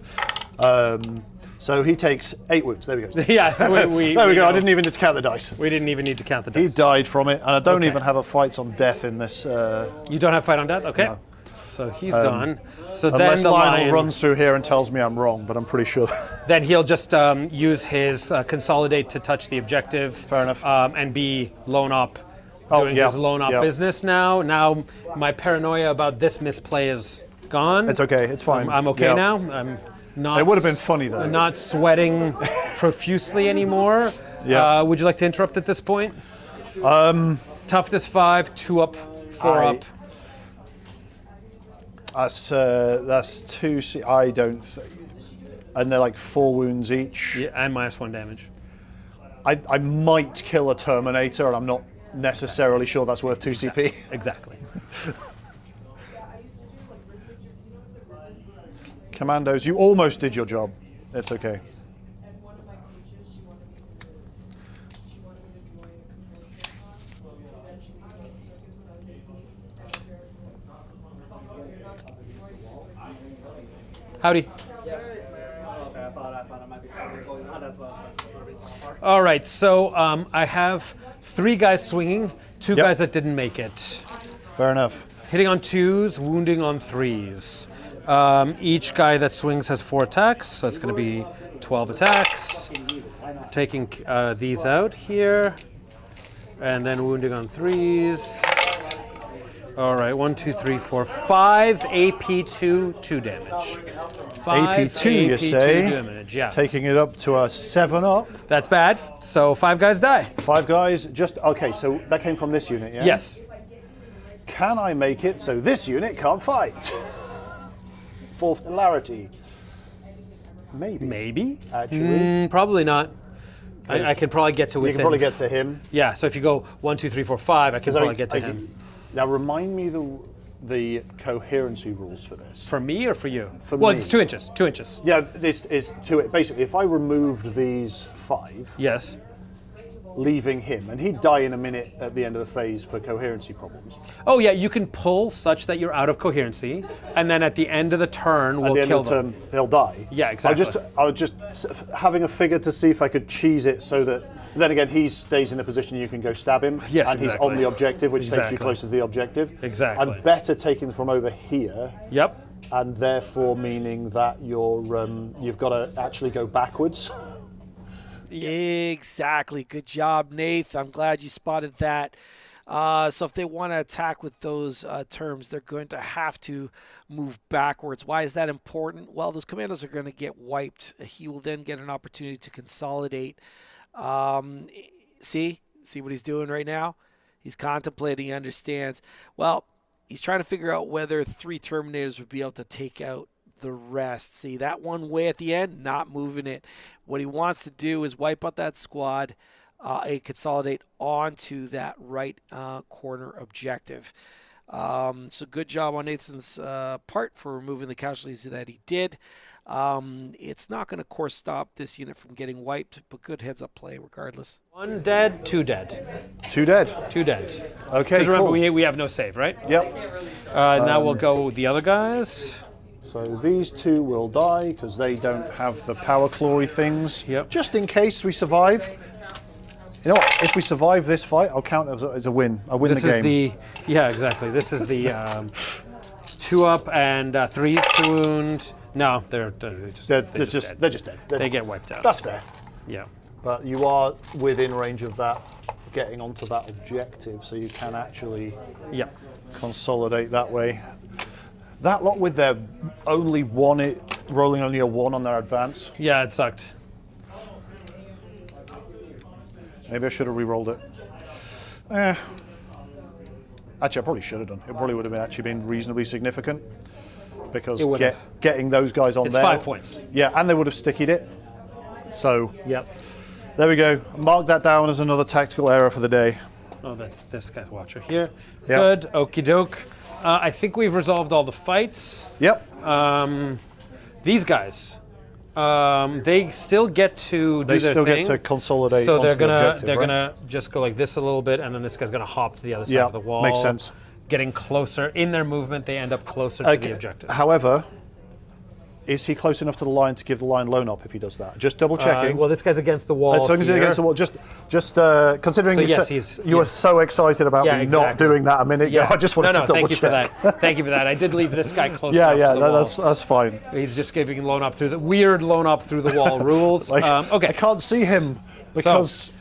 So he takes 8 wounds. There we go. Yeah, so there we go. I didn't even need to count the dice. We didn't even need to count the He dice. died from it, and I don't Okay. even have a fight on death in this. You don't have fight on death? Okay. No. So he's gone. So Unless then the Lionel lion runs through here and tells me I'm wrong, but I'm pretty sure. Then he'll just use his consolidate to touch the objective. Fair enough. And be lone op, doing his lone op business now. Now my paranoia about this misplay is gone. It's okay. It's fine. I'm okay Yeah. now. I'm not. It would have been funny though. I'm not sweating profusely anymore. Yeah. Would you like to interrupt at this point? Toughness 5, 2 up, 4 up. That's 2. I don't. And they're like 4 wounds each. Yeah, and -1 damage. I might kill a Terminator, and I'm not necessarily sure that's worth 2 CP. Exactly. Commandos, you almost did your job. It's okay. And one of my coaches, she wanted me to join and then she was in circus when I was 18. Howdy. Okay, I thought I might be going on. That's why I was like, All right, so I have 3 guys swinging, 2 Yep. guys that didn't make it. Fair enough. Hitting on 2s, wounding on 3s. Each guy that swings has 4 attacks, so that's going to be 12 attacks. Taking these out here, and then wounding on 3s. All right, 1, 2, 3, 4, 5 AP2, 2 damage. 5 AP2, you say? 2 damage, yeah. Taking it up to a 7 up. That's bad, so 5 guys die. 5 guys, just, okay, so that came from this unit, yeah? Yes. Can I make it so this unit can't fight? For hilarity. Maybe. Maybe? Actually. Probably not. I can probably get to You within. can probably get to him. Yeah, so if you go 1, 2, 3, 4, 5, I can probably get to him. Now remind me the coherency rules for this. For me or for you? For well, me. it's 2 inches. 2 inches. Yeah, this is basically if I removed these 5, Yes. leaving him, and he'd die in a minute at the end of the phase for coherency problems. Oh yeah, you can pull such that you're out of coherency, and then at the end of the turn, we'll At the end kill of the them. turn, they'll die. Yeah, exactly. I was just having a figure to see if I could cheese it so that. Then again, he stays in a position you can go stab him, Yes, and he's exactly. on the objective, which takes you Exactly. closer to the objective. Exactly. I'm better taking them from over here, Yep. and therefore meaning that you've got to actually go backwards. Exactly. Good job, Nath. I'm glad you spotted that. So if they want to attack with those terms, they're going to have to move backwards. Why is that important? Well, those commandos are going to get wiped. He will then get an opportunity to consolidate. See what he's doing right now? He's contemplating, he understands. Well, he's trying to figure out whether 3 Terminators would be able to take out the rest. See, that one way at the end, not moving it. What he wants to do is wipe out that squad and consolidate onto that right corner objective. So good job on Nathan's part for removing the casualties that he did. It's not going to, of course, stop this unit from getting wiped, but good heads-up play regardless. 1 dead, 2 dead. 2 dead. 2 dead. Okay, Because remember, cool. we have no save, right? Yep. Now we'll go with the other guys. So these 2 will die because they don't have the power clawy things. Yep. Just in case we survive. You know what? If we survive this fight, I'll count it as a win. I win This the is game. yeah, exactly. This is the 2 up and 3 wound. No, they're just They're dead. just dead. They get wiped out. That's fair. Yeah. But you are within range of that, getting onto that objective, so you can actually Yep. consolidate that way. That lot with their rolling only a 1 on their advance. Yeah, it sucked. Maybe I should have re-rolled it. Actually, I probably should have done. It probably would have actually been reasonably significant because It would have. getting those guys on It's there. 5 points. Yeah, and they would have stickied it. So Yep. there we go. Mark that down as another tactical error for the day. Oh, that's this guy's watcher here. Yep. Good. Okie doke. I think we've resolved all the fights. Yep. These guys, they still get to do They their still thing. get to consolidate. So onto they're the gonna objective, they're right? gonna just go like this a little bit, and then this guy's gonna hop to the other side Yeah, of the wall. makes sense. Getting closer in their movement, they end up closer to the objective. However, is he close enough to the line to give the line loan up if he does that? Just double checking. Well, this guy's against the wall. As long as he's here. against the wall, just considering So you, yes, you were yes. so excited about Yeah, me not exactly. doing that a minute ago. I just wanted to double thank you check. for that. Thank you for that. I did leave this guy close Yeah, enough yeah, to the wall. that's fine. He's just giving loan up through the weird loan up through the wall rules. Like, Okay. I can't see him because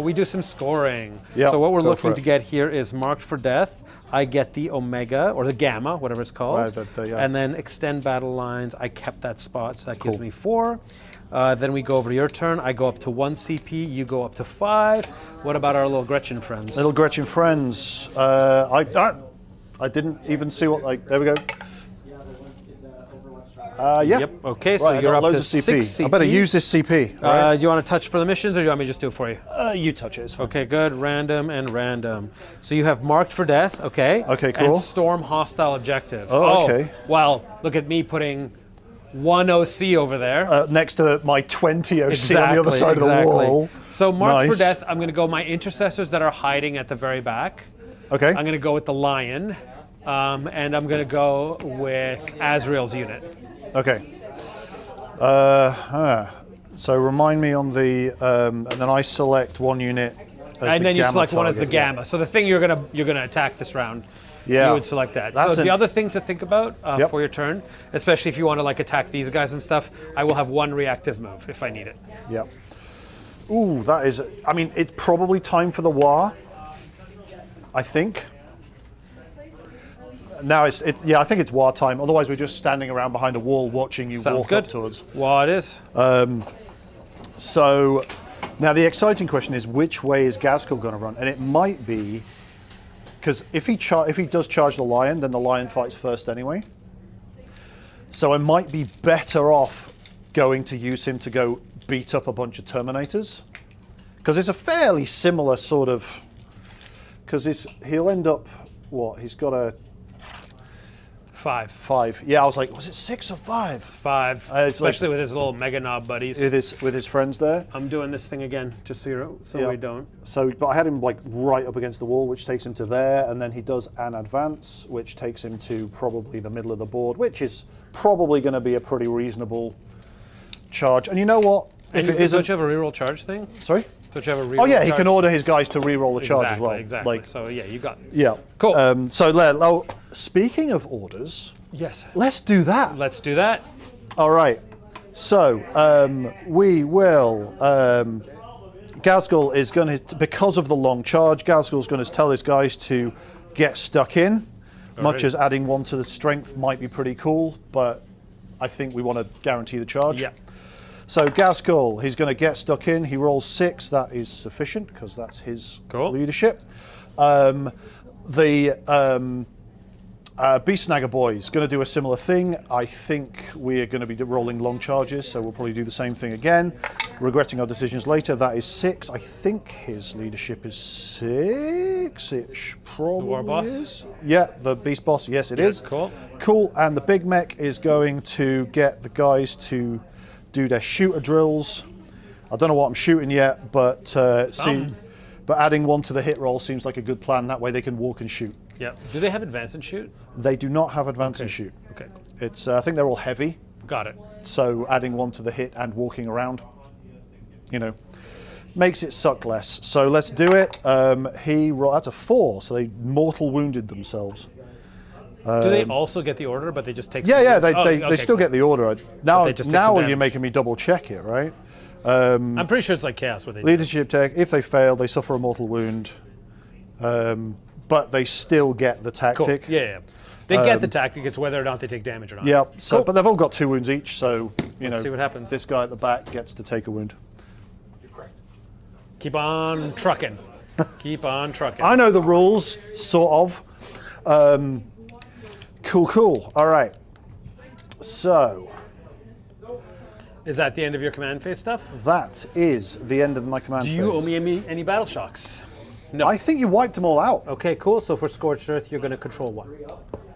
We do some scoring. Yeah, So what we're go looking for to it. get here is marked for death. I get the Omega, or the Gamma, whatever it's called. Right, yeah. And then extend battle lines. I kept that spot, so that gives Cool. me 4. Then we go over to your turn. I go up to 1 CP. You go up to 5. What about our little Gretchen friends? Little Gretchen friends. I didn't even see what, like, there we go. Yeah. Yep. Okay, so Right, I you're got up loads to of CP. 6 CP. I better use this CP. Right? Do you want to touch for the missions, or do you want me to just do it for you? You touch it. It's fine. Okay, good. Random and random. So you have marked for death, okay? Okay, cool. And storm hostile objective. Oh, okay. Well, look at me putting 1 OC over there. Next to my 20 OC on the other side of the wall. So marked for Nice. death, I'm going to go my intercessors that are hiding at the very back. Okay. I'm going to go with the lion, and I'm going to go with Azrael's unit. Okay. So remind me on the, and then I select 1 unit as And the then you gamma select one as the target, yeah. gamma. So the thing you're gonna attack this round. Yeah. You would select that. That's So an- the other thing to think about Yep. for your turn, especially if you want to like attack these guys and stuff, I will have 1 reactive move if I need it. Yep. Ooh, that is, I mean, it's probably time for the war, I think. Now I think it's war time. Otherwise, we're just standing around behind a wall watching you Sounds walk good. up to us. Well, it is. So now the exciting question is, which way is Gazkul going to run? And it might be, because if he does charge the lion, then the lion fights first anyway. So I might be better off going to use him to go beat up a bunch of Terminators, because it's a fairly similar sort of. Because he'll end up what? He's got a 5. 5. Yeah, I was like, was it 6 or 5? 5. It's like- Especially with his little mega knob buddies. With his friends there. I'm doing this thing again, just so we don't. So, but I had him like right up against the wall, which takes him to there, and then he does an advance, which takes him to probably the middle of the board, which is probably going to be a pretty reasonable charge. And you know what? If it isn't, don't you have a reroll charge thing? sorry. Don't you have a reroll? Oh yeah, he charge? can order his guys to re-roll the charge as well. Exactly. Like, So yeah, you got. yeah. Cool. So speaking of orders, Yes. let's do that. Let's do that. All right. So we will. Gazgul is going to, because of the long charge, Gazgul's going to tell his guys to get stuck in. Much as adding 1 to the strength might be pretty cool, but I think we want to guarantee the charge. Yeah. So Gazgul, he's going to get stuck in. He rolls 6. That is sufficient because that's his leadership. Beast Snagger Boy is going to do a similar thing. I think we are going to be rolling long charges, so we'll probably do the same thing again. Regretting our decisions later. That is 6. I think his leadership is 6-ish. Probably War boss? is. Yeah, the Beast Boss. Yes, it is. Cool. Cool. And the Big Mech is going to get the guys to do their shooter drills. I don't know what I'm shooting yet, but but adding 1 to the hit roll seems like a good plan. That way they can walk and shoot. Yeah. Do they have advance and shoot? They do not have advance and shoot. Okay. It's I think they're all heavy. Got it. So adding 1 to the hit and walking around, makes it suck less. So let's do it. That's a 4, so they mortal wounded themselves. Do they also get the order, but they just take? Yeah, they still get the order. Now they just take some you're damage. making me double check it, right? I'm pretty sure it's like chaos. What they do. Leadership tech. If they fail, they suffer a mortal wound, but they still get the Cool. tactic. Yeah. They get the tactic. It's whether or not they take damage or not. Yep. So, Cool. but they've all got 2 wounds each. So Let's see what happens. This guy at the back gets to take a wound. You're correct. Keep on trucking. Keep on trucking. I know the rules, sort of. Cool. All right. So Is that the end of your command phase stuff? that is the end of my command Do you phase. owe me any battle shocks? No. I think you wiped them all out. Okay, cool. So for Scorched Earth, you're going to control 1,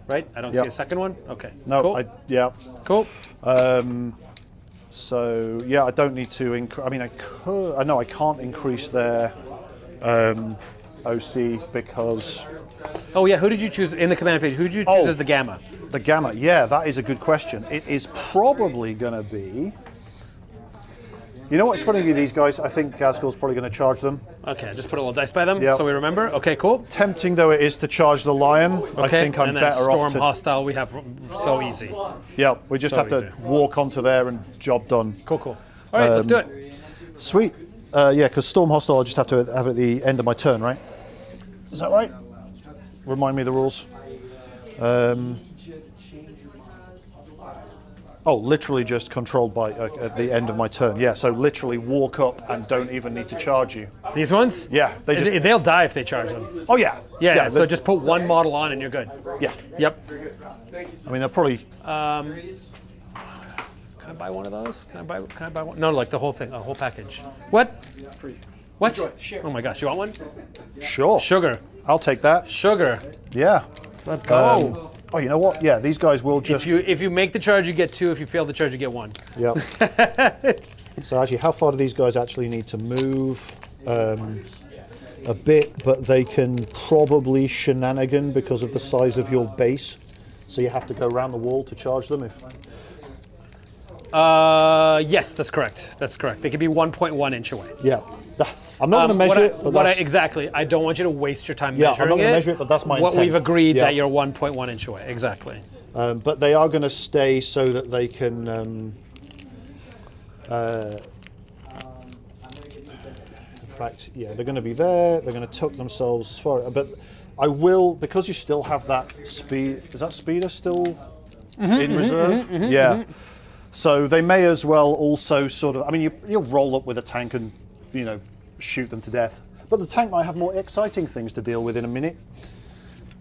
right? I don't Yep. see a second one. Okay. No, Cool. yeah. Cool. So yeah, I don't need to increase. I mean, I could. I know I can't increase their OC because Oh yeah. Who did you choose in the command phase? Who did you choose as the Gamma? the Gamma. Yeah, that is a good question. It is probably going to be. You know what's funny with these guys? I think Gazgul's probably going to charge them. Okay, just put a little dice by them Yep. so we remember. Okay, cool. Tempting though it is to charge the Lion, I Okay, think I'm and then better Storm off to. Hostile we have so easy. Yeah, we just So have to easy. walk onto there and job done. Cool. All right, let's do it. Sweet. Yeah, because Storm Hostile I just have to have it at the end of my turn, right? Is that right? Remind me of the rules. Literally just controlled by at the end of my turn. Yeah, so literally walk up and don't even need to charge you. These ones? Yeah, they just. They'll die if they charge them. Oh yeah. Yeah, so they- just put 1 model on and you're good. yeah. Yep. I mean, they're probably. Can I buy one of those? Can I buy one? No, like the whole thing, a whole package. What? What? Oh my gosh, you want one? Sure. Sugar. I'll take that. Sugar. Yeah. Let's go. You know what? Yeah, these guys will just. If you make the charge, you get 2. If you fail the charge, you get 1. Yep. So actually, how far do these guys actually need to move? A bit, but they can probably shenanigan because of the size of your base. So you have to go around the wall to charge them. If Yes, that's correct. That's correct. They could be 1.1 inch away. yeah, I'm not going to measure it, but that's exactly. I don't want you to waste your time yeah. measuring I'm not going it. to measure it, but that's my What intent. we've agreed Yeah. that you're 1.1 inch away. Exactly. But they are going to stay so that they can. In fact, yeah, they're going to be there. They're going to tuck themselves as far. But I will, because you still have that speed. Is that speeder still in reserve? Yeah. So they may as well also sort of. I mean, you'll roll up with a tank and shoot them to death. But the tank might have more exciting things to deal with in a minute.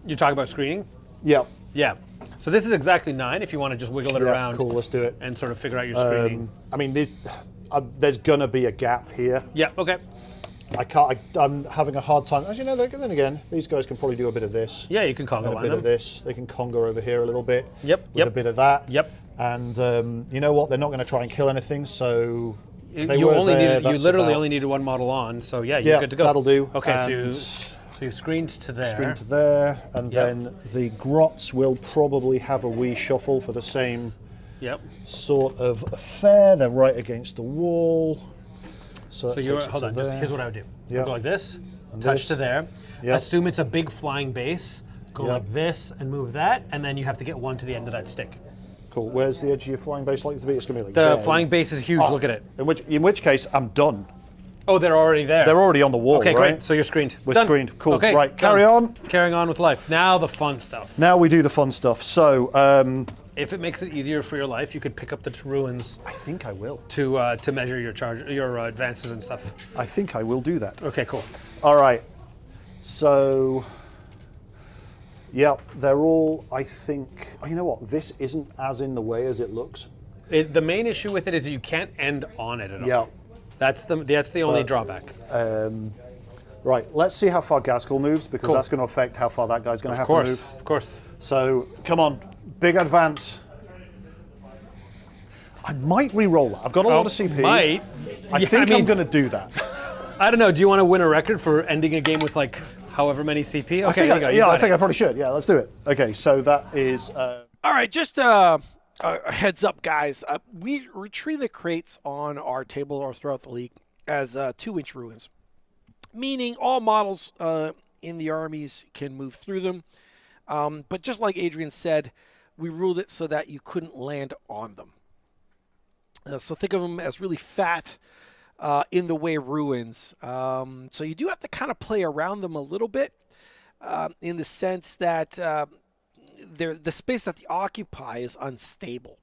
You're talking about screening? Yeah. Yeah. So this is exactly 9 if you want to just wiggle it Yeah. around Cool. Let's do it. and sort of figure out your screening. I mean, there's going to be a gap here. Yeah, okay. I can't. I'm having a hard time. As you know, then again, these guys can probably do a bit of this. Yeah, you can conga And a line bit them. of this. They can conga over here a little bit. Yep, With yep. a bit of that. Yep. And you know what? They're not going to try and kill anything. So they You were only there, needed. You that's literally about- only needed one model on. So yeah, you're Yeah, good to go. that'll do. Okay, And so you screened to there. screen to there, and Yep. then the grots will probably have a wee shuffle for the same Yep. sort of affair. They're right against the wall. So, So that you're takes it hold to on. Just there. here's what I would do. Yep. Go like this. And Touch this. to there. Yep. Assume it's a big flying base. Go Yep. like this and move that, and then you have to get one to the end of that stick. Cool. Where's the edge of your flying base likely to be? It's going to be like The there. flying base is huge. Oh, Look at it. In which case, I'm done. Oh, they're already there. They're already on the wall, okay, right? great. So you're screened. We're Done. screened. Cool. Okay, Right. Carry done. on. Carrying on with life. Now the fun stuff. Now we do the fun stuff. So If it makes it easier for your life, you could pick up the ruins I think I will. to measure your advances and stuff. I think I will do that. Okay, cool. All right. So, yeah, they're all, I think, oh, you know what? This isn't as in the way as it looks. The main issue with it is you can't end on it at all. Yeah. That's the only drawback. Right, let's see how far Gaskell moves, because Cool. that's going to affect how far that guy's going to have to move. Of course. So, come on, big advance. I might re-roll that. I've got a lot of CP. Might. I think I'm going to do that. I don't know. Do you want to win a record for ending a game with like however many CP? Okay, here you go. You got I think it. I probably should. Yeah, let's do it. Okay, so that is... All right, just a heads up, guys. We treat the crates on our table or throughout the league as 2-inch ruins, meaning all models in the armies can move through them. But just like Adrian said, we ruled it so that you couldn't land on them. So think of them as really fat, in the way ruins. So you do have to kind of play around them a little bit, in the sense that the space that they occupy is unstable.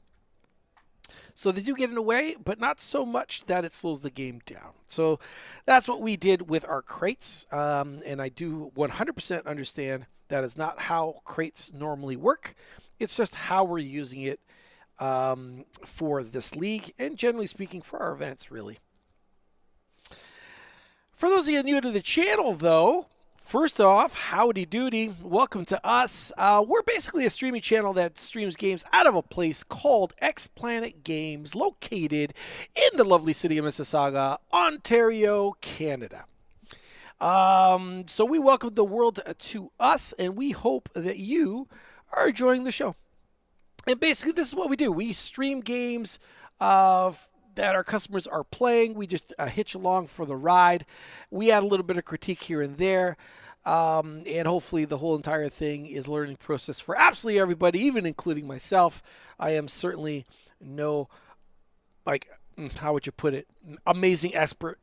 So they do get in the way, but not so much that it slows the game down. So that's what we did with our crates, and I do 100% understand that is not how crates normally work. It's just how we're using it for this league, and generally speaking for our events, really. For those of you new to the channel, though, first off, howdy doody, welcome to us. We're basically a streaming channel that streams games out of a place called X Planet Games, located in the lovely city of Mississauga, Ontario, Canada. So we welcome the world to us, and we hope that you are enjoying the show. And basically, this is what we do. We stream games that our customers are playing. We just hitch along for the ride. We add a little bit of critique here and there. And hopefully the whole entire thing is a learning process for absolutely everybody, even including myself. I am certainly no, how would you put it, amazing expert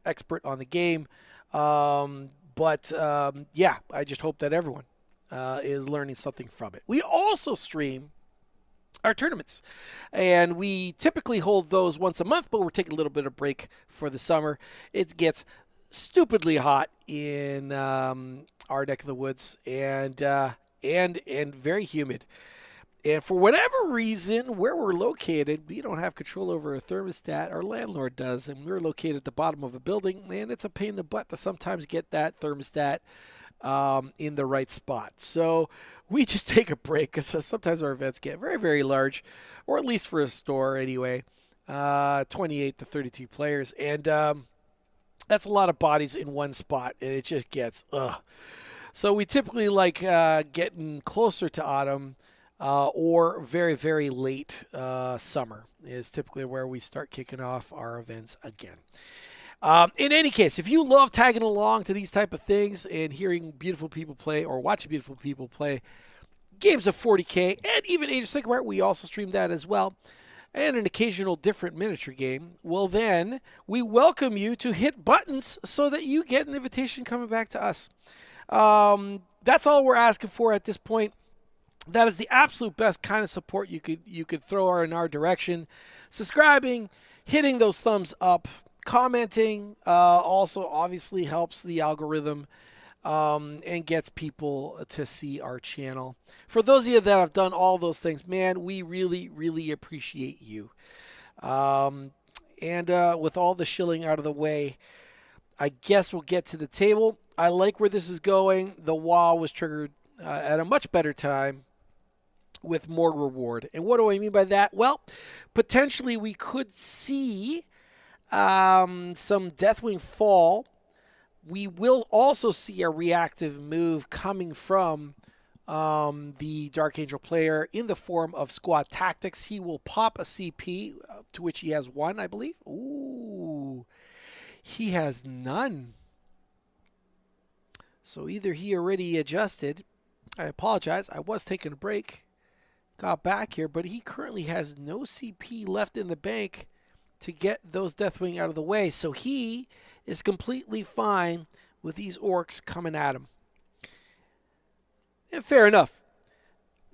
on the game. But I just hope that everyone is learning something from it. We also stream our tournaments, and we typically hold those once a month, but we're taking a little bit of break for the summer. It gets stupidly hot in our neck of the woods, and very humid. And for whatever reason, where we're located, we don't have control over a thermostat. Our landlord does, and we're located at the bottom of a building, and it's a pain in the butt to sometimes get that thermostat in the right spot. So we just take a break, because sometimes our events get very, very large, or at least for a store anyway, 28 to 32 players. And that's a lot of bodies in one spot, and it just gets, ugh. So we typically like getting closer to autumn or very, very late summer is typically where we start kicking off our events again. In any case, if you love tagging along to these type of things and hearing beautiful people play or watching beautiful people play games of 40K and even Age of Sigmar, we also stream that as well, and an occasional different miniature game, well then, we welcome you to hit buttons so that you get an invitation coming back to us. That's all we're asking for at this point. That is the absolute best kind of support you could throw in our direction. Subscribing, hitting those thumbs up, commenting also obviously helps the algorithm and gets people to see our channel. For those of you that have done all those things, man, we really, really appreciate you. And with all the shilling out of the way, I guess we'll get to the table. I like where this is going. The wall was triggered at a much better time with more reward. And what do I mean by that? Well, potentially we could see some Deathwing fall. We will also see a reactive move coming from the Dark Angel player in the form of squad tactics. He will pop a CP, to which he has 1, I believe. Ooh, he has none. So either he already adjusted. I apologize. I was taking a break. Got back here, but he currently has no CP left in the bank to get those Deathwing out of the way. So he is completely fine with these Orks coming at him. And fair enough.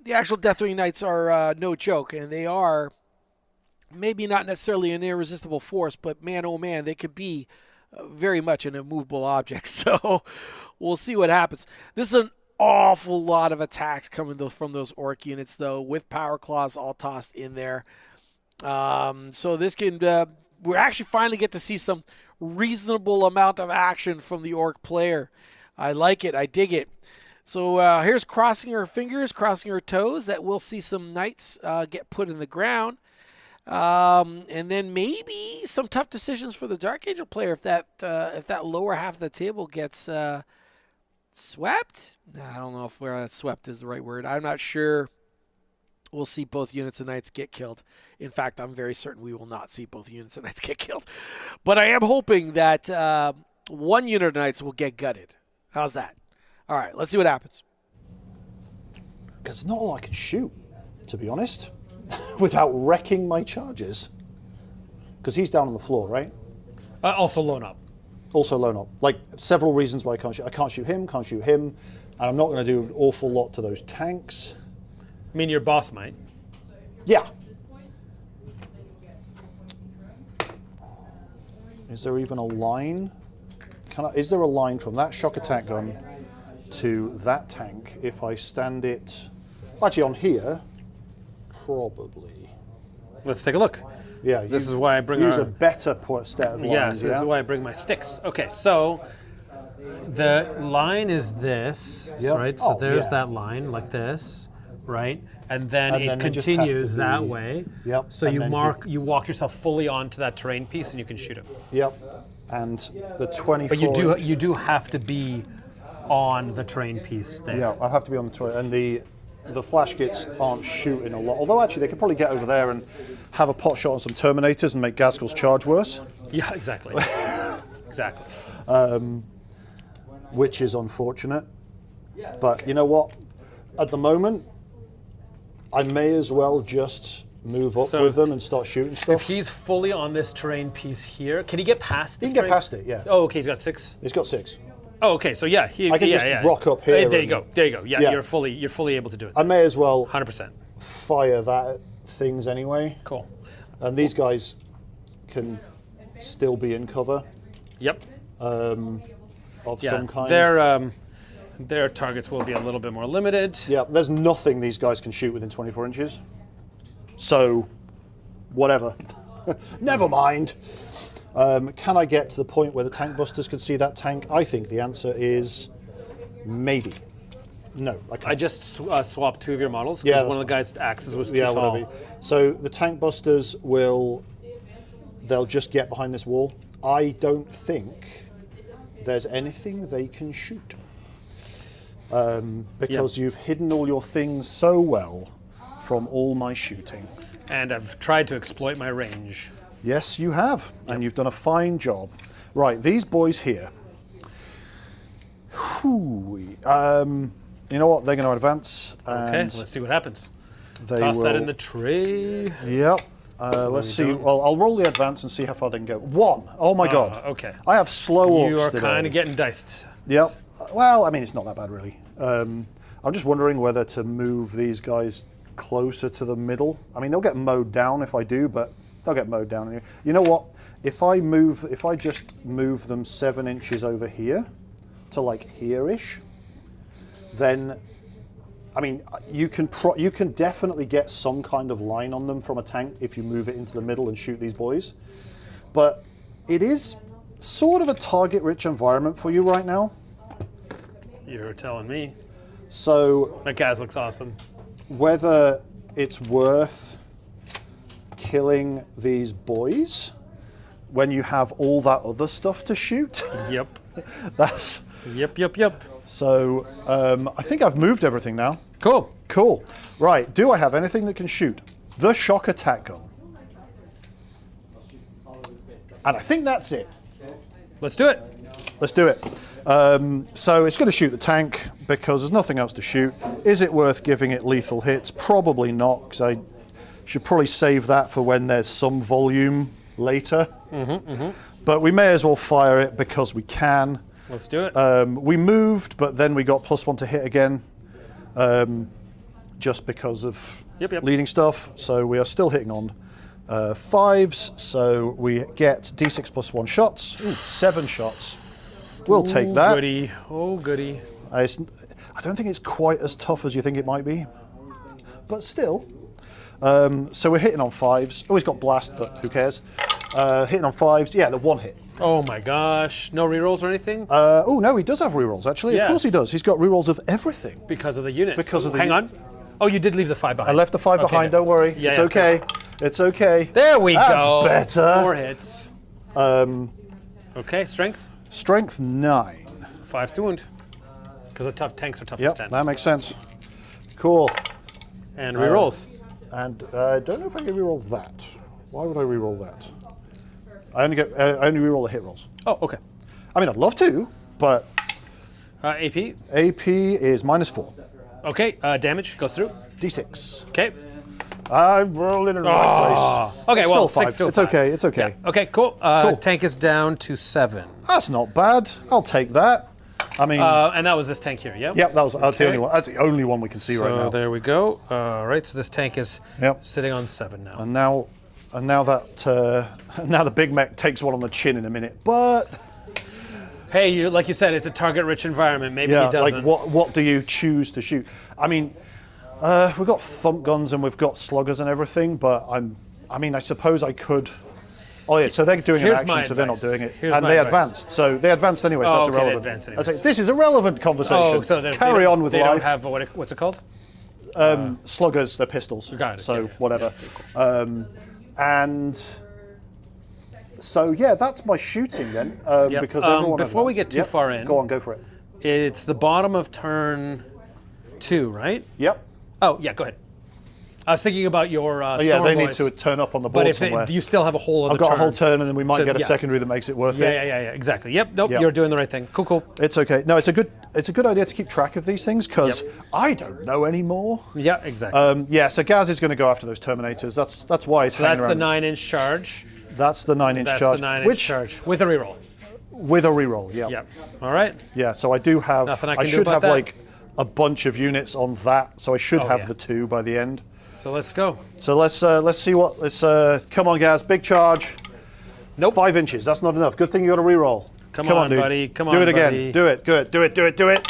The actual Deathwing Knights are no joke, and they are maybe not necessarily an irresistible force, but man, oh man, they could be very much an immovable object. So we'll see what happens. This is an awful lot of attacks coming from those Orc units, though, with Power Claws all tossed in there. So this can, we actually finally get to see some reasonable amount of action from the Orc player. I like it. I dig it. So here's crossing her fingers, crossing her toes, that we'll see some knights get put in the ground. And then maybe some tough decisions for the Dark Angel player if that lower half of the table gets swept. I don't know if that swept is the right word. I'm not sure. We'll see both units of knights get killed. In fact, I'm very certain we will not see both units of knights get killed. But I am hoping that one unit of knights will get gutted. How's that? All right, let's see what happens. Because not all I can shoot, to be honest, without wrecking my charges. Because he's down on the floor, right? Also loan up. Also loan up. Like, several reasons why I can't shoot. I can't shoot him, and I'm not going to do an awful lot to those tanks. I mean, your boss might. Yeah. Is there even a line? Is there a line from that shock attack gun to that tank if I stand it? Actually, on here, probably. Let's take a look. Yeah. This is why I bring use a better set of lines. Yeah, so this is why I bring my sticks. Okay, so the line is this, Yep. right? So there's yeah. that line like this, right? And then And it then they just have continues to that be- way. Yep, So and you then you walk yourself fully onto that terrain piece and you can shoot him. Yep. And the 24. But you do have to be on the terrain piece there. Yeah, I have to be on the toilet. And the flash kits aren't shooting a lot. Although actually they could probably get over there and have a pot shot on some Terminators and make Gaskell's charge worse. Yeah, exactly. Exactly. Which is unfortunate. But you know what? At the moment, I may as well just move up So with them and start shooting If stuff. he's fully on this terrain piece here, can he get past He this can get terrain? past it, yeah. Oh, okay, he's got 6. He's got 6. Oh, okay, so yeah, I can just rock up here There you and- go. There you go. Yeah, Yeah. you're fully able to do it. I may as well 100%. fire that at things anyway. Cool. And these guys can still be in cover Yep. of Yeah. some kind. Their targets will be a little bit more limited. Yeah, there's nothing these guys can shoot within 24 inches. So, whatever. Never mind. Can I get to the point where the tank busters could see that tank? I think the answer is maybe. No, I can't. I just swapped 2 of your models Yeah, because that's one of the guys' axes was too yeah, tall. whatever. So the tank busters they'll just get behind this wall. I don't think there's anything they can shoot. Because you've hidden all your things so well from all my shooting. And I've tried to exploit my range. Yes, you have, and you've done a fine job. Right, these boys here. You know what? They're going to advance. Okay, And let's see what happens. they Toss will, that in the tree. Yep. Let's you see. don't- Well, I'll roll the advance and see how far they can go. 1. Oh my god. Okay. I have slow orcs You are today. kind of getting diced. Yep. Well, I mean, it's not that bad, really. I'm just wondering whether to move these guys closer to the middle. I mean, they'll get mowed down if I do, but they'll get mowed down anyway. You know what? If I just move them 7 inches over here to like here-ish, then, I mean, you can definitely get some kind of line on them from a tank if you move it into the middle and shoot these boys. But it is sort of a target-rich environment for you right now. You're telling me. So That gas looks awesome. whether it's worth killing these boys when you have all that other stuff to shoot, Yep. that's... Yep. So I think I've moved everything now. Cool. Cool. Right, do I have anything that can shoot? The shock attack gun. And I think that's it. Let's do it. Let's do it. So it's going to shoot the tank because there's nothing else to shoot. Is it worth giving it lethal hits? Probably not, because I should probably save that for when there's some volume later. But we may as well fire it because we can. Let's do it. We moved, but then we got +1 to hit again, just because of Yep. leading stuff. So we are still hitting on 5s, so we get D6 +1 shots, 7 shots. We'll take that. Goody. Oh, goody. I don't think it's quite as tough as you think it might be, but still. So we're hitting on 5s. Oh, he's got blast, but who cares? Hitting on 5s. Yeah, the 1 hit. Oh my gosh. No rerolls or anything? Oh no, he does have rerolls actually. Of course he Yes. does. He's got rerolls of everything. Because of the unit. Because of the Hang on. Oh, you did leave the 5 behind. I left the 5 Okay, behind. good. Don't worry. Yeah, It's yeah, okay. It's okay. There we That's go. better. 4 hits. Okay, strength. Strength 9. 5's to wound. Because tanks are tough as Yep, 10. that makes sense. Cool. And rerolls. And I don't know if I can reroll that. Why would I reroll that? I only reroll the hit rolls. Oh, okay. I mean, I'd love to, but AP. AP is -4. Okay, damage goes through. D6. Okay. I rolled it in the right place. Okay, It's well, still 6 5. to It's 5. okay. It's okay. Yeah. Okay, cool. Cool. Tank is down to 7. That's not bad. I'll take that. I mean, And that was this tank here, yep? yep, that's the okay. only one. That's the only one we can see So right now. there we go. All right, so this tank is Yep. sitting on 7 now. And now that now the big mech takes one on the chin in a minute. But Hey, like you said, it's a target-rich environment. Maybe yeah, he doesn't. like what do you choose to shoot? I mean, we've got thump guns and we've got sluggers and everything. But I suppose I could. Oh yeah, so they're doing an Here's action, my so they're not advice. doing it, Here's and my they advice. advanced. So they advanced anyway. So Oh, that's okay, they irrelevant. advanced I say anyways. this is a relevant conversation. Oh, so carry on with they life. don't have what's it called? Sluggers, they're pistols. Got it, So yeah. whatever. And so yeah, that's my shooting then. Yep. Because everyone. Before we advanced. get too far in- go on, go for it. It's the bottom of turn 2, right? Yep. Oh, yeah, go ahead. I was thinking about your Oh, yeah, Storm they need Boys, to turn up on the But board if somewhere. you still have a whole other I've got turn. a whole turn, and then we might So, get a yeah. secondary that makes it worth it. Yeah, exactly. Yep, nope, Yep. you're doing the right thing. Cool. It's okay. No, it's a good idea to keep track of these things because Yep. I don't know anymore. Yeah, exactly. Yeah, so Gaz is going to go after those Terminators. That's why he's so hanging that's the around. 9-inch charge. That's the 9-inch That's charge. the 9-inch which charge with a reroll. with a reroll. Yeah. Yep. All right. Yeah. So I do have. Nothing I can do should about have that. like a bunch of units on that. So I should Oh, have yeah. the 2 by the end. So let's go. So let's see what. Come on, Gaz. Big charge. Nope. 5 inches. That's not enough. Good thing you got a reroll. Come on, dude. buddy. Come Do on, it again. buddy. Do it. Good. Do it. Do it. Do it.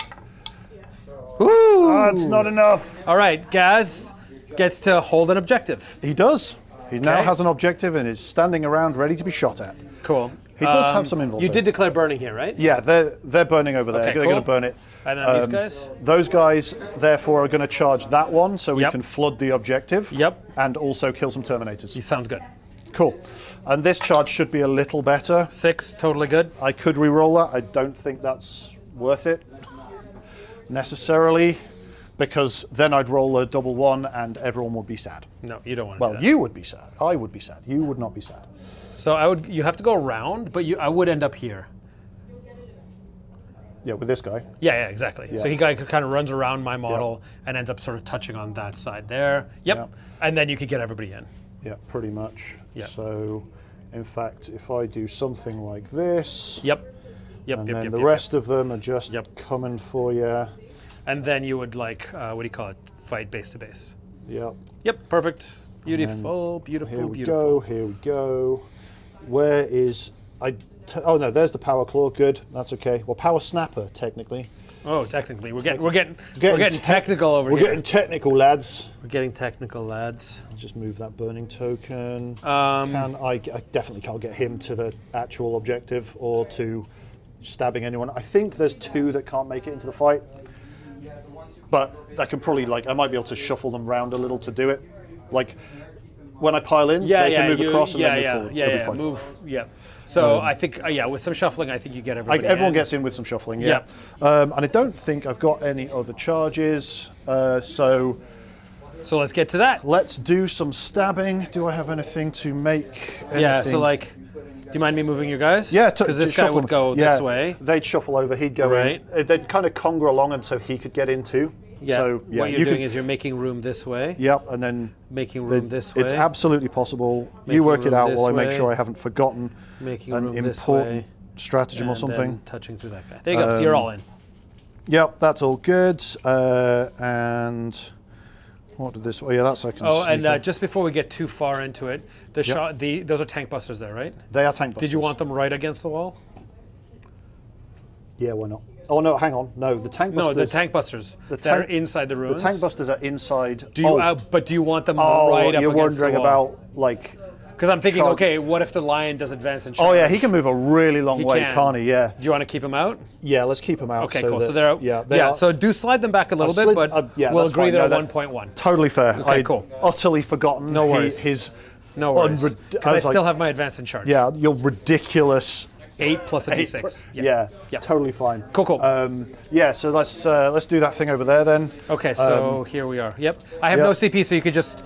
Woo! That's not enough. All right, Gaz gets to hold an objective. He does. He now Okay. has an objective and is standing around ready to be shot at. Cool. He does have some involvement. You did declare burning here, right? Yeah, they're burning over there. Okay, They're cool. going to burn it. And then these guys? Those guys, therefore, are going to charge that one, so we Yep. can flood the objective. Yep. And also kill some Terminators. He sounds good. Cool. And this charge should be a little better. 6, totally good. I could re-roll that. I don't think that's worth it necessarily, because then I'd roll a double 1 and everyone would be sad. No, you don't want to Well, do that. you would be sad. I would be sad. You would not be sad. So you have to go around, but I would end up here. Yeah, with this guy. Yeah, exactly. Yeah. So he kind of runs around my model and ends up sort of touching on that side there. Yep. Yeah. And then you could get everybody in. Yeah, pretty much. Yeah. So, in fact, if I do something like this, Yep. and then the rest of them are just Yep. coming for you. And then you would what do you call it? Fight base to base. Yep. Yep, perfect. Beautiful, Here beautiful, we beautiful. go. Here we go. Where is oh no? There's the power claw. Good. That's okay. Well, power snapper technically. Oh, technically, we're getting technical over We're here. getting technical, lads. We're getting technical, lads. Just move that burning token. I definitely can't get him to the actual objective or to stabbing anyone. I think there's 2 that can't make it into the fight, but I can probably I might be able to shuffle them round a little to do it. Like when I pile in, they can move across and then move forward. It'll be fine. Move. Yeah. So I think with some shuffling, I think you get everybody. Everyone gets in with some shuffling. Yeah. And I don't think I've got any other charges. So let's get to that. Let's do some stabbing. Do I have anything to make? Anything? Yeah. So do you mind me moving your guys? Yeah. Because this guy would go this way. They'd shuffle over. He'd go in. They'd kind of conger along, and so he could get in too. Yeah. So what you're doing is you're making room this way. Yep. And then making room this way. It's absolutely possible. You work it out while I make sure I haven't forgotten an important stratagem or something. Touching through that guy. There you go. So you're all in. Yep, that's all good. And what did this? Oh yeah, that's I can. Oh, and just before we get too far into it, those are tank busters there, right? They are tank busters. Did you want them right against the wall? Yeah, why not? Oh no, hang on. No, the tank busters. No, the tank busters. They're inside the ruins. The tank busters are inside. Do you? But do you want them right up against the wall? You're wondering about Because I'm thinking, okay, what if the lion does advance and charge? Oh yeah, he can move a really long way, can't he? Yeah. Do you want to keep him out? Yeah, let's keep him out. Okay, cool. So they're so do slide them back a little bit, but we'll agree they're 1.1. Totally fair. Okay, cool. Utterly forgotten. No worries. No worries. I still have my advance and charge. Yeah, you're ridiculous. 8 plus a d6. Yeah, totally fine. Cool. Yeah, so let's do that thing over there then. Okay, so here we are. Yep, I have no CP, so you could just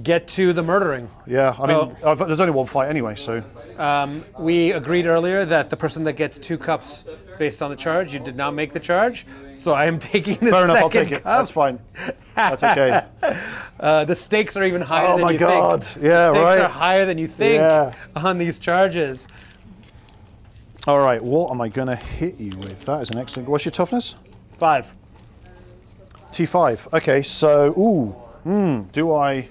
get to the murdering. Yeah, I mean, there's only one fight anyway, so. We agreed earlier that the person that gets 2 cups based on the charge, you did not make the charge, so I am taking the Fair enough, I'll second take it. cup. That's fine. That's okay. The stakes are even higher than you think. Oh my God! Yeah, the right. Stakes are higher than you think on these charges. All right, what am I going to hit you with? That is an excellent. What's your toughness? 5. T5. Okay, so do I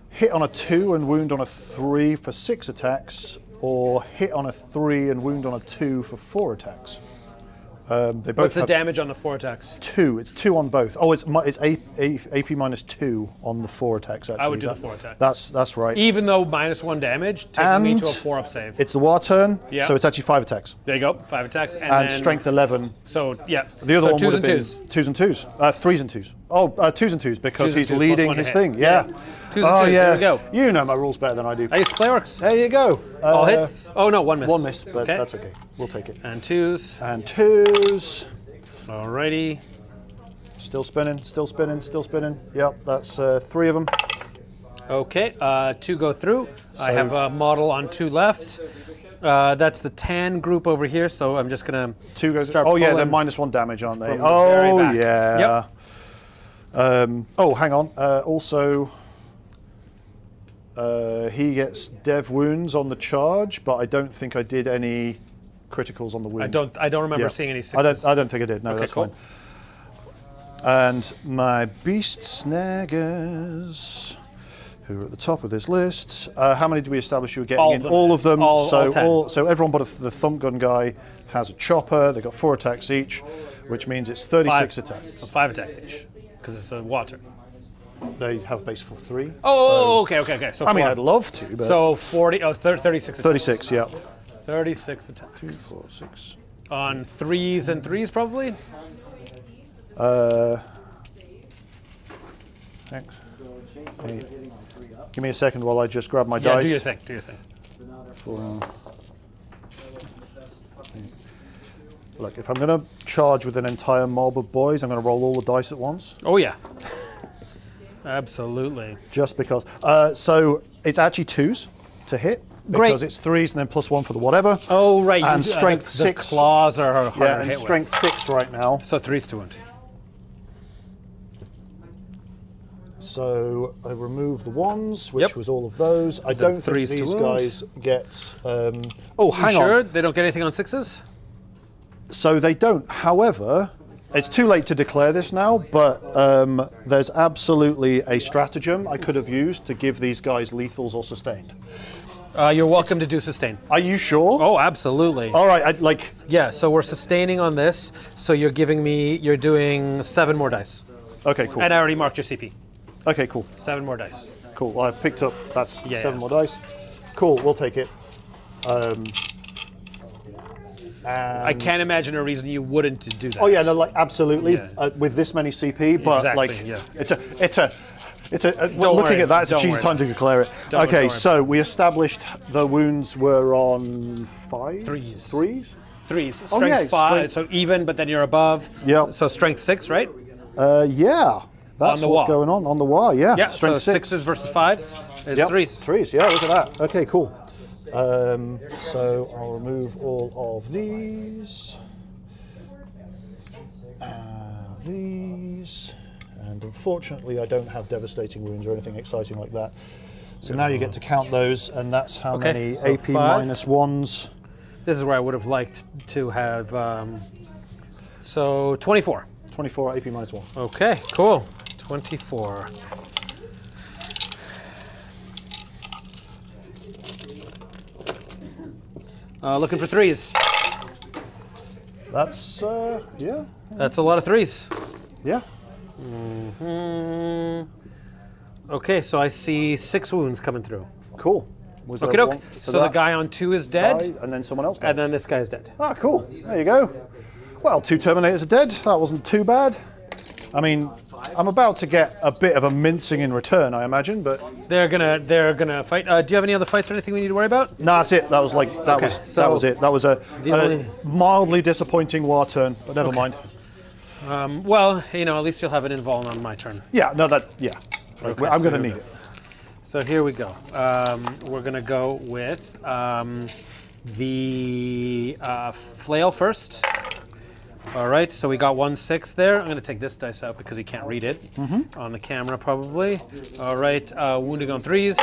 hit on a 2 and wound on a 3 for 6 attacks, or hit on a 3 and wound on a 2 for 4 attacks? They both What's the have damage on the 4 attacks? 2. It's 2 on both. Oh, it's AP minus 2 on the 4 attacks. Actually, I would do the 4 attacks. That's right. Even though -1 damage, taking me to a 4-up save. It's the war turn, so it's actually 5 attacks. There you go, 5 attacks, and then strength 11. So yeah, the other one twos would have been 2s and 2s, 3s and 2s. Oh, 2s and 2s because he's leading his thing. Yeah. 2s and 2s. There we go. You know my rules better than I do. I used to play Orks. There you go. All hits. Oh no, 1 miss. 1 miss, but that's okay. We'll take it. And 2s. And 2s. Alrighty. Still spinning, still spinning, still spinning. Yep, that's 3 of them. Okay, 2 go through. I have a model on 2 left. That's the tan group over here, so I'm just gonna start. Oh yeah, they're -1 damage, aren't they? Oh yeah. Yep. Oh, hang on. Also, he gets dev wounds on the charge, but I don't think I did any criticals on the wound. I don't remember seeing any 6s. I don't think I did. No, that's fine. And my beast snaggers, who are at the top of this list. How many did we establish you were getting in? All of them. So everyone but the thump gun guy has a chopper. They got 4 attacks each, which means it's 36 attacks. So 5 attacks each, because it's a water. They have base for 3. Oh, okay. So I mean, I'd love to, but so 36 attacks. 36, yeah. 36 attacks. 2, 4, 6. On 3s and 3s, probably? Thanks. Give me a second while I just grab my dice. Yeah, do your thing. 4. Look, if I'm going to charge with an entire mob of boys, I'm going to roll all the dice at once. Oh, yeah. Absolutely. Just because. So it's actually 2s to hit. Because it's 3s and then +1 for the whatever. Oh, right. And strength 6. The claws are harder yeah, and to hit strength with. 6 right now. So 3s to wound. So I remove the 1s, which was all of those. I don't think these guys get... oh, hang on. Sure? They don't get anything on 6s? So they don't. However, it's too late to declare this now, but there's absolutely a stratagem I could have used to give these guys lethals or sustained. You're welcome to do sustain. Are you sure? Oh, absolutely. All right, Yeah, so we're sustaining on this. So you're doing 7 more dice. Okay, cool. And I already marked your CP. Okay, cool. 7 more dice. Cool. Well, I've picked up, that's 7 yeah. more dice. Cool, we'll take it. I can't imagine a reason you wouldn't do that. Oh yeah, no, like absolutely. Yeah. With this many CP, but Exactly, like yeah. it's a. Don't looking worry, at that, it's a don't cheesy worry. time to declare it. Don't Okay, worry. so we established the wounds were on 5? Threes. 3s? 3s. Strength Oh, yeah, 5, strength. so even, but then you're above. Yep. So strength 6, right? Yeah. That's the what's wall. going on the wall. Yeah. Yeah. Strength so 6. 6s versus 5s is Yep. 3s. 3s. Yeah. Look at that. Okay. Cool. So I'll remove all of these. These. And unfortunately, I don't have devastating wounds or anything exciting like that. So now you get to count those, and that's how Okay, many so AP 5. minus 1s. This is where I would have liked to have. So 24. 24 AP minus 1. Okay, cool. 24. Looking for 3s. That's, yeah. That's a lot of 3s. Yeah. Okay, so I see 6 wounds coming through. Cool. Was there Okay, doke. one- So the that guy on 2 is dead, died, and then someone else died. and then this guy's dead. Ah, cool. There you go. Well, 2 Terminators are dead. That wasn't too bad. I mean, I'm about to get a bit of a mincing in return, I imagine, but They're gonna fight. Do you have any other fights or anything we need to worry about? no, that's it. That was like that was so was it. That was a only- mildly disappointing war turn, but never mind. Well, at least you'll have an invuln on my turn. Yeah, no, like, Okay, I'm so going to here need we it. So here we go. We're gonna go with the flail first. All right, so we got 1/6 there. I'm going to take this dice out because you can't read it on the camera probably. All right, wounding on 3s.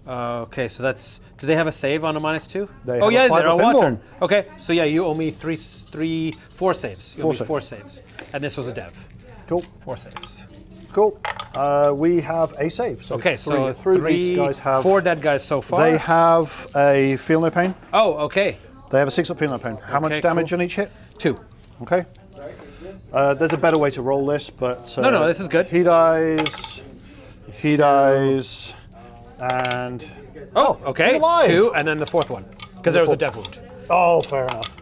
Okay, so that's. Do they have a save on a -2? They oh have a yeah, 5 they're on up water. invuln. Okay, so yeah, you owe me 4 saves. You owe me 4 4 saves, and this was a dev. Cool, 4 saves. cool. We have a save. So Okay, so these guys have 4 dead guys so far. They have a feel no pain. Oh, okay. They have a 6 up feel no pain. How much Okay, damage cool. on each hit? 2. Okay. There's a better way to roll this, but No, this is good. He dies, and Oh, okay. he's alive. 2, and then the 4th one because there was a 4. dev wound. oh, fair enough.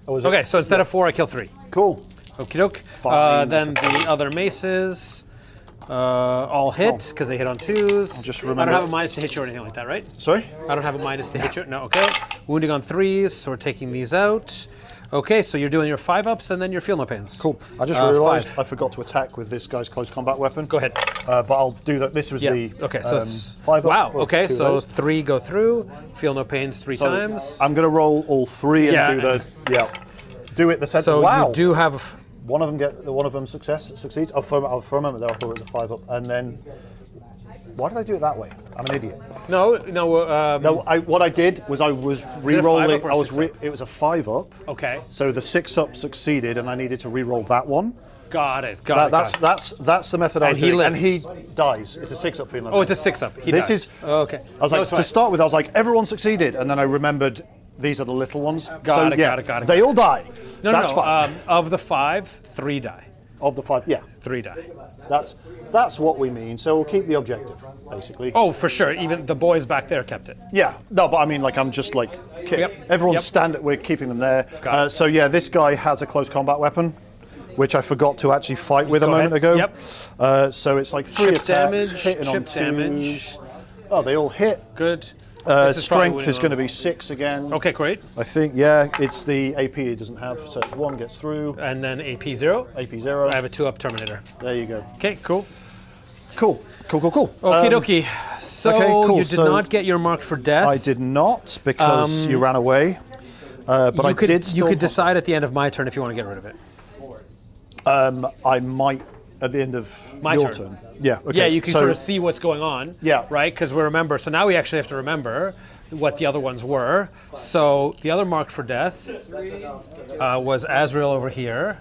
Oh, was it? Okay, so instead of 4, I kill 3. Cool. Okie doke. Fine. Then the other maces all hit because they hit on 2s. just I remember- don't have a minus to hit you or anything like that, right? Sorry. I don't have a minus to hit you. No, okay. Wounding on 3s, so we're taking these out. Okay, so you're doing your 5-ups and then your feel no pains. Cool. I just realised 5. I forgot to attack with this guy's close combat weapon. Go ahead. But I'll do that. This was Yeah. the Okay, so it's 5 up. wow. or Okay, 2 of so those. 3 go through. Feel no pains 3 So times. I'm going to roll all 3 and Yeah. do the do it the set. So wow. you do have. One of them succeeds. Oh, for a moment there, I thought it was a 5 up, and then. Why did I do it that way? I'm an idiot. No. No, what I did was I was re-rolling. 5 up or I was 6 up? it was a 5 up. Okay. So the 6 up succeeded, and I needed to re-roll that one. Got it. Got it. That's the method I was And he doing. lives. And he dies. It's a 6 up feeling. Oh, it's a 6-up. He This dies. is- okay. I was No, like, it's to fine. start with, I was like, everyone succeeded, and then I remembered these are the little ones. Got it, yeah, got it. They all die. No, That's no. fine. Of the 5, 3 die. Of the 5, yeah, 3 die. that's what we mean. So we'll keep the objective, basically. Oh, for sure. Even the boys back there kept it. Yeah, no, but I mean, like, I'm just like, Yep, everyone's yep. we're keeping them there. Got it. So yeah, this guy has a close combat weapon, which I forgot to actually fight with a Go moment ahead. ago. Yep. So it's like 3 Chip attacks, damage, hitting on chip 2s. damage. Oh, they all hit. Good. This is probably Strength is winning going to be 6 again. Okay, great. I think, yeah, it's the AP it doesn't have, so it's 1 gets through, And then AP 0. AP 0. I have a 2-up Terminator. There you go. Okay, cool. Cool. Okie dokie. So okay, cool. you did not get your mark for death. I did not because you ran away, but I did still. You could decide at the end of my turn if you want to get rid of it. I might at the end of My your turn. turn. Yeah. Okay. Yeah, you can so, sort of see what's going on. Yeah. Right? Because we remember. So now we actually have to remember what the other ones were. So the other mark for death was Azrael over here,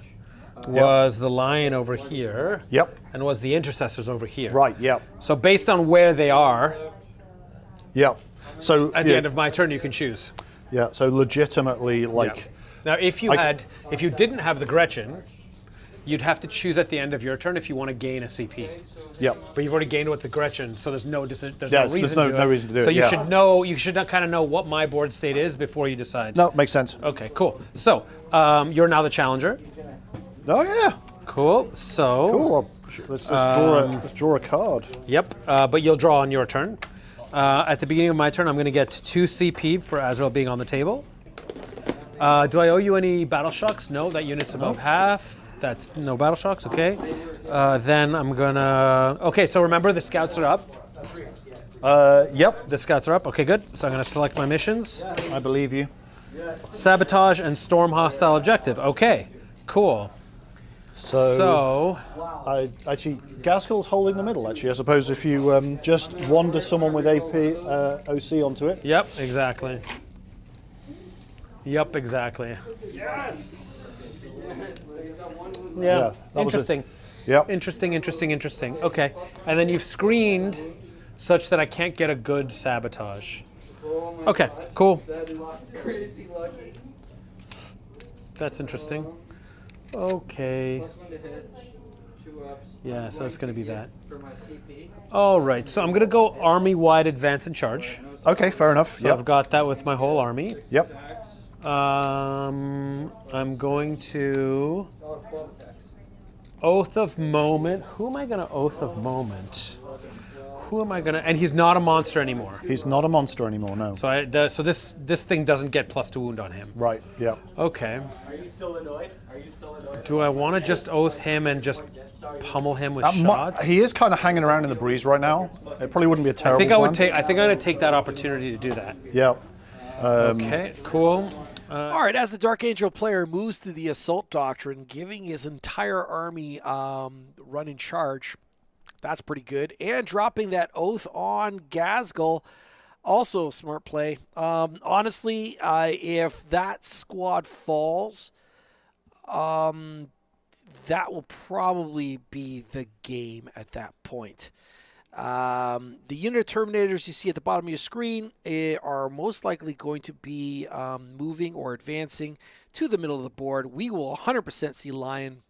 was the lion over here, Yep. and was the intercessors over here. Right. Yep. So based on where they are, Yep. So At the end of my turn, you can choose. yeah, so legitimately, like, Yeah. Now, if you didn't have the Gretchen, you'd have to choose at the end of your turn if you want to gain a CP. yeah, But you've already gained it with the Gretchen, so there's no reason. there's to do no it. reason to do so it, you yeah. should know. You should kind of know what my board state is before you decide. no, makes sense. Okay, cool. So you're now the challenger. Oh yeah, Cool. So. cool. Let's draw a card. Yep. But you'll draw on your turn. At the beginning of my turn, I'm going to get 2 CP for Azrael being on the table. Do I owe you any battle shocks? No, that unit's above half. That's no battle shocks, okay. Then I'm gonna... Okay, so remember the scouts are up. Yep, The scouts are up, okay, good. So I'm gonna select my missions. I believe you. Sabotage and storm hostile objective. Okay, cool. So Actually, Gaskell's holding the middle, actually. I suppose if you just wander someone with AP OC onto it. yep, exactly. Yep, exactly. Yeah, that was it. interesting. Yep. Interesting. Okay, and then you've screened such that I can't get a good sabotage. Okay, cool. That is crazy lucky. That's interesting. Okay. +1 to hit, 2 ups. Yeah, so it's going to be that. For my CP. All right, so I'm going to go army-wide advance and charge. Okay, fair enough. So Yep. I've got that with my whole army. Yep. I'm going to 12 attacks. Oath of Moment. Who am I going to Oath of Moment? Who am I going to... And he's not a monster anymore. He's not a monster anymore, no. So so this thing doesn't get +2 wound on him. Right, yeah. Okay. Are you still annoyed? Do I want to just Oath him and just pummel him with shots? He is kind of hanging around in the breeze right now. It probably wouldn't be a terrible I plan. think I'm going to take that opportunity to do that. Yeah. Okay, cool. All right, as the Dark Angel player moves to the Assault Doctrine, giving his entire army run in charge, that's pretty good. And dropping that Oath on Gaskell, also a smart play. Honestly, if that squad falls, that will probably be the game at that point. The unit terminators you see at the bottom of your screen are most likely going to be moving or advancing to the middle of the board. We will 100% see Lion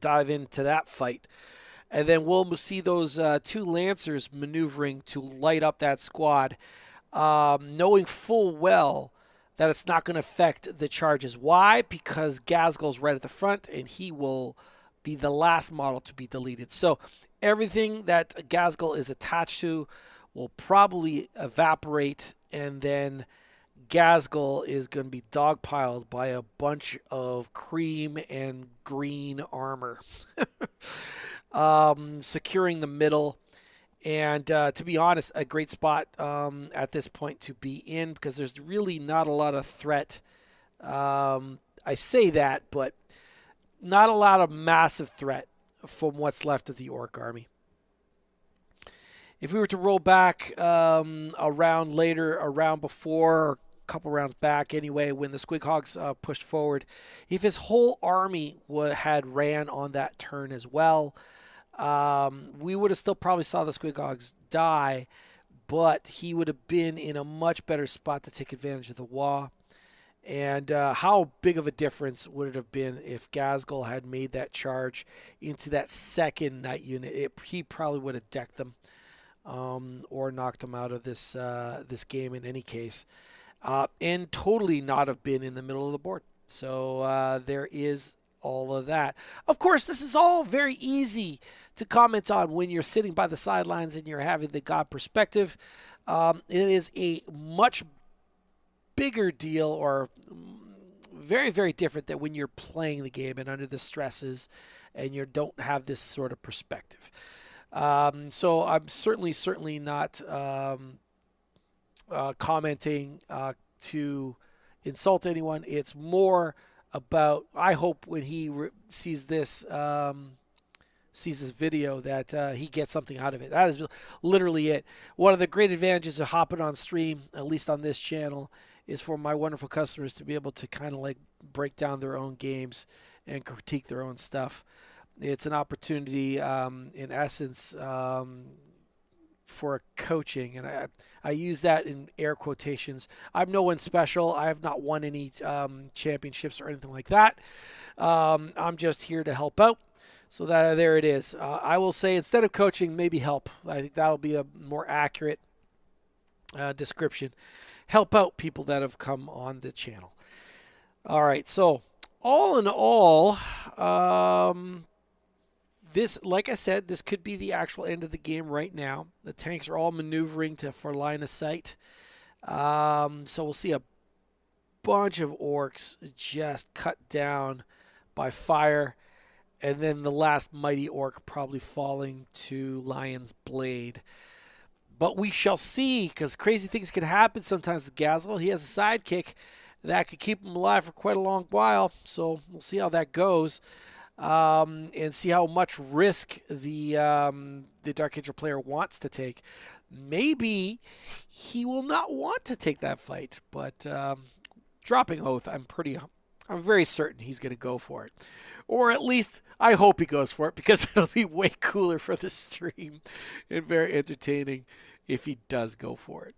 dive into that fight. And then we'll see those 2 Lancers maneuvering to light up that squad, knowing full well that it's not going to affect the charges. Why? Because Gaskell's right at the front, and he will be the last model to be deleted. So everything that Gaskell is attached to will probably evaporate, and then Gaskell is going to be dogpiled by a bunch of cream and green armor, securing the middle. And to be honest, a great spot at this point to be in, because there's really not a lot of threat. I say that, but not a lot of massive threat from what's left of the Orc army. If we were to roll back a round before, or a couple rounds back anyway, when the Squighogs pushed forward, if his whole army had ran on that turn as well, we would have still probably saw the Squighogs die, but he would have been in a much better spot to take advantage of the Wa. And how big of a difference would it have been if Gaskell had made that charge into that second night unit? He probably would have decked them or knocked them out of this game in any case, and totally not have been in the middle of the board. So there is all of that. Of course, this is all very easy to comment on when you're sitting by the sidelines and you're having the God perspective. It is a much bigger deal, or very, very different, than when you're playing the game and under the stresses and you don't have this sort of perspective. So I'm certainly not commenting to insult anyone. It's more about, I hope when he sees this video that he gets something out of it. That is literally it. One of the great advantages of hopping on stream, at least on this channel, is for my wonderful customers to be able to kind of like break down their own games and critique their own stuff. It's an opportunity, in essence, for coaching, and I use that in air quotations. I'm no one special. I have not won any championships or anything like that. I'm just here to help out. So there it is. I will say instead of coaching, maybe help. I think that'll be a more accurate description. Help out people that have come on the channel. All right, so all in all, this, like I said, this could be the actual end of the game right now. The tanks are all maneuvering for line of sight. So we'll see a bunch of orcs just cut down by fire, and then the last mighty orc probably falling to Lion's Blade. But we shall see, because crazy things can happen sometimes with Gazelle. He has a sidekick that could keep him alive for quite a long while. So we'll see how that goes, and see how much risk the Dark Angel player wants to take. Maybe he will not want to take that fight, but dropping oath, I'm very certain he's going to go for it. Or at least I hope he goes for it, because it'll be way cooler for the stream and very entertaining if he does go for it.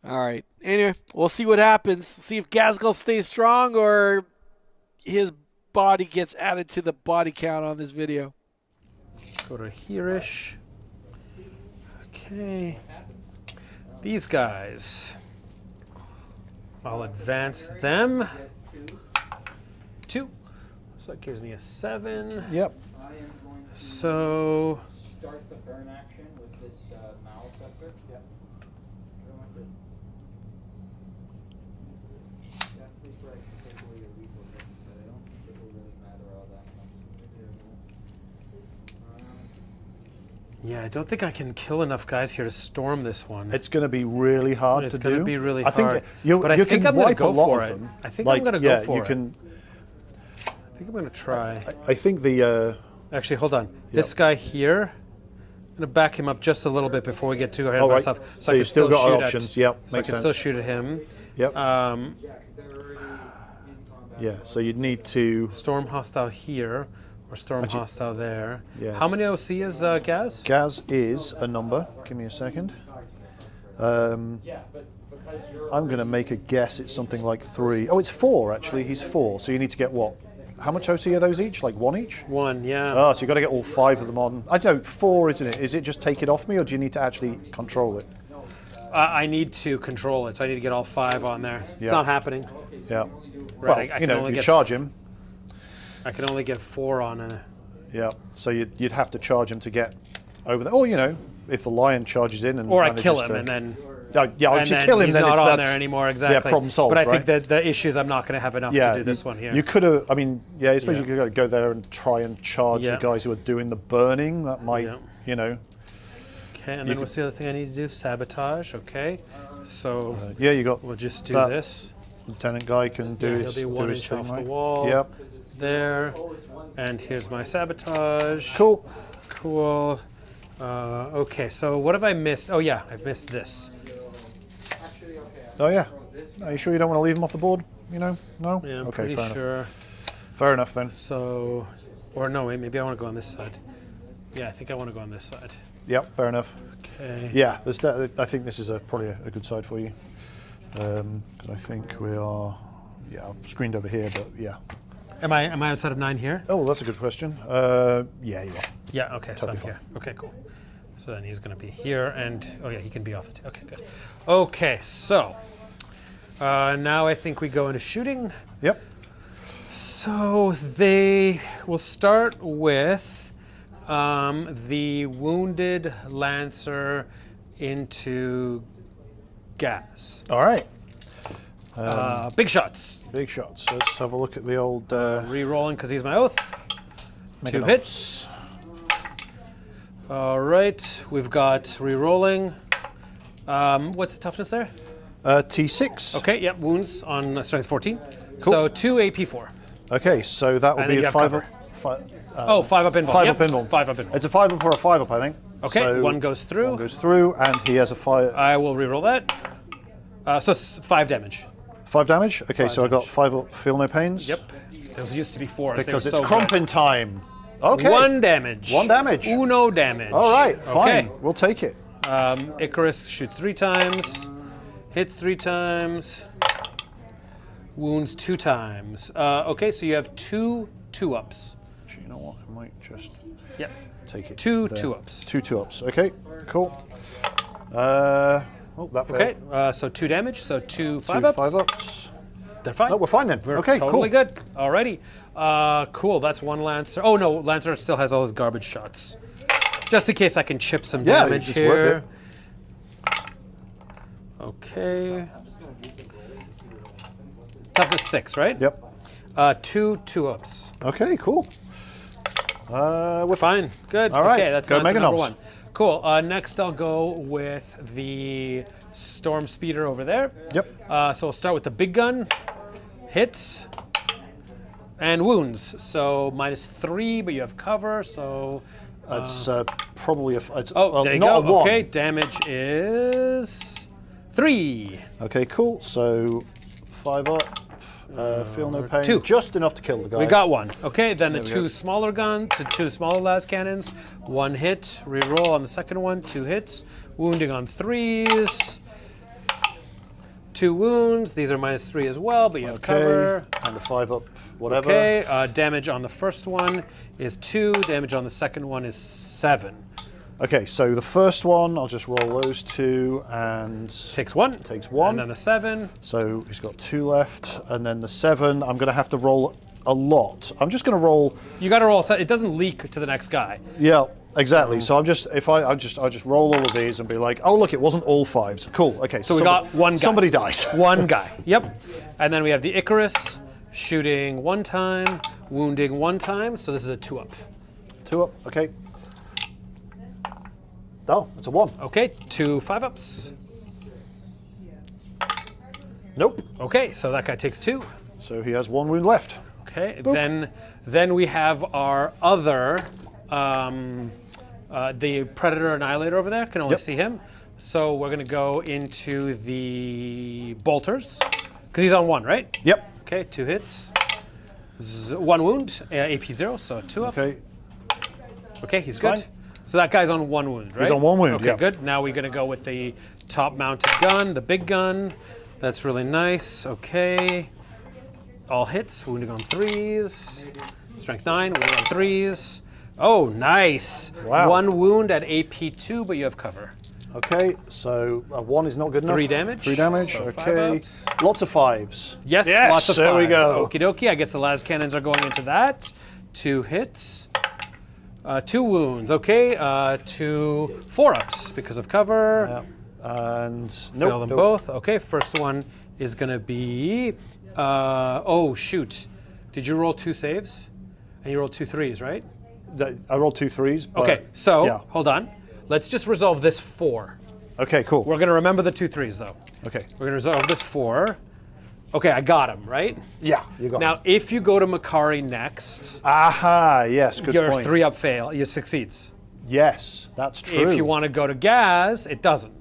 All right. Anyway, we'll see what happens. See if Gazelle stays strong or his body gets added to the body count on this video. Go to here-ish. Okay. These guys. I'll advance them. 2. So that gives me a 7. Yep. So Start the burn action with this malefactor. Yep. Definitely correct to take away your lethal hits, but I don't think it will really matter all that much. yeah, I don't think I can kill enough guys here to storm this one. It's going to be really hard to do. It's going to be really I think hard. you, but I you think can I'm going to wipe go a lot for of it. them. I think I'm going to go for it. I think I'm going to try. I think the... Actually, hold on. This guy here, I'm going to back him up just a little bit before we get too ahead of right. myself. So I you've can still got shoot options. Yep, so I makes can sense. still shoot at him. Yep. Yeah, so you'd need to... Storm hostile here, or storm hostile there. Yeah. How many OC is Gaz? Gaz is a number. Give me a second. I'm going to make a guess. It's something like 3. Oh, it's 4, actually. He's 4. So you need to get what? How much OC are those each? Like 1 each? 1, yeah. Oh, so you've got to get all 5 of them on. I don't know, 4, isn't it? Is it just take it off me, or do you need to actually control it? I need to control it, so I need to get all 5 on there. It's Yeah. not happening. Yeah. Right, Well, you charge him. I can only get 4 on it. Yeah. So you'd have to charge him to get over there. Or, if the lion charges in and... Or I kill manages him, to- and then... Yeah, if you kill him, he's then not on that's there anymore, exactly. Yeah, problem solved, But I right? think that the issue is I'm not going to have enough to do this one here. You could have, I suppose Yeah. you could go there and try and charge Yeah. the guys who are doing the burning. That might, Okay, and then what's the other thing I need to do? Sabotage, okay. So you got we'll just do that. this. Lieutenant guy can do He'll his, be do 1 his inch thing, off right? the wall. Yep. There. And here's my sabotage. Cool. Cool. Okay, so what have I missed? Oh yeah, I've missed this. Oh yeah. Are you sure you don't want to leave him off the board? No? Yeah, I'm okay, pretty fair sure. enough. Fair enough then. So, or no, wait, maybe I want to go on this side. Yeah, I think I want to go on this side. Yep, fair enough. Okay. Yeah, I think this is probably a good side for you. 'Cause I think we are, I've screened over here, but yeah. Am I outside of 9 here? Oh, that's a good question. Yeah, you are. Yeah, okay, so Totally I'm fine. here. Okay, cool. So then he's going to be here, and oh yeah, he can be off the okay, good. Okay, so now I think we go into shooting. Yep. So they will start with the wounded lancer into gas. All right. Big shots. Big shots. Let's have a look at the old... Re-rolling because he's my oath. make 2 a note. hits. All right, we've got re-rolling. What's the toughness there? T6. Okay, yep, wounds on strength 14. Cool. So 2 AP4. Okay, so that will And then be you a have 5 cover. up. 5 up invuln. 5 Yep, up invuln. 5 up invuln. It's a 5 up or a 5 up, I think. Okay, So 1 goes through. 1 goes through, and he has a 5. I will re-roll that. So 5 damage. 5 damage. Okay, 5 so I got damage. 5 up. Feel no pains. Yep. Those used to be 4s. Because they it's were so crumping time. Okay. 1 damage. 1 damage. Uno damage. All right, fine. Okay. We'll take it. Icarus shoots 3 times, hits 3 times, wounds 2 times. Okay, so you have 2 2-ups. Actually, you know what? I might just Yep. take it. 2 there. 2-ups. 2 2-ups. Okay, cool. Oh, that failed. Okay, so 2 damage, so 2 2 5-ups. 5-ups. They're fine. Oh, we're fine then. We're Okay, totally cool. good. Alrighty. Cool, that's 1 Lancer. Oh no, Lancer still has all his garbage shots. Just in case I can chip some Yeah, damage it's here. worth Okay. Toughness 6, right? Yep. 2 2-ups. Okay, cool. We're fine. Good. All right, Okay, that's go Lancer Mega number Knobs. 1. Cool. Next, I'll go with the Storm Speeder over there. Yep. So we'll start with the big gun. Hits. And wounds. So -3, but you have cover, so... It's probably a. It's, Oh, there you not go. a 1. Okay, damage is 3. Okay, cool. So 5 up. Feel no pain. 2. Just enough to kill the guy. We got 1. Okay, then the we 2 go. smaller guns, the 2 smaller las cannons. 1 hit, reroll on the second one, 2 hits, wounding on 3s. 2 wounds. These are -3 as well, but you have cover. And a 5 up, whatever. Okay, damage on the first one is 2. Damage on the second one is 7. Okay, so the first one, I'll just roll those 2 and Takes 1. takes 1. And then the 7. So he's got 2 left, and then the 7. I'm going to have to roll a lot. I'm just going to roll. You got to roll. It doesn't leak to the next guy. Yeah, exactly. So I'm just I'll just roll all of these and be like, oh look, it wasn't all 5s. Cool. Okay. So we got 1 guy. Somebody dies. 1 guy. Yep. And then we have the Icarus shooting 1 time, wounding 1 time. So this is a 2-up. 2 up. Okay. Oh, it's a 1. Okay, 2 5-ups. Nope. Okay, so that guy takes 2. So he has 1 wound left. Okay, then we have our other, the Predator Annihilator over there. Can only Yep. see him. So we're gonna go into the bolters because he's on 1, right? Yep. Okay, 2 hits, 1 wound, AP 0, so 2 up. Okay. Okay, he's good. Fine. So that guy's on 1 wound, right? He's on 1 wound, Okay, yeah. good. Now we're gonna go with the top-mounted gun, the big gun. That's really nice. Okay. All hits, wounding on 3s. Strength 9, wounding on 3s. Oh, nice. Wow. 1 wound at AP 2, but you have cover. Okay, so 1 is not good enough. 3 damage. 3 damage, So okay. 5-ups. Lots of 5s. Yes, Yes, lots of 5s. there we go. Okie dokie. I guess the las cannons are going into that. 2 hits. 2 wounds. Okay. 2 4-ups because of cover. Yeah. And Fail them both. Okay. First one is going to be. Oh, shoot. Did you roll 2 saves? And you rolled 2 3s, right? I rolled 2 3s. But Okay. So, yeah. hold on. Let's just resolve this 4. Okay, cool. We're going to remember the 2 3s, though. Okay. We're going to resolve this 4. Okay, I got him, right? Yeah, you got Now, it. if you go to Makari next, Aha, yes, good your point. 3-up fail, you succeeds. Yes, that's true. If you want to go to Gaz, it doesn't.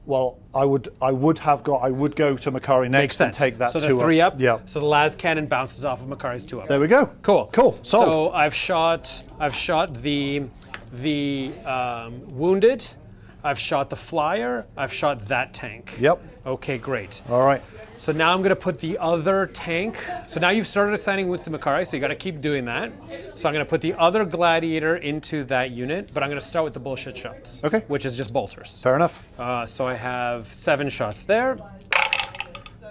Well, I would go to Makari Makes next and sense. take that so 2 the 3-up. Yeah. So the las cannon bounces off of Makari's 2-up. There we go. Cool. Cool. Sold. So I've shot the wounded. I've shot the flyer. I've shot that tank. Yep. Okay, great. All right. So now I'm going to put the other tank. So now you've started assigning wounds to Makari, so you got to keep doing that. So I'm going to put the other gladiator into that unit, but I'm going to start with the bullshit shots. Okay. Which is just bolters. Fair enough. So I have 7 shots there.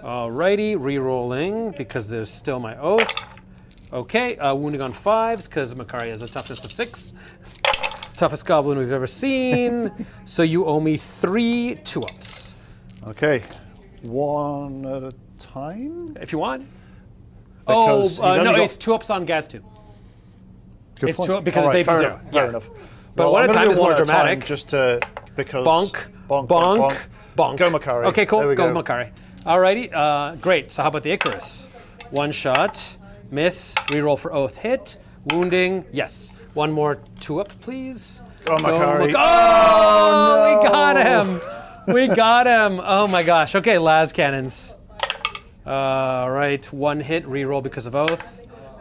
Alrighty, re-rolling because there's still my oath. Okay, wounding on 5s because Makari has a toughness of 6. Toughest goblin we've ever seen. So you owe me 3 2-ups. Okay. 1 at a time? If you want. Because he's only No, got- it's 2-ups on Gaz 2. Good It's point. 2 because All it's right, AP fair 0. enough. Fair Yeah. enough. But one I'm at a gonna time do is one more at a time dramatic. just to, because... Bonk, Bonk, bonk, bonk. Go Makari. Okay, cool. There we Go go. Makari. Alrighty, great. So how about the Icarus? 1 shot, miss, reroll for oath, hit, wounding, yes. 1 more 2-up, please. Go Makari. Oh, we got him. We got him. Oh my gosh. Okay, las cannons. All right, 1 hit, reroll because of oath.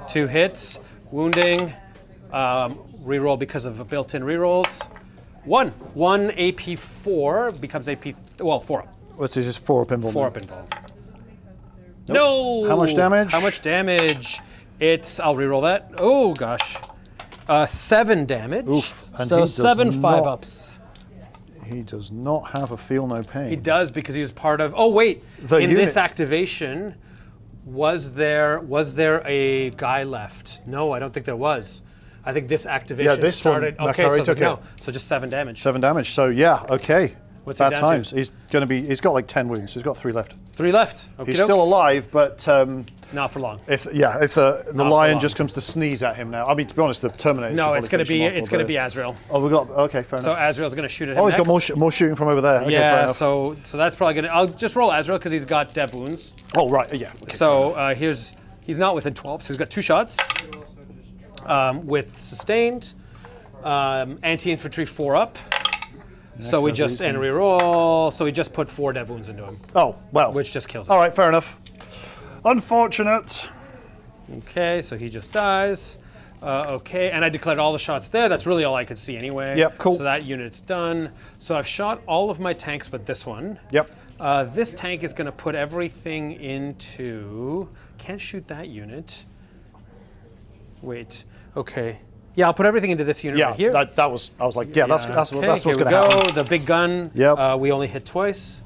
2 hits, wounding, reroll because of built-in rerolls. 1. 1 AP4 becomes AP, well, 4 up. What's this? 4 up involved. 4 up involved. Nope. No! How much damage? How much damage? It's, I'll reroll that. Oh, gosh. 7 damage. Oof. And so he does 7 5 not- ups. He does not have a feel no pain. He does because he was part of, oh, wait. The in units. this activation, was there a guy left? No, I don't think there was. I think this activation Yeah, this one, started. Macari took it. So just 7 damage. 7 damage. So yeah, okay. What's he Bad down to? times. He's got like 10 wounds. He's got 3 left. 3 left. He's still alive, but not for long. if the Not lion for long. just comes to sneeze at him now. I mean, to be honest, the Terminator. No, it's going to be Azrael. Oh, we got okay, fair So enough. Azrael's going to shoot at him. Oh, he's got next. more shooting from over there. Okay, fair Yeah, enough. so that's probably going to. I'll just roll Azrael because he's got dev wounds. Oh right, yeah. Okay, So he's not within 12, so he's got 2 shots with sustained, anti-infantry 4 up. So we just and reroll. So we just put 4 dev wounds into him, oh well. which just kills him. All right, fair enough. Unfortunate. Okay, so he just dies. Okay, and I declared all the shots there. That's really all I could see anyway. Yep, cool. So that unit's done. So I've shot all of my tanks but this one. Yep. This tank is going to put everything into... Can't shoot that unit. Wait, okay. Yeah, I'll put everything into this unit Yeah, right here. that was. I was like, yeah, that's Okay, what's here going we to go. happen. The big gun. Yep. We only hit twice.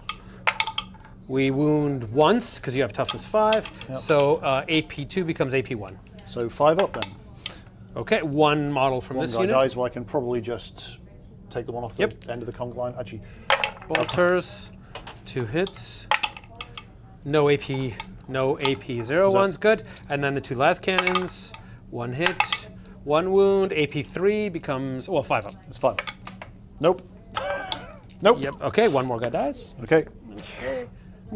We wound once because you have toughness 5. So AP2 becomes AP1. So 5 up then. Okay, 1 model from One this guy unit. dies, well, I can probably just take the one off the end of the conga line. Actually, Bolters, 2 hits. No AP 0 ones, good. And then the 2 las cannons, 1 hit, 1 wound. AP3 becomes 5 up. it's 5. Nope. Nope. Yep. Okay, 1 more guy dies. Okay.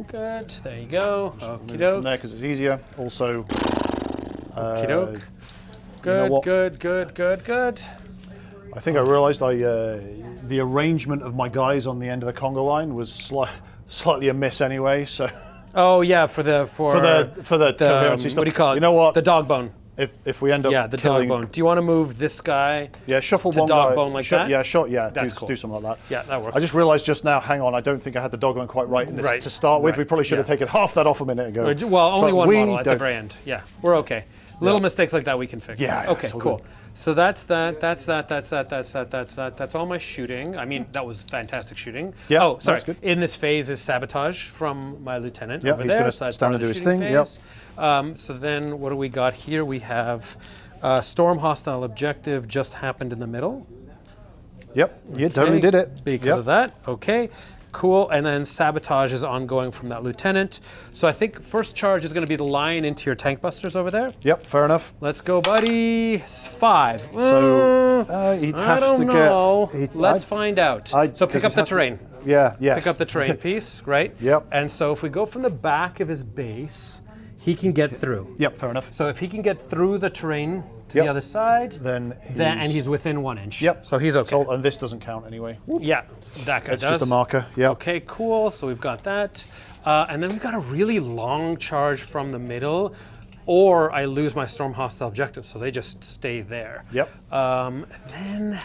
Good. There you go. Okie Move from doke. there because it's easier. Also, Okie doke. know Good. what? Good. I think I realised the arrangement of my guys on the end of the conga line was slightly amiss anyway. So Oh yeah, for the coherency stuff. what do you call it? You know what? The dog bone. If we end up Yeah, the killing, dog bone. Do you want to move this guy? yeah, shuffle to one dog guy. bone like that? Yeah, sure. Yeah, That's do, cool. do something like that. Yeah, that works. I just realised just now. Hang on, I don't think I had the dog bone quite right, in this, Right. to start with. Right. We probably should have Yeah. taken half that off a minute ago. Well, only But one we model at the don't- very end. Yeah, we're okay. Little mistakes like that we can fix. Yeah, Okay, it's all cool. good. So that's that. That's all my shooting. I mean, that was fantastic shooting. Yeah, Oh, sorry. that's good. In this phase is sabotage from my lieutenant Yeah, over he's there. gonna So that's stand part and of do the his shooting thing, yep. phase. So then what do we got here? We have storm hostile objective just happened in the middle. Yep, you totally Okay, did it. because Yep. of that. Okay, cool. And then sabotage is ongoing from that lieutenant. So I think first charge is going to be the line into your tank busters over there. Yep, fair enough. Let's go, buddy. 5. So he'd I have don't to know. get. Let's find out. So pick up the terrain. Yeah, yes. Pick up the terrain piece, right? Yep. And so if we go from the back of his base, he can get through. Yep, fair enough. So if he can get through the terrain to Yep. the other side, Then and he's within 1 inch. Yep. So he's okay. So, and this doesn't count anyway. Yeah, that guy It's does. just a marker. Yep. Okay, cool. So we've got that. And then we've got a really long charge from the middle, or I lose my storm hostile objective, so they just stay there. Yep. Then,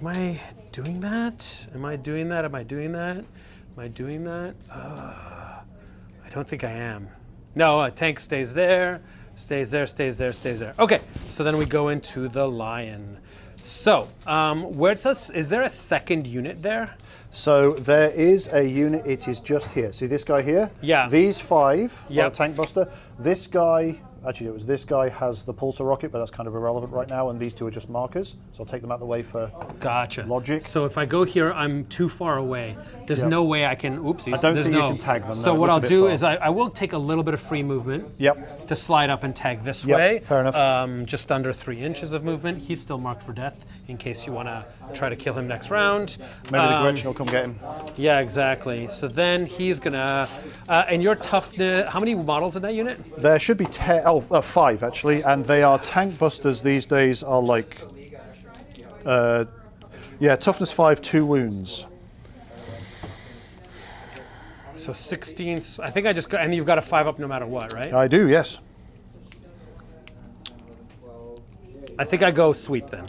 am I doing that? I don't think I am. No, a tank stays there. Okay, so then we go into the lion. So, where's us? Is there a second unit there? So there is a unit. It is just here. See this guy here? Yeah. These 5 Yep. are tank buster. This guy, actually, it was this guy has the pulsar rocket, but that's kind of irrelevant right now. And these 2 are just markers. So I'll take them out of the way for. Gotcha. Logic. So if I go here, I'm too far away. There's Yep. no way I can. Oopsies. I don't there's think you no. can tag them, So no, it what looks I'll a bit do far. is I will take a little bit of free movement. Yep. To slide up and tag this Yep, way. fair enough. Just under 3 inches of movement. He's still marked for death in case you want to try to kill him next round. Maybe the Gretchen will come get him. Yeah, exactly. So then he's gonna. And your toughness. How many models in that unit? There should be 5 actually, and they are tank busters these days. Are like, toughness 5, 2 wounds. So 16. I think I just got. And you've got a 5 up no matter what, right? I do, yes. I think I go sweep then.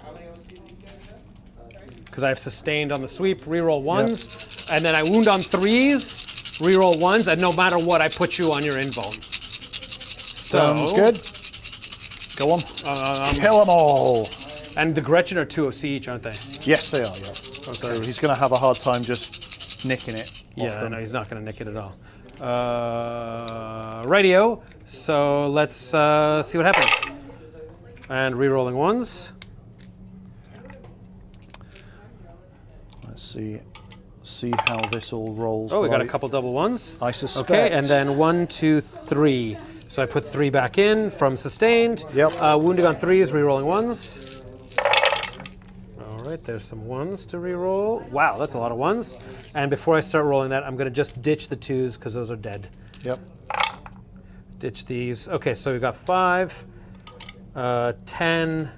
because I have sustained on the sweep, reroll ones, and then I wound on 3s, reroll 1s, and no matter what, I put you on your invuln. So, Sounds good. Go on. Kill them all. And the Gretchen are 2 OC each, aren't they? Yes, they are, yeah. So he's going to have a hard time just nicking it. Yeah, no, he's not going to nick it at all. Radio. So let's see what happens. And re-rolling 1s. Let's see how this all rolls. Oh, we got a couple double 1s. I suspect. Okay, and then 1, 2, 3. So I put 3 back in from sustained. Yep. Wounding on 3s, re-rolling 1s. All right, there's some 1s to re-roll. Wow, that's a lot of 1s. And before I start rolling that, I'm going to just ditch the 2s because those are dead. Yep. Ditch these. Okay, so we've got 5, 10,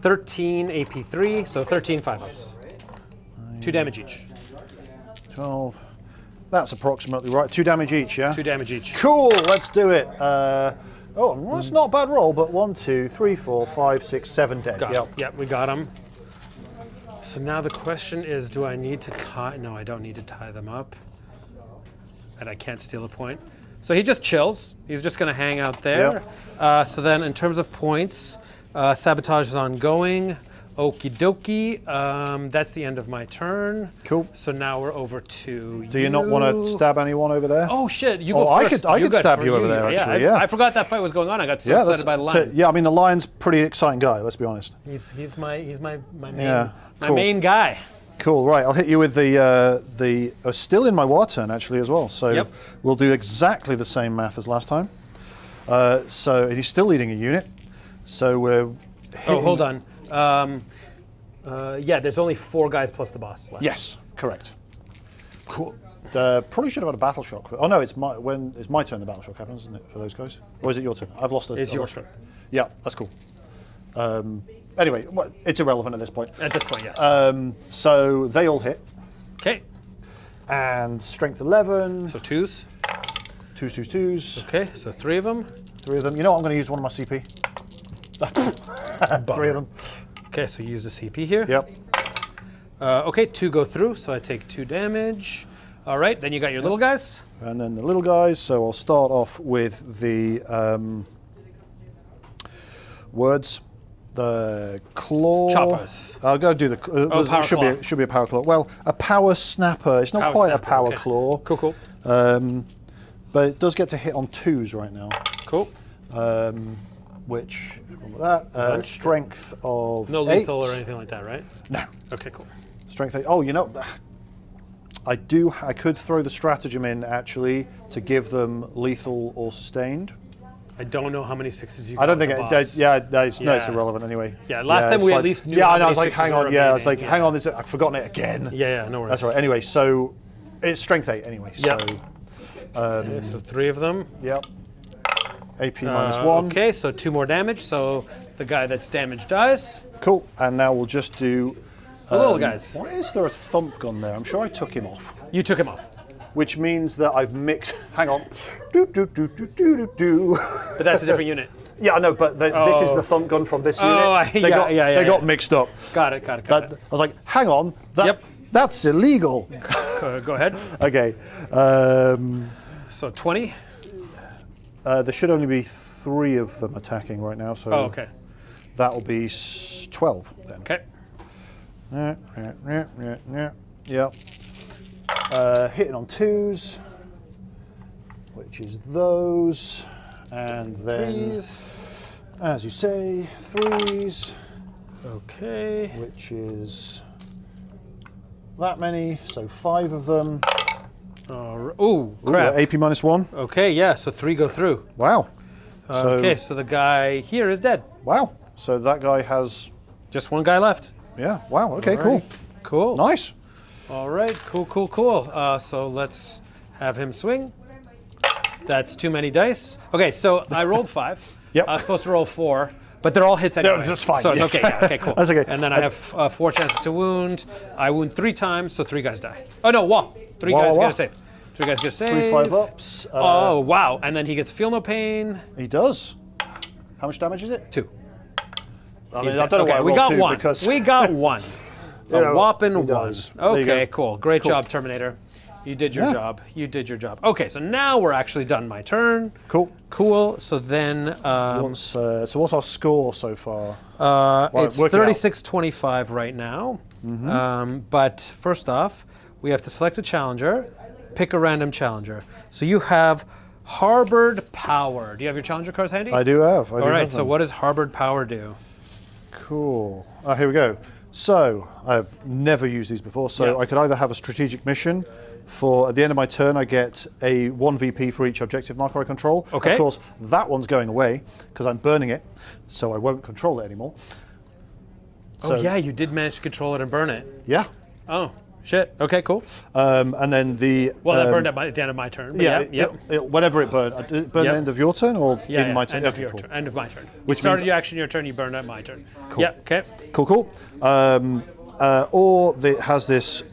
13 AP3, so 13 5-ups. 2 damage each. 12. That's approximately right. 2 damage each, yeah? 2 damage each. Cool, let's do it. Oh, that's not a bad roll, but 1, 2, 3, 4, 5, 6, 7 dead. Got Yep. him. Yep, we got him. So now the question is, do I need to tie? No, I don't need to tie them up. And I can't steal a point. So he just chills. He's just going to hang out there. Yep. So then in terms of points, sabotage is ongoing. Okie dokie. That's the end of my turn. Cool. So now we're over to Do you not want to stab anyone over there? Oh shit! You go Oh, I first. could You go stab first. you over there, actually, yeah. I forgot that fight was going on. I got so excited by the lion. yeah, I mean, the lion's pretty exciting guy, let's be honest. He's my main Yeah, my cool. main guy. Cool, right, I'll hit you with the still in my war turn, actually, as well. So Yep. we'll do exactly the same math as last time. So he's still leading a unit. So we're hitting. Oh, hold on. Yeah, there's only 4 guys plus the boss left. Yes, correct. Cool. Probably should have had a battle shock. Oh no, it's my turn. The battle shock happens, isn't it, for those guys? Or is it your turn? I've lost it. It's your turn. Yeah, that's cool. Anyway, it's irrelevant at this point. At this point, yes. So they all hit, Okay, and strength 11. so 2s. 2s. Okay, so 3 of them. 3 of them. You know what? I'm going to use one of my CP. 3 of them. Okay, so use the CP here. Yep. Okay, 2 go through, so I take 2 damage. All right, then you got your little guys. And then the little guys. So I'll start off with the words. The claw. Choppers. I'll go do the. power claw. Should be a power claw. Well, a power snapper. It's not Power quite snapper, a power okay. claw. Cool. But it does get to hit on 2s right now. Cool. Which that strength of No 8. lethal or anything like that, right? No. Okay, cool. Strength 8. Oh, you know, I could throw the stratagem in actually to give them lethal or sustained. I don't know how many 6s you got. I don't think on the it. boss. It's Yeah. irrelevant anyway. Yeah, last time it's we at fine. least knew Yeah, how I know. I was many like, hang sixes on. were Yeah, I was like, remaining, hang yeah. on. I've forgotten it again. Yeah, no worries. That's all right. Anyway, so it's strength 8 anyway. Yep. So, Okay, so 3 of them. yep. AP -1. Okay, so 2 more damage, so the guy that's damaged dies. Cool. And now we'll just do. The little guys. Why is there a thump gun there? I'm sure I took him off. You took him off. Which means that I've mixed. Hang on. Do. But that's a different unit. Yeah, I know, but this is the thump gun from this unit. They got mixed up. Got it. I was like, hang on. Yep. That's illegal. Go ahead. Okay. So 20. There should only be 3 of them attacking right now, so Oh, okay. that'll be 12 then. Okay. Yep. Hitting on 2s, which is those, and then, 3s. as you say, 3s, Okay. which is that many, so 5 of them. Ooh, Ooh, crap. AP -1. Okay, yeah, so 3 go through. Wow. Okay, so the guy here is dead. Wow. So that guy has, Just 1 guy left. yeah. Wow. Okay. All right. Cool. Nice. All right, cool. So let's have him swing. That's too many dice. Okay, so I rolled 5. Yep. I was supposed to roll 4, but they're all hits anyway. that's fine, So it's yeah. okay. Yeah, okay, cool. That's okay. And then I have 4 chances to wound. I wound 3 times, so 3 guys die. Oh no, wah! 3 Wah, guys wah, get wah. a save. 3 guys get a 3 save. 5-ups. Oh wow! And then he gets feel no pain. He does. How much damage is it? 2. I mean, He's I don't know dead. why I we rolled got 2 1. because We got 1. You know, whopping he 1. does. There you Okay, go. cool. Great Cool. job, Terminator. You did your Yeah. job. You did your job. Okay, so now we're actually done my turn. Cool. Cool. So then So what's our score so far? it's work it out. 36-25 right now. But first off, we have to select a challenger, pick a random challenger. So you have Harbored Power. Do you have your challenger cards handy? I do have. All right, so what does Harbored Power do? Cool. Here we go. So I've never used these before. So Yeah. I could either have a strategic mission. For at the end of my turn, I get a 1 VP for each objective marker I control. Okay. Of course, that one's going away because I'm burning it, so I won't control it anymore. Oh yeah, you did manage to control it and burn it. Yeah. Oh, shit. Okay, cool. And then the Well, that burned at the end of my turn. But yeah, whenever it burned. Did it burn Yep. at the end of your turn or Yeah, in my turn? end of Okay, your cool. turn. End of my turn. Which You started means- your action your turn, you burned at my turn. Cool. Yeah, okay. Cool. Or it has this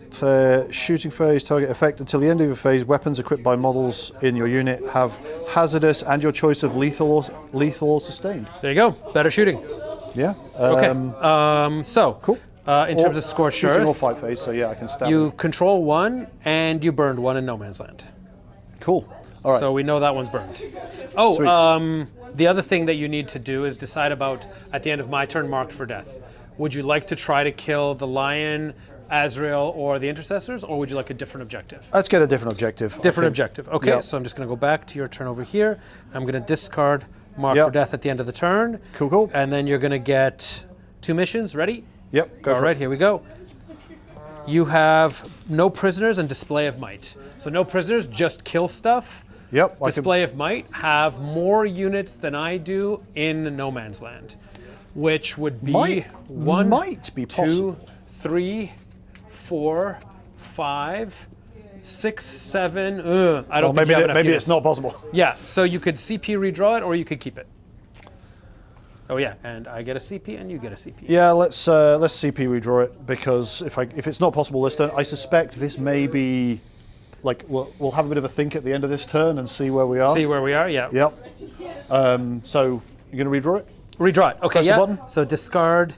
shooting phase target effect until the end of your phase. Weapons equipped by models in your unit have hazardous and your choice of lethal or sustained. There you go. Better shooting. Yeah. Okay. So, Cool. in terms of scorched shooting or earth, fight phase, so yeah, I can stab. you control 1 and you burned 1 in no man's land. Cool. All right. So we know that one's burned. Oh, Sweet. the other thing that you need to do is decide about, at the end of my turn, marked for death. Would you like to try to kill the lion, Azrael, or the intercessors, or would you like a different objective? Let's get a different objective. I Different think. objective. Okay, Yep. so I'm just going to go back to your turn over here. I'm going to discard mark Yep. for death at the end of the turn. Cool. And then you're going to get 2 missions. Ready? Yep. Go All for right, it. here we go. You have no prisoners and display of might. So no prisoners, just kill stuff. Yep. I can, Display of might have more units than I do in no man's land, which would be might be 2, possible. 3, 4, 5, 6, 7. I don't think you have enough maybe units. it's not possible. Yeah, so you could CP redraw it, or you could keep it. Oh yeah, and I get a CP, and you get a CP. Yeah, let's CP redraw it because if it's not possible this turn, I suspect this may be like we'll have a bit of a think at the end of this turn and see where we are. See where we are. Yeah. Yep. So you're gonna redraw it? Redraw it. Okay, Press the yeah. button. So discard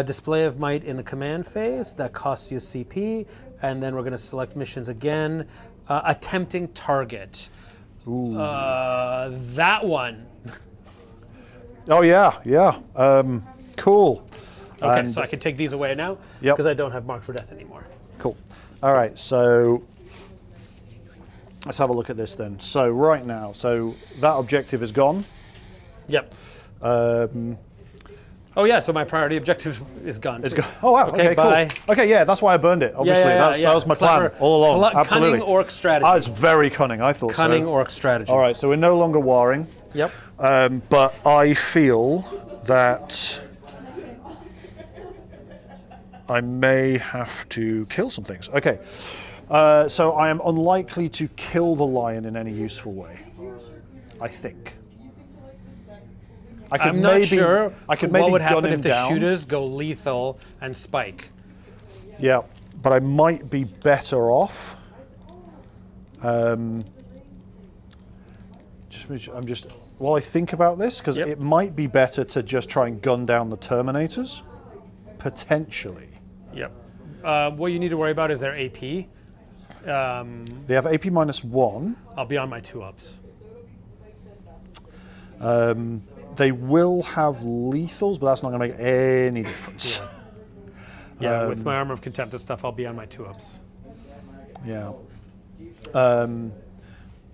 display of might in the command phase. That costs you CP. And then we're going to select missions again. Attempting target. Ooh. That one. Oh yeah. Cool. Okay, And- so I can take these away now Yep. because I don't have mark for death anymore. Cool. All right, so let's have a look at this then. So right now, so that objective is gone. Yep. Um, Oh yeah, so my priority objective is gone. it's too. gone. Oh wow. Okay, bye. cool. Okay, yeah, that's why I burned it. Obviously, yeah, that was my Clever. plan all along. Absolutely. Cunning orc strategy. It's very cunning. I thought Cunning so. orc strategy. All right, so we're no longer warring, Yep. but I feel that I may have to kill some things. Okay, so I am unlikely to kill the lion in any useful way. I think. I could I'm not sure I could maybe what would gun happen him if the down. shooters go lethal and spike. Yeah, but I might be better off. I'm just while I think about this, because Yep. it might be better to just try and gun down the Terminators, potentially. Yep. What you need to worry about is their AP. They have AP -1. I'll be on my 2-ups. They will have lethals, but that's not going to make any difference. Yeah, with my Armor of Contempt and stuff, I'll be on my 2-ups. Yeah.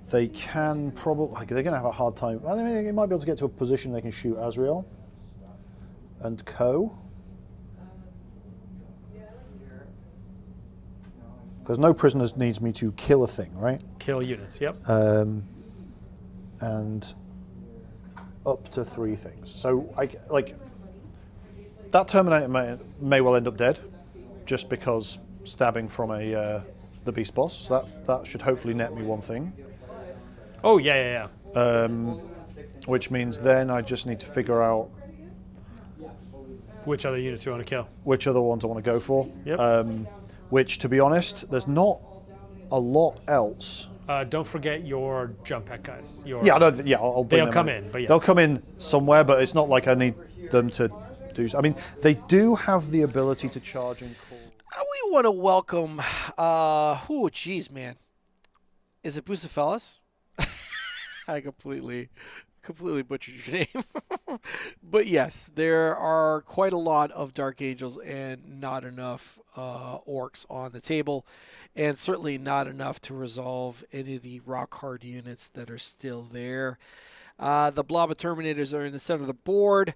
They can probably. They're going to have a hard time. I mean, they might be able to get to a position they can shoot Azrael and co. Because no prisoners needs me to kill a thing, right? Kill units, yep. And up to 3 things. So, that Terminator may well end up dead, just because stabbing from the beast boss. So that should hopefully net me 1 thing. Oh, yeah. Which means then I just need to figure out Which other units you want to kill? which other ones I want to go for. Yep. Which, to be honest, there's not a lot else. Don't forget your jump pack guys. I'll bring They'll them come in, but yes. They'll come in somewhere, but it's not like I need them to do. I mean, they do have the ability to charge in. want to welcome, oh, geez, man. Is it Bucephalus? I completely butchered your name. But yes, there are quite a lot of Dark Angels and not enough Orks on the table. And certainly not enough to resolve any of the rock-hard units that are still there. The Blob of Terminators are in the center of the board.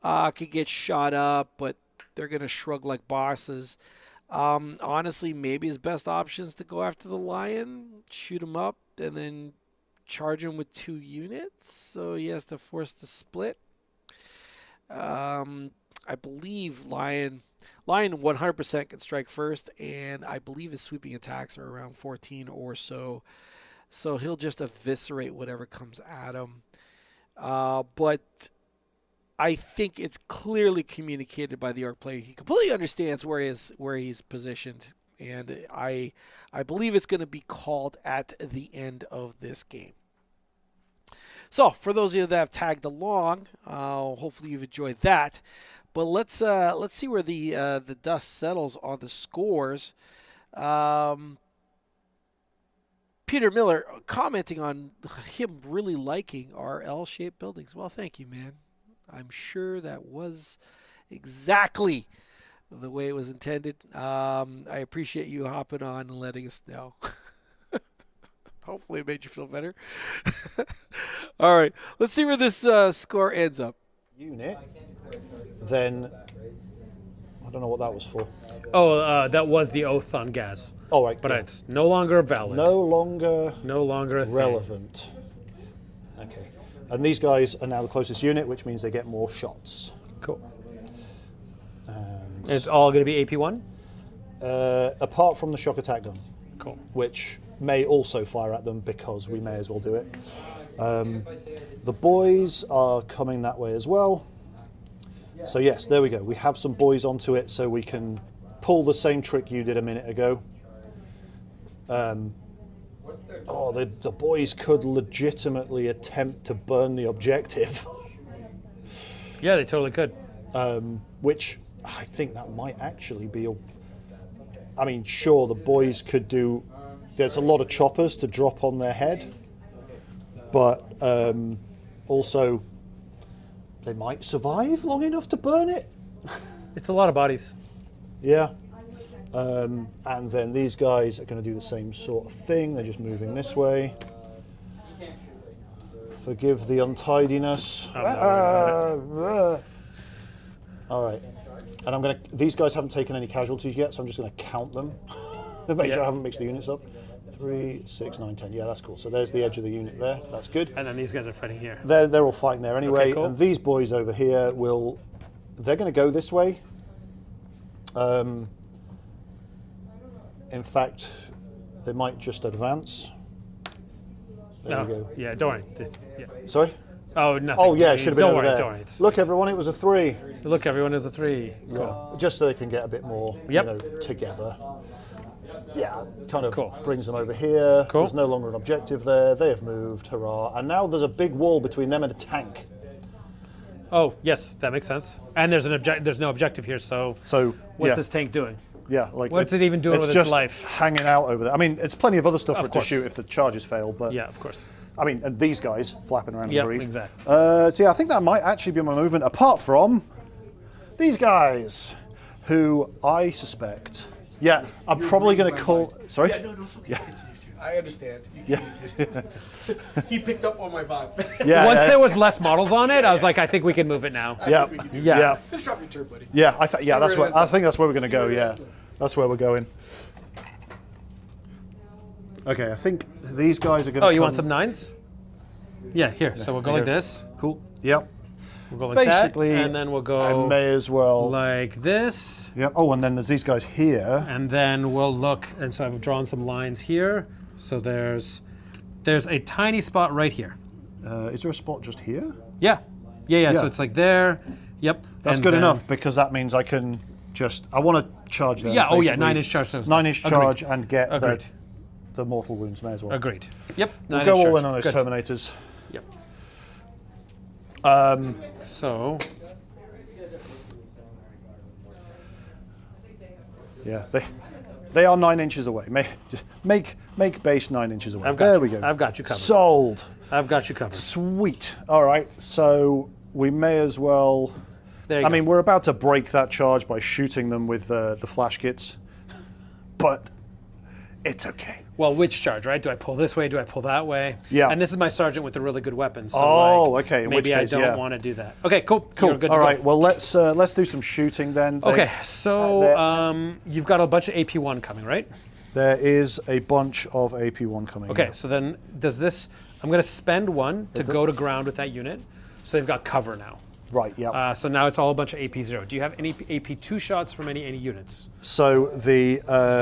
Could get shot up, but they're going to shrug like bosses. Honestly, maybe his best option is to go after the Lion, shoot him up, and then charge him with 2 units. So he has to force the split. I believe Lion 100% can strike first, and I believe his sweeping attacks are around 14 or so. So he'll just eviscerate whatever comes at him. But I think it's clearly communicated by the Orc player. He completely understands where he's positioned, and I believe it's going to be called at the end of this game. So for those of you that have tagged along, hopefully you've enjoyed that. But let's see where the dust settles on the scores. Peter Miller commenting on him really liking our L-shaped buildings. Well, thank you, man. I'm sure that was exactly the way it was intended. I appreciate you hopping on and letting us know. Hopefully it made you feel better. All right, let's see where this score ends up. Unit, then I don't know what that was for. Oh, that was the oath on gas. Oh, right. But yeah. it's no longer valid. No longer a thing. relevant. Okay. And these guys are now the closest unit, which means they get more shots. Cool. And It's all going to be AP1? apart from the shock attack gun, Cool. which may also fire at them because we may as well do it. The boys are coming that way as well. So yes, there we go. We have some boys onto it, so we can pull the same trick you did a minute ago. The boys could legitimately attempt to burn the objective. Yeah, they totally could. Which I think that might actually be I mean, sure, the boys could do... There's a lot of choppers to drop on their head, but also they might survive long enough to burn it. It's a lot of bodies. Yeah. And then these guys are going to do the same sort of thing. They're just moving this way. Forgive the untidiness. All right. And these guys haven't taken any casualties yet, so I'm just going to count them. Make sure I haven't mixed the units up. 3, 6, 9, 10. Yeah, that's cool. So there's the edge of the unit there. That's good. And then these guys are fighting here. They're all fighting there anyway. Okay, cool. And these boys over here they're going to go this way. In fact, they might just advance. There we go. Yeah, don't worry. Sorry? Oh, nothing. Oh, yeah, it should have been don't over worry, there. Don't worry. Look, everyone, it was a 3. Look, everyone is a 3. Yeah, just so they can get a bit more, together. Yeah, kind of brings them over here. Cool. There's no longer an objective there. They have moved, hurrah. And now there's a big wall between them and a tank. Oh, yes, that makes sense. And there's there's no objective here, so what's this tank doing? Yeah, what's it even doing with its life? It's just hanging out over there. I mean, it's plenty of other stuff for it to shoot if the charges fail, but yeah, of course. I mean, and these guys flapping around in the breeze. Exactly. So yeah, I think that might actually be my movement. Apart from these guys, who I suspect. Yeah, I'm probably going to call. Sorry. Yeah, no, it's okay. Yeah. I understand. Yeah. He picked up on my vibe. Yeah. Once there was less models on it, I was like, I think we can move it now. Yeah. Finish off your turn, buddy. Yeah. I think that's where we're going to go. Yeah, that's where we're going. Okay, I think these guys are going to. Oh, you want some 9s? Yeah, here. So we'll go like this. Cool. Yep. We'll go like Basically, that, and then we'll go. I may as well. Like this. Yep. Oh, and then there's these guys here. And then we'll look, and so I've drawn some lines here. So there's a tiny spot right here. Is there a spot just here? Yeah. So it's like there. Yep. That's good enough because that means I can just. I want to charge them. Yeah. Oh yeah. 9-inch charge. 9-inch charge and get the mortal wounds. May as well. Agreed. Yep. We'll go all in on those Terminators. Yep. So. Yeah, They are 9 inches away. Just make base 9 inches away. There we go. I've got you covered. Sold. I've got you covered. Sweet. All right. So we may as well. There you I go. mean, we're about to break that charge by shooting them with the flash kits, but it's okay. Well, which charge, right? Do I pull this way? Do I pull that way? Yeah. And this is my sergeant with a really good weapon. So okay. In maybe which case, I don't yeah. want to do that. Okay, cool. Cool. You're good All to right. go. Well, let's do some shooting then. Okay, so you've got a bunch of AP1 coming, right? There is a bunch of AP1 coming. Okay, in. so then does this... I'm going to spend one to go to ground with that unit. So they've got cover now. Right. Yeah. So now it's all a bunch of AP0. Do you have any AP2 shots from any units? So the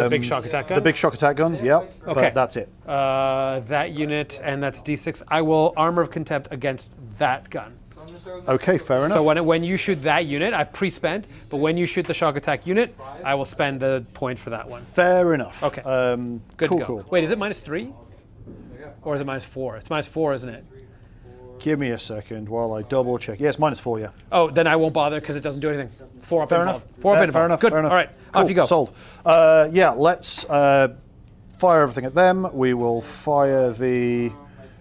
big shock attack gun? The big shock attack gun. Yeah. Okay. But that's it. That unit, and that's D6. I will Armor of Contempt against that gun. Okay. Fair enough. So when you shoot that unit, I've pre-spent, but when you shoot the shock attack unit, I will spend the point for that one. Fair enough. Okay. Good Cool. to go. Cool. Wait, is it -3? Or is it -4? It's -4, isn't it? Give me a second while I double check. Yes, -4. Yeah. Oh, then I won't bother because it doesn't do anything. 4 up Fair involved. enough. 4 up Fair involved. enough. Good. Fair enough. All right. Cool. Off you go. Sold. Yeah. Let's fire everything at them. We will fire the.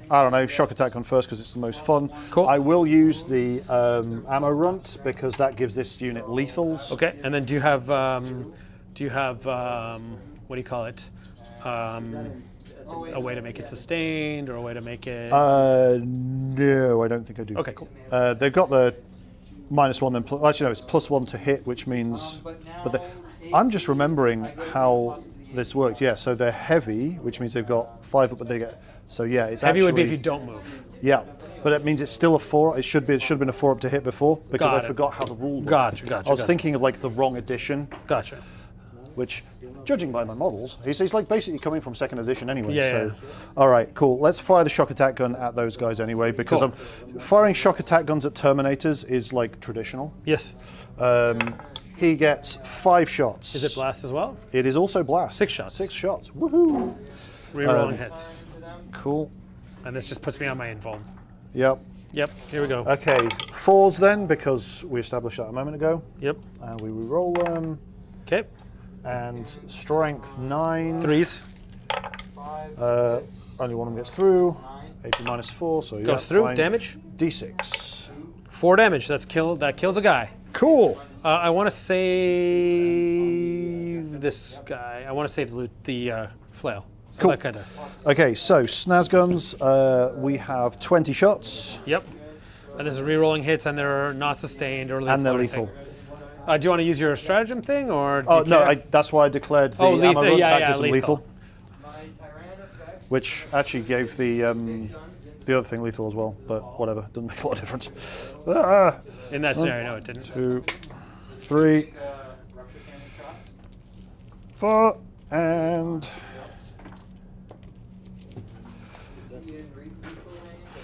I don't know, shock attack gun first because it's the most fun. Cool. I will use the ammo runt because that gives this unit lethals. Okay. And then do you have what do you call it? A way to make it sustained or a way to make it... No, I don't think I do. Okay, cool. They've got the -1 then actually no, it's +1 to hit, which means... I'm just remembering how this works. Yeah, so they're heavy, which means they've got 5 up, but they get... So yeah, it's Heavy actually... would be if you don't move. Yeah, but it means it's still a 4. It should have been a 4 up to hit before because Got I it. forgot how the rule worked. Gotcha. I was thinking of like the wrong edition, Gotcha. which, judging by my models, he's like basically coming from 2nd edition anyway. Yeah, So, yeah. all right, cool. Let's fire the shock attack gun at those guys anyway because Cool. firing shock attack guns at Terminators is like traditional. Yes. He gets 5 shots. Is it blast as well? It is also blast. 6 shots. 6 shots. Woohoo! Rerolling hits. Cool. And this just puts me on my invuln. Yep. Yep, here we go. Okay, 4s then because we established that a moment ago, Yep. and we re-roll them. Okay. And strength 9. 3s. Only one of them gets through. AP -4, so yeah. Goes through. fine. Damage. D6. 4 damage. That kills a guy. Cool. I want to save this guy. I want to save the flail. So Cool. that guy does. Okay, so snaz guns. We have 20 shots, Yep. And this is re-rolling hits, and they're not sustained or lethal. and they're or lethal. anything. Do you want to use your stratagem thing, or? Do Oh you no, care? that's why I declared the Oh, ammo lethal, run. yeah, That yeah, gives them lethal. which actually gave the other thing lethal as well. But whatever, doesn't make a lot of difference. In that scenario, no, it didn't. 2, 3, 4, and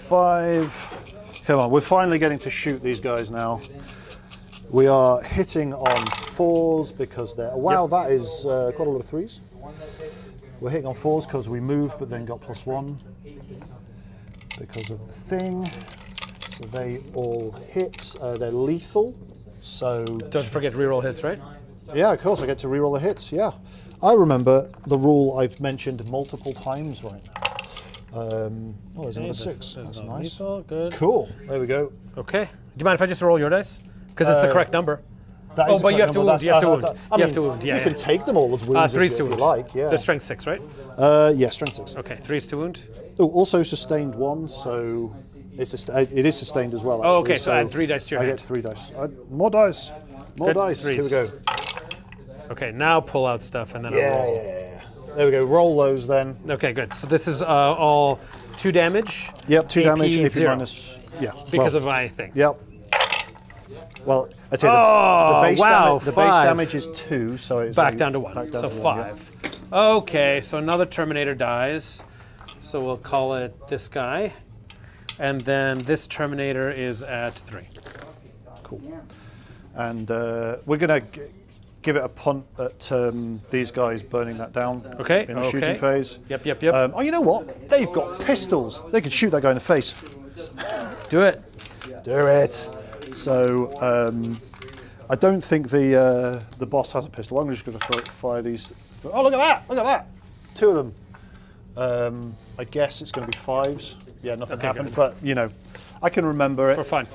5. Come on, we're finally getting to shoot these guys now. We are hitting on 4s because they're... Wow, that is quite a lot of 3s. We're hitting on 4s because we moved but then got +1 because of the thing. So they all hit. They're lethal. So Don't forget re-roll hits, right? yeah, of course I get to reroll the hits. Yeah, I remember the rule I've mentioned multiple times right now. Oh, there's another 6. That's no nice. lethal, good. Cool. There we go. Okay. Do you mind if I just roll your dice? Because it's the correct number. That Oh, is the but you correct have to number. wound. You have to wound. I You mean, have to wound. Yeah, you yeah. can take them all as wounds 3's if to you wound. like. Yeah. The strength 6, right? Yeah, strength 6. Okay, 3's to wound. Oh, also sustained 1, so it is sustained as well. Oh, Actually, okay, so add 3 dice to your I hand. get 3 dice. More dice. More Good, dice. Here we 3s. go. Okay, now pull out stuff and then I'll roll. Yeah. There we go. Roll those then. Okay, good. So this is all 2 damage. Yep, 2 damage. AP 0. minus. Yeah. Because of my thing. Yep. Well, I tell you, Oh, the base wow, the base 5. damage is 2, so it's Back like- down to 1. back down So to 1, yeah. 5. Okay, so another Terminator dies. So we'll call it this guy. And then this Terminator is at 3. Cool. And we're going to give it a punt at these guys burning that down Okay, in the shooting phase. Yep. Oh, you know what? They've got pistols. They could shoot that guy in the face. Do it. Do it. So I don't think the boss has a pistol. I'm just going to fire these Oh, look at that! Look at that! 2 of them. I guess it's going to be 5s. Yeah, nothing happened, good. but you know, I can remember it. For fun.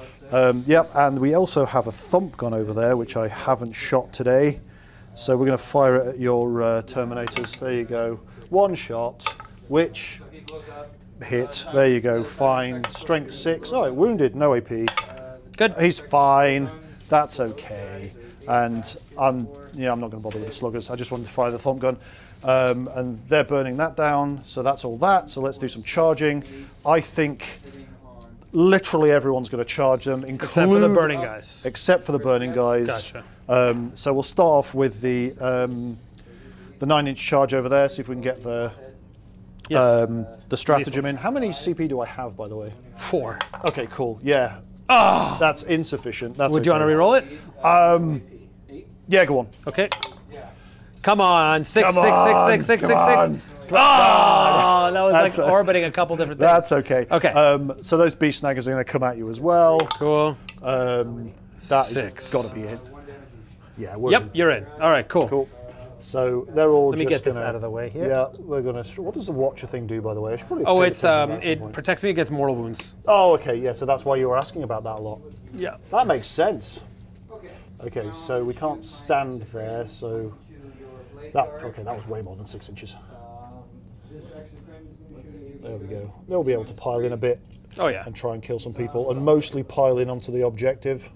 Yep, and we also have a thump gun over there, which I haven't shot today. So we're going to fire it at your Terminators. There you go. 1 shot, which hit. There you go. Fine. Strength 6. Oh, wounded. No AP. Good. He's fine. That's okay. And I'm not going to bother with the sluggers. I just wanted to fire the thump gun. And they're burning that down. So that's all that. So let's do some charging. I think literally everyone's going to charge them, Except for the burning guys. Except for the burning guys. Gotcha. So we'll start off with the 9-inch charge over there. See if we can get the stratagem in. How many CP do I have, by the way? 4. Okay, cool. Yeah. Oh! That's insufficient. That's Would you want to re-roll it? Yeah, go on. Okay. Come on. 6, Come 6, 6, on, 6, 6, 6, come 6. Oh, that was That's like orbiting a couple different things. That's okay. Okay. So those beast snaggers are going to come at you as well. Cool. That's 6. got to be it. Yeah, we're Yep, in. you're in. All right, cool. Cool. So they're all Let me just get this gonna, out of the way here. Yeah, we're going to... What does the Watcher thing do, by the way? I should probably Oh, pay it's attention to that at some it point. protects me against mortal wounds. Oh, okay, yeah, so that's why you were asking about that a lot. Yeah. That makes sense. Okay, so we can't stand there, so... that was way more than 6 inches. There we go. They'll be able to pile in a bit Oh yeah. and try and kill some people, and mostly pile in onto the objective,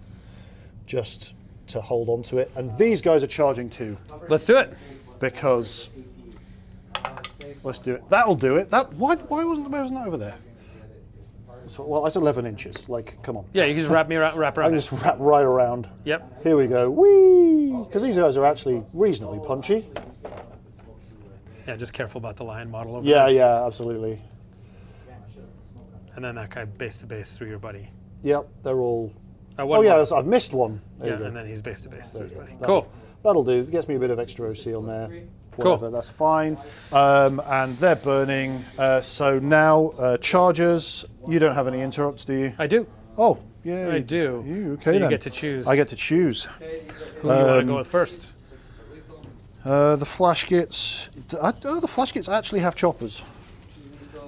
just to hold on to it. And these guys are charging too, Let's do it. because... Let's do it. That'll do it. Why wasn't that over there? So, well, that's 11 inches. Like, come on. Yeah, you can just wrap I around can it. just wrap right around. Yep. Here we go. Whee! Because these guys are actually reasonably punchy. Yeah, just careful about the lion model over Yeah, there. yeah, absolutely. And then that guy base to base through your buddy. Yep, they're all... One Oh yeah, more. I've missed one. There Yeah, you go. and then he's base to base through his buddy. That'll- Cool. That'll do. It gets me a bit of extra OC on there. Cool. Whatever, that's fine. And they're burning. So now, chargers. You don't have any interrupts, do you? I do. Oh, yeah. I do. You, okay So you then. get to choose. I get to choose. Who do you want to go with first? The flash kits. The flash kits actually have choppers.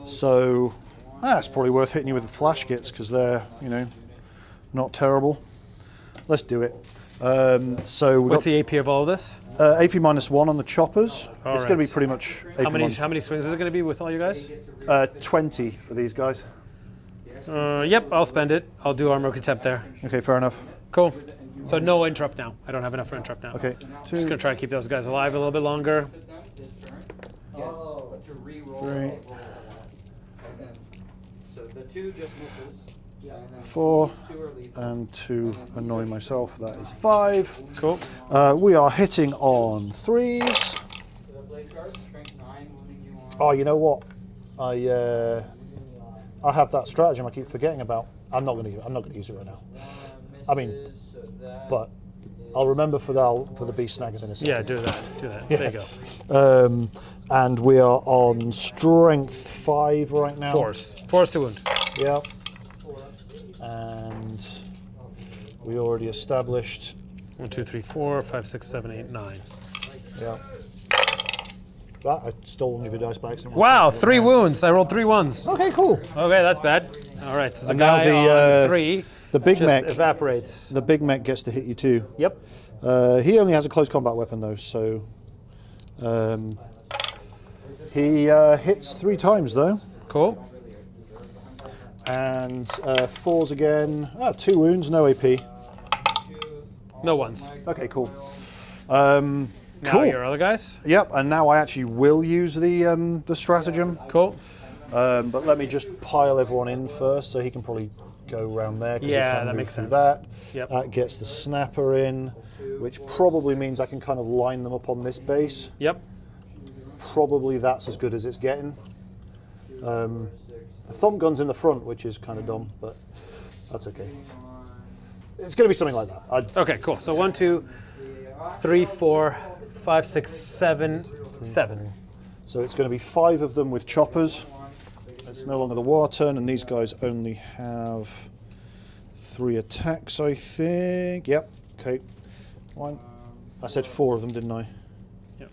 So that's probably worth hitting you with the flash kits because they're, not terrible. Let's do it. So we've What's got the AP of all of this? AP -1 on the choppers. All it's going to right. be pretty much AP How many -. swings is it going to be with all you guys? 20 for these guys. Yep, I'll spend it. I'll do armor contempt there. Okay, fair enough. Cool. So no interrupt now. I don't have enough for interrupt now. Okay, Just 2, gonna try to keep those guys alive a little bit longer. Oh, to re-roll. 3, So the 2 just misses. And then 4, these 2 are lethal. and to annoy myself, that is 5. Cool. We are hitting on 3s. The blade guard, strength 9, wounding you on. Oh, you know what? I have that stratagem I keep forgetting about. I'm not going to use it right now. I mean, Misses, so that but I'll remember for the beast snaggers in a second. Yeah, do that. Do that. There you go. And we are on strength 5 right now. Force to wound. Yep. And we already established. 1, 2, 3, 4, 5, 6, 7, 8, 9. Yeah. That I stole one of your dice back. Wow, 3 wounds. I rolled 3 1s. Okay, cool. Okay, that's bad. All right, so the And now guy the, on 3 The big just mech. evaporates. The big mech gets to hit you too. Yep. He only has a close combat weapon though, so he hits 3 times though, Cool. and 4s again. 2 wounds, no AP. No ones. Okay, cool. Now Cool. your other guys. Yep, and now I actually will use the stratagem. Cool. But let me just pile everyone in first, so he can probably go around there. 'Cause he Yeah, can that move makes through sense. That. Yep. That gets the snapper in, which probably means I can kind of line them up on this base. Yep. Probably that's as good as it's getting. The thumb gun's in the front, which is kind of dumb, but that's okay. It's going to be something like that. Okay, cool. So 1, 2, 3, 4, 5, 6, 7, 7. So it's going to be 5 of them with choppers. It's no longer the war turn, and these guys only have 3 attacks, I think. Yep. Okay. 1. I said 4 of them, didn't I? Yep.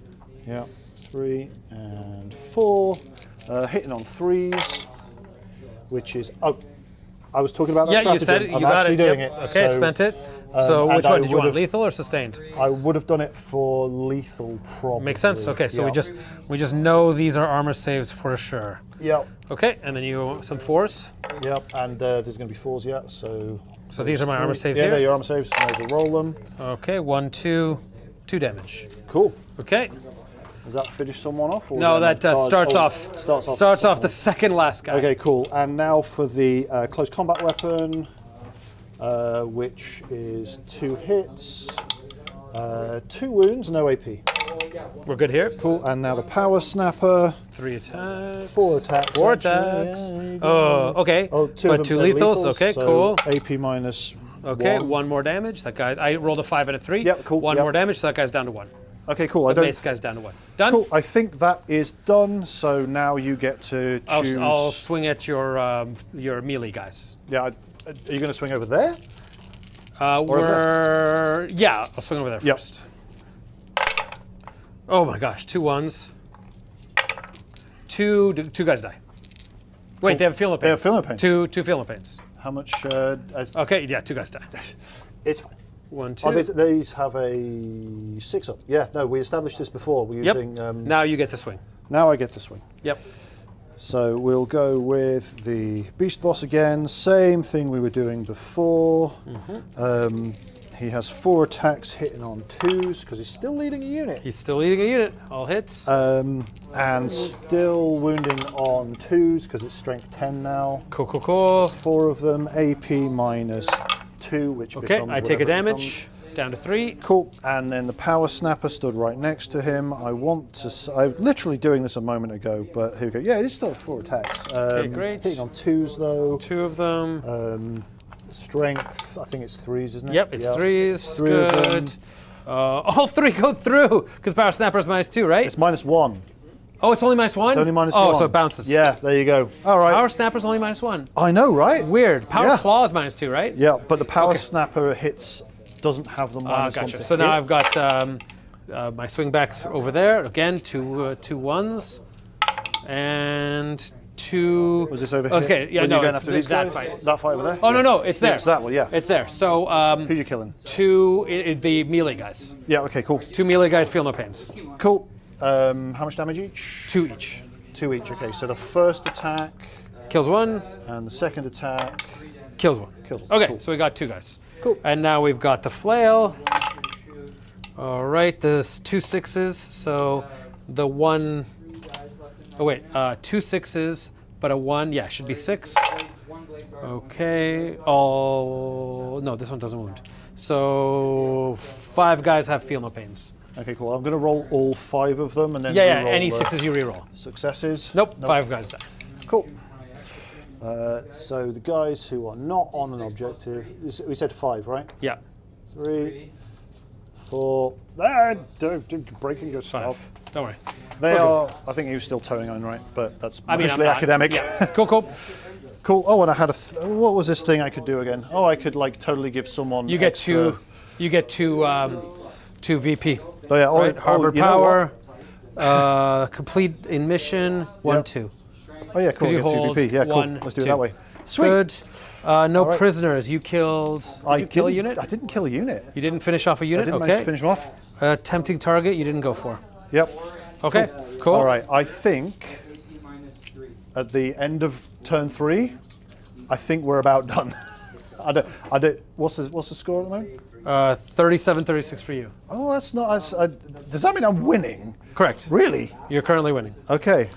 Yeah. 3 and 4. Hitting on 3s, which is... Oh, I was talking about that Yeah, stratagem. you said it. You I'm got actually it. doing Yep. it. Okay, So, spent it. So and which I one did you want? would've- Lethal or sustained? I would have done it for lethal, probably. Makes sense. Okay, so Yeah. we just know these are armor saves for sure. Yep, Okay, and then you some 4s. yep, and there's going to be 4s yet, so... So these are my armor saves Yeah, here. they're your armor saves. May as well roll them. Okay, 1, 2, 2 damage. Cool. Okay. Does that finish someone off? Or No, is that dodge? starts Oh, off. Starts off the second last guy. Okay, cool. And now for the close combat weapon, which is 2 hits, 2 wounds, no AP. We're good here. Cool. And now the power snapper, 3 attacks. 4 attacks. 4 actually. attacks. Yeah, there you go. Oh, okay. Oh, 2 but of 2 them are lethals. Okay, so cool. AP minus Okay, 1. 1 more damage. That guy. I rolled a 5 and a 3. Yep, cool, 1 yep. more damage. So that guy's down to 1. Okay, cool. I The don't. base guy's down to 1. Done. Cool. I think that is done. So now you get to choose. I'll swing at your melee guys. Yeah. Are you going to swing over there? Yeah, I'll swing over there Yep. first. Oh my gosh, 2 1s. Two guys die. Wait, they have feel no pain. They have feel no pain. Two feel no pains. How much? Okay, yeah, 2 guys die. It's fine. 1, 2. Oh, these have a 6 up. Yeah, no, we established this before. We're Yep. using. Now you get to swing. Now I get to swing. Yep. So we'll go with the beast boss again. Same thing we were doing before. He has 4 attacks hitting on 2s because he's still leading a unit. He's still leading a unit. All hits. And still wounding on 2s because it's strength 10 now. Cool. 4 of them. AP minus 2, which Okay, becomes I take a whatever it damage. Down to 3. Cool, and then the power snapper stood right next to him. I want to. I'm literally doing this a moment ago, but here we go. Yeah, it is still 4 attacks. Okay, great. Hitting on 2s though. 2 of them. Strength, I think it's 3s, isn't it? Yep, it's 3s. 3 of them. Good. All 3 go through because power snapper is -2, right? It's -1. Oh, it's only -1. It's only -1. Oh, so it bounces. Yeah, there you go. All right. Power snapper's only -1. I know, right? Weird. Power Yeah. claw is -2, right? Yeah, but the power snapper doesn't have the -1 Gotcha. to So now hit. I've got my swingbacks over there. Again, two 1s. And 2... Was this over here? Okay, yeah, When no, you're going it's after these that guys? fight. That fight over there? Oh, no, it's there. Yeah, it's that one, yeah. It's there. So, Who you killing? 2, the melee guys. Yeah, okay, cool. 2 melee guys feel no pains. Cool. How much damage each? 2 each. 2 each, okay. So the first attack Kills 1, and the second attack kills 1. kills one. Okay, Cool. so we got 2 guys. Cool. And now we've got the flail. All right, there's 2 6s. So the 1... Oh, wait. 2 6s, but a 1. Yeah, should be 6. Okay. No, this one doesn't wound. So 5 guys have feel no pains. Okay, cool. I'm going to roll all 5 of them and then Yeah, re-roll any the 6s you reroll. successes. Nope, 5 guys die. Cool. So the guys who are not on an objective, we said 5, right? Yeah, 3, 4. Don't breaking your 5. stuff. Don't worry. They Okay. are. I think he was still towing on, right? But that's I mean, mostly I'm not. academic. Yeah. Cool. Cool. Oh, and I had a. What was this thing I could do again? Oh, I could like totally give someone. You get extra. 2. You get 2 VP. Oh yeah. Right? Harbor you know power. Complete in mission. 1 Yep. 2. Oh yeah, cool. you Get hold 2 VP. Yeah, cool. 1, Let's do it 2. that way. Sweet. Good. No right. prisoners. You killed. Did you kill a unit? I didn't kill a unit. You didn't finish off a I unit. didn't manage Okay. to finish them off. Tempting target. You didn't go for. Yep. Okay. Cool. All right. I think at the end of turn 3, I think we're about done. I don't. What's the score at the moment? 37-36 for you. Oh, that's not. Does that mean I'm winning? Correct. Really? You're currently winning. Okay.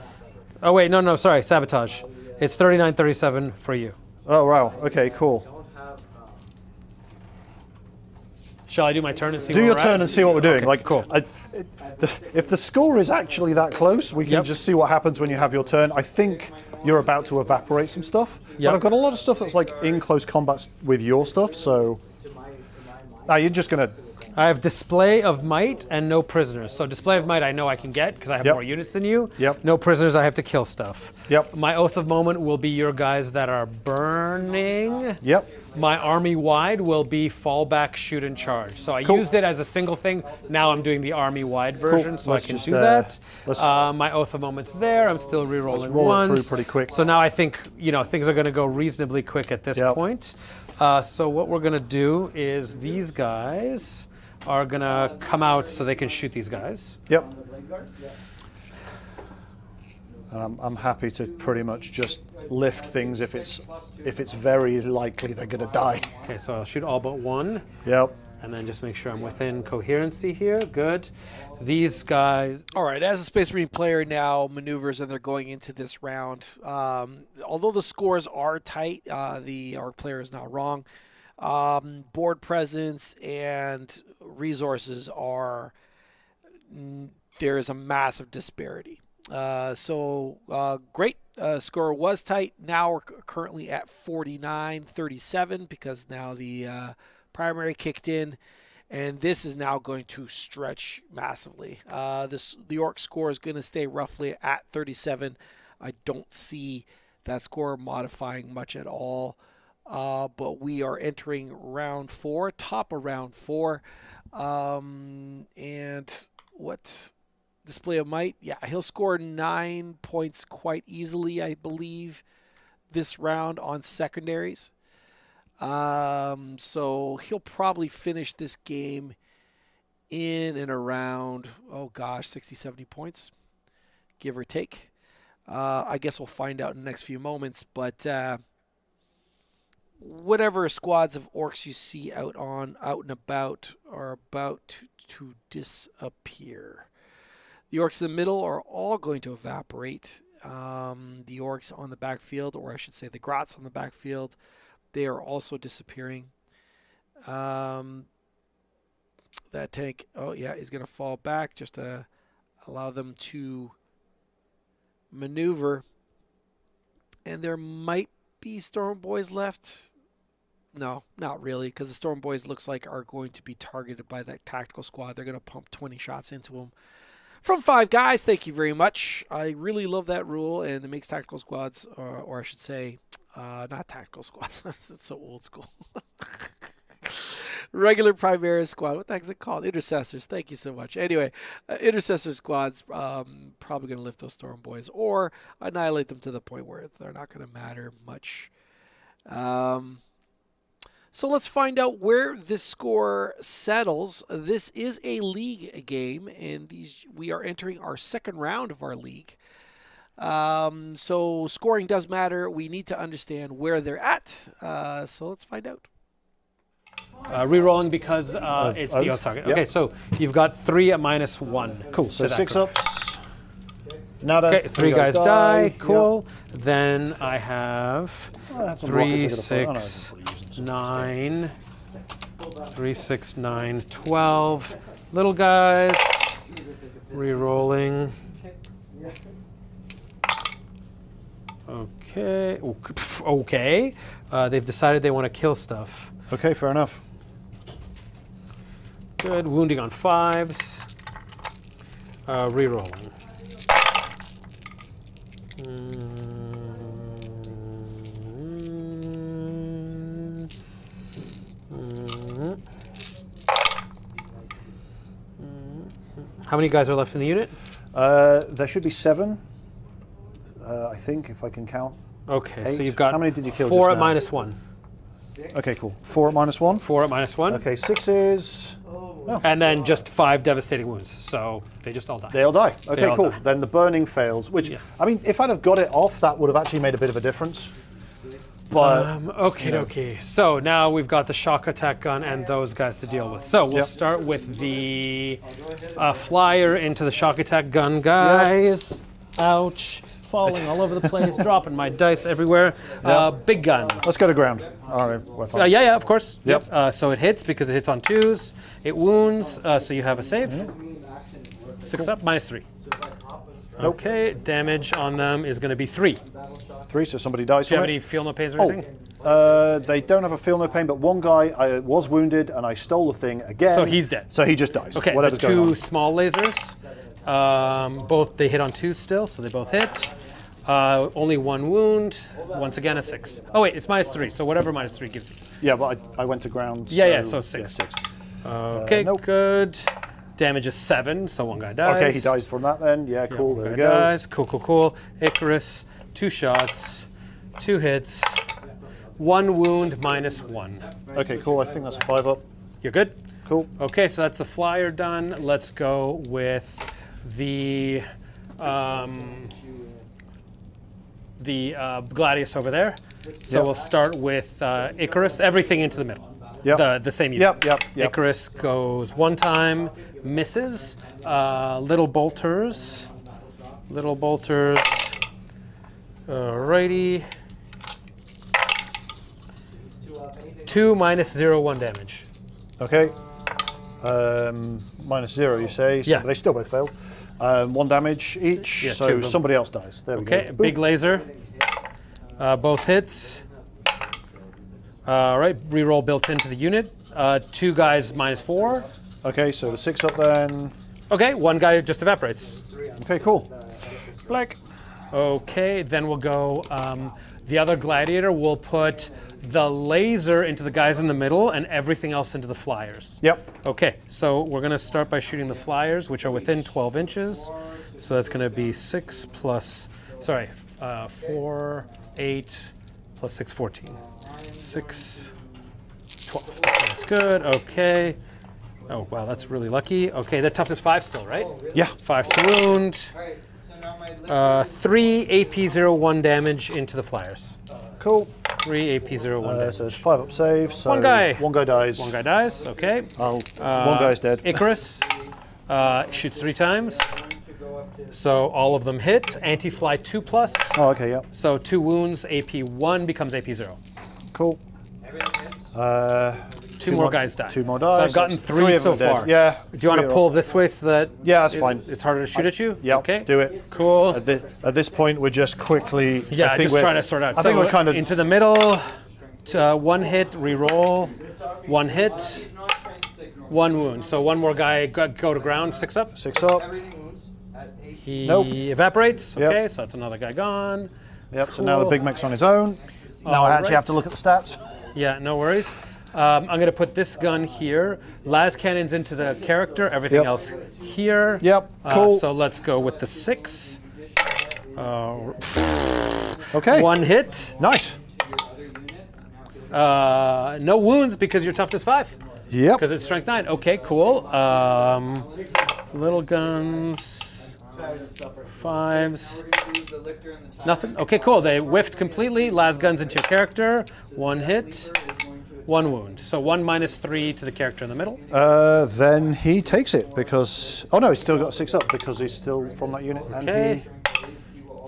Oh wait, no, sorry, sabotage. It's 39-37 for you. Oh wow. Okay. Cool. Shall I do my turn and see Do where your we're turn at? and see what we're doing. Okay, Like, cool. If the score is actually that close, we can Yep. just see what happens when you have your turn. I think you're about to evaporate some stuff, Yep. but I've got a lot of stuff that's like in close combat with your stuff. So, you're just gonna I have display of might and no prisoners. So display of might I know I can get because I have Yep. more units than you. Yep. No prisoners, I have to kill stuff. Yep. My oath of moment will be your guys that are burning. Yep. My army wide will be fallback, shoot, and charge. So I Cool. used it as a single thing. Now I'm doing the army wide version, so Let's I can just, do that. let's- My oath of moment's there. I'm still re-rolling roll it ones. through pretty quick. So now I think things are going to go reasonably quick at this Yep. point. So what we're going to do is these guys are going to come out so they can shoot these guys. Yep. And I'm happy to pretty much just lift things if it's very likely they're going to die. Okay, so I'll shoot all but one. Yep. And then just make sure I'm within coherency here. Good. These guys. All right, as a Space Marine player now maneuvers and they're going into this round, although the scores are tight, the Orc player is not wrong. Board presence and resources are, there is a massive disparity. Great. Score was tight. Now we're currently at 49-37 because now the primary kicked in, and this is now going to stretch massively. The Orc score is going to stay roughly at 37. I don't see that score modifying much at all. But we are entering round 4, top of round 4. And what? Display of might, yeah, he'll score 9 points quite easily, I believe, this round on secondaries. So he'll probably finish this game in and around, 60, 70 points, give or take. I guess we'll find out in the next few moments, but whatever squads of Orcs you see out and about are about to disappear. The Orcs in the middle are all going to evaporate. The Orcs on the backfield, or I should say the Grots on the backfield, they are also disappearing. That tank, is going to fall back just to allow them to maneuver. And there might be Storm Boys left. No, not really, because the Storm Boys looks like are going to be targeted by that tactical squad. They're going to pump 20 shots into them. From 5 guys, thank you very much. I really love that rule, and it makes tactical squads, or I should say, not tactical squads. It's so old school. Regular Primaris squad. What the heck is it called? Intercessors. Thank you so much. Anyway, Intercessor squads probably going to lift those Storm Boys or annihilate them to the point where they're not going to matter much. So let's find out where this score settles. This is a league game, and we are entering our second round of our league. So scoring does matter. We need to understand where they're at. So let's find out. Rerolling because it's the oath target. Yep. Okay, so you've got 3 at -1. Cool. So to that 6 group. ups. Nada. Okay, 3 guys die. Yep. Cool. Then I have I had some 3, rockets I could've put- 6, oh, no, I didn't put it using 9, 3, 6, 9, 12. Little guys. Rerolling. Okay. Okay. They've decided they want to kill stuff. Okay, fair enough. Good. Wounding on 5s. Rerolling. How many guys are left in the unit? There should be 7, I think, if I can count. Okay, so 8. you've got How many did you kill 4 just at now? -1. Okay, cool. 4 at -1. 4 at -1. Okay, 6 is... And then just 5 devastating wounds. So they just all die. They all die. Okay, all cool. die. Then the burning fails, which, Yeah. I mean, if I'd have got it off, that would have actually made a bit of a difference. But, Okay. So now we've got the shock attack gun and those guys to deal with. So we'll Yep. start with the flyer into the shock attack gun guys. Ouch. Falling all over the place, dropping my dice everywhere. Big gun. let's go to ground. All right, we're fine. Yeah, of course. Yep. So it hits because it hits on 2s. It wounds, so you have a save. 6 up, -3. Okay, damage on them is going to be 3. 3, so somebody dies Do you from have it. any feel no pains or anything? They don't have a feel no pain, but one guy I was wounded and I stole the thing again. So he's dead. So he just dies. Okay, the Whatever's going two on. small lasers, both they hit on 2 still, so they both hit. Only 1 wound. Once again, a 6. Oh wait, it's -3. So whatever -3 gives you. Yeah, but I went to ground. Yeah, so 6. Yeah, 6. Okay, nope. good. Damage is 7, so 1 guy dies. Okay, he dies from that then. Yeah, cool. One There we guy go. dies. Cool. Icarus, 2 shots, 2 hits, 1 wound, -1. Okay, cool. I think that's a 5 up. You're good? Cool. Okay, so that's the flyer done. Let's go with the Gladius over there. So Yep. we'll start with Icarus, everything into the middle. Yep. The same unit. Yep. Icarus goes 1 time, misses. Little bolters. Alrighty. 2 -0, 1 damage. Okay. -0, you say? So Yeah. They still both failed. 1 damage each, Yeah, 2 so of them. somebody else dies. There we Okay, go. big Boop. laser. Both hits. All right, reroll built into the unit. 2 guys -4. Okay, so the 6 up then. Okay, 1 guy just evaporates. Okay, cool. Black. Okay, then we'll go. The other gladiator will put the laser into the guys in the middle and everything else into the flyers. Yep. Okay, so we're going to start by shooting the flyers, which are within 12 inches. So that's going to be 6 plus, 4, 8 plus 6, 14. 6, 12. That's good. Okay. Oh, wow, that's really lucky. Okay, the toughness 5 still, right? Yeah. 5 to wound. Alright, so now my 3 AP01 damage into the flyers. Cool. 3 AP01 damage. So it's 5 up save. So 1 guy. 1 guy dies. 1 guy dies. Okay. 1 guy's dead. Icarus shoots 3 times. So all of them hit. Anti-fly 2 plus. Oh, okay, yeah. So 2 wounds. AP1 becomes AP0. Cool. Two more guys die. 2 more So dies. I've gotten That's 3 of so them dead. far. Yeah. Do you want 3 to are pull off. this way so that Yeah, that's fine. it's harder to shoot at you? Yeah. Okay. Do it. Cool. At this point, we're just quickly. Yeah, I think just we're- trying to sort out. I think we're kind of. into the middle. 1 hit, reroll. 1 hit, 1 wound. So 1 more guy go to ground. 6 up. 6 up. He Nope. evaporates. Yep. Okay, so that's another guy gone. Yep. So now the Cool. big mech's on his own. Now I actually have to look at the stats. Yeah, no worries. I'm going to put this gun here. Las cannons into the character. Everything Yep. else here. Yep. Cool. So let's go with the 6. Okay. 1 hit. Nice. No wounds because your toughness 5. Yep. Because it's strength 9. Okay, cool. Little guns. 5s. Nothing. Okay, cool. They whiffed completely. Las guns into your character. 1 hit. 1 wound. So 1 -3 to the character in the middle. Then he takes it because. Oh no, he's still got 6 up because he's still from that unit. And Okay.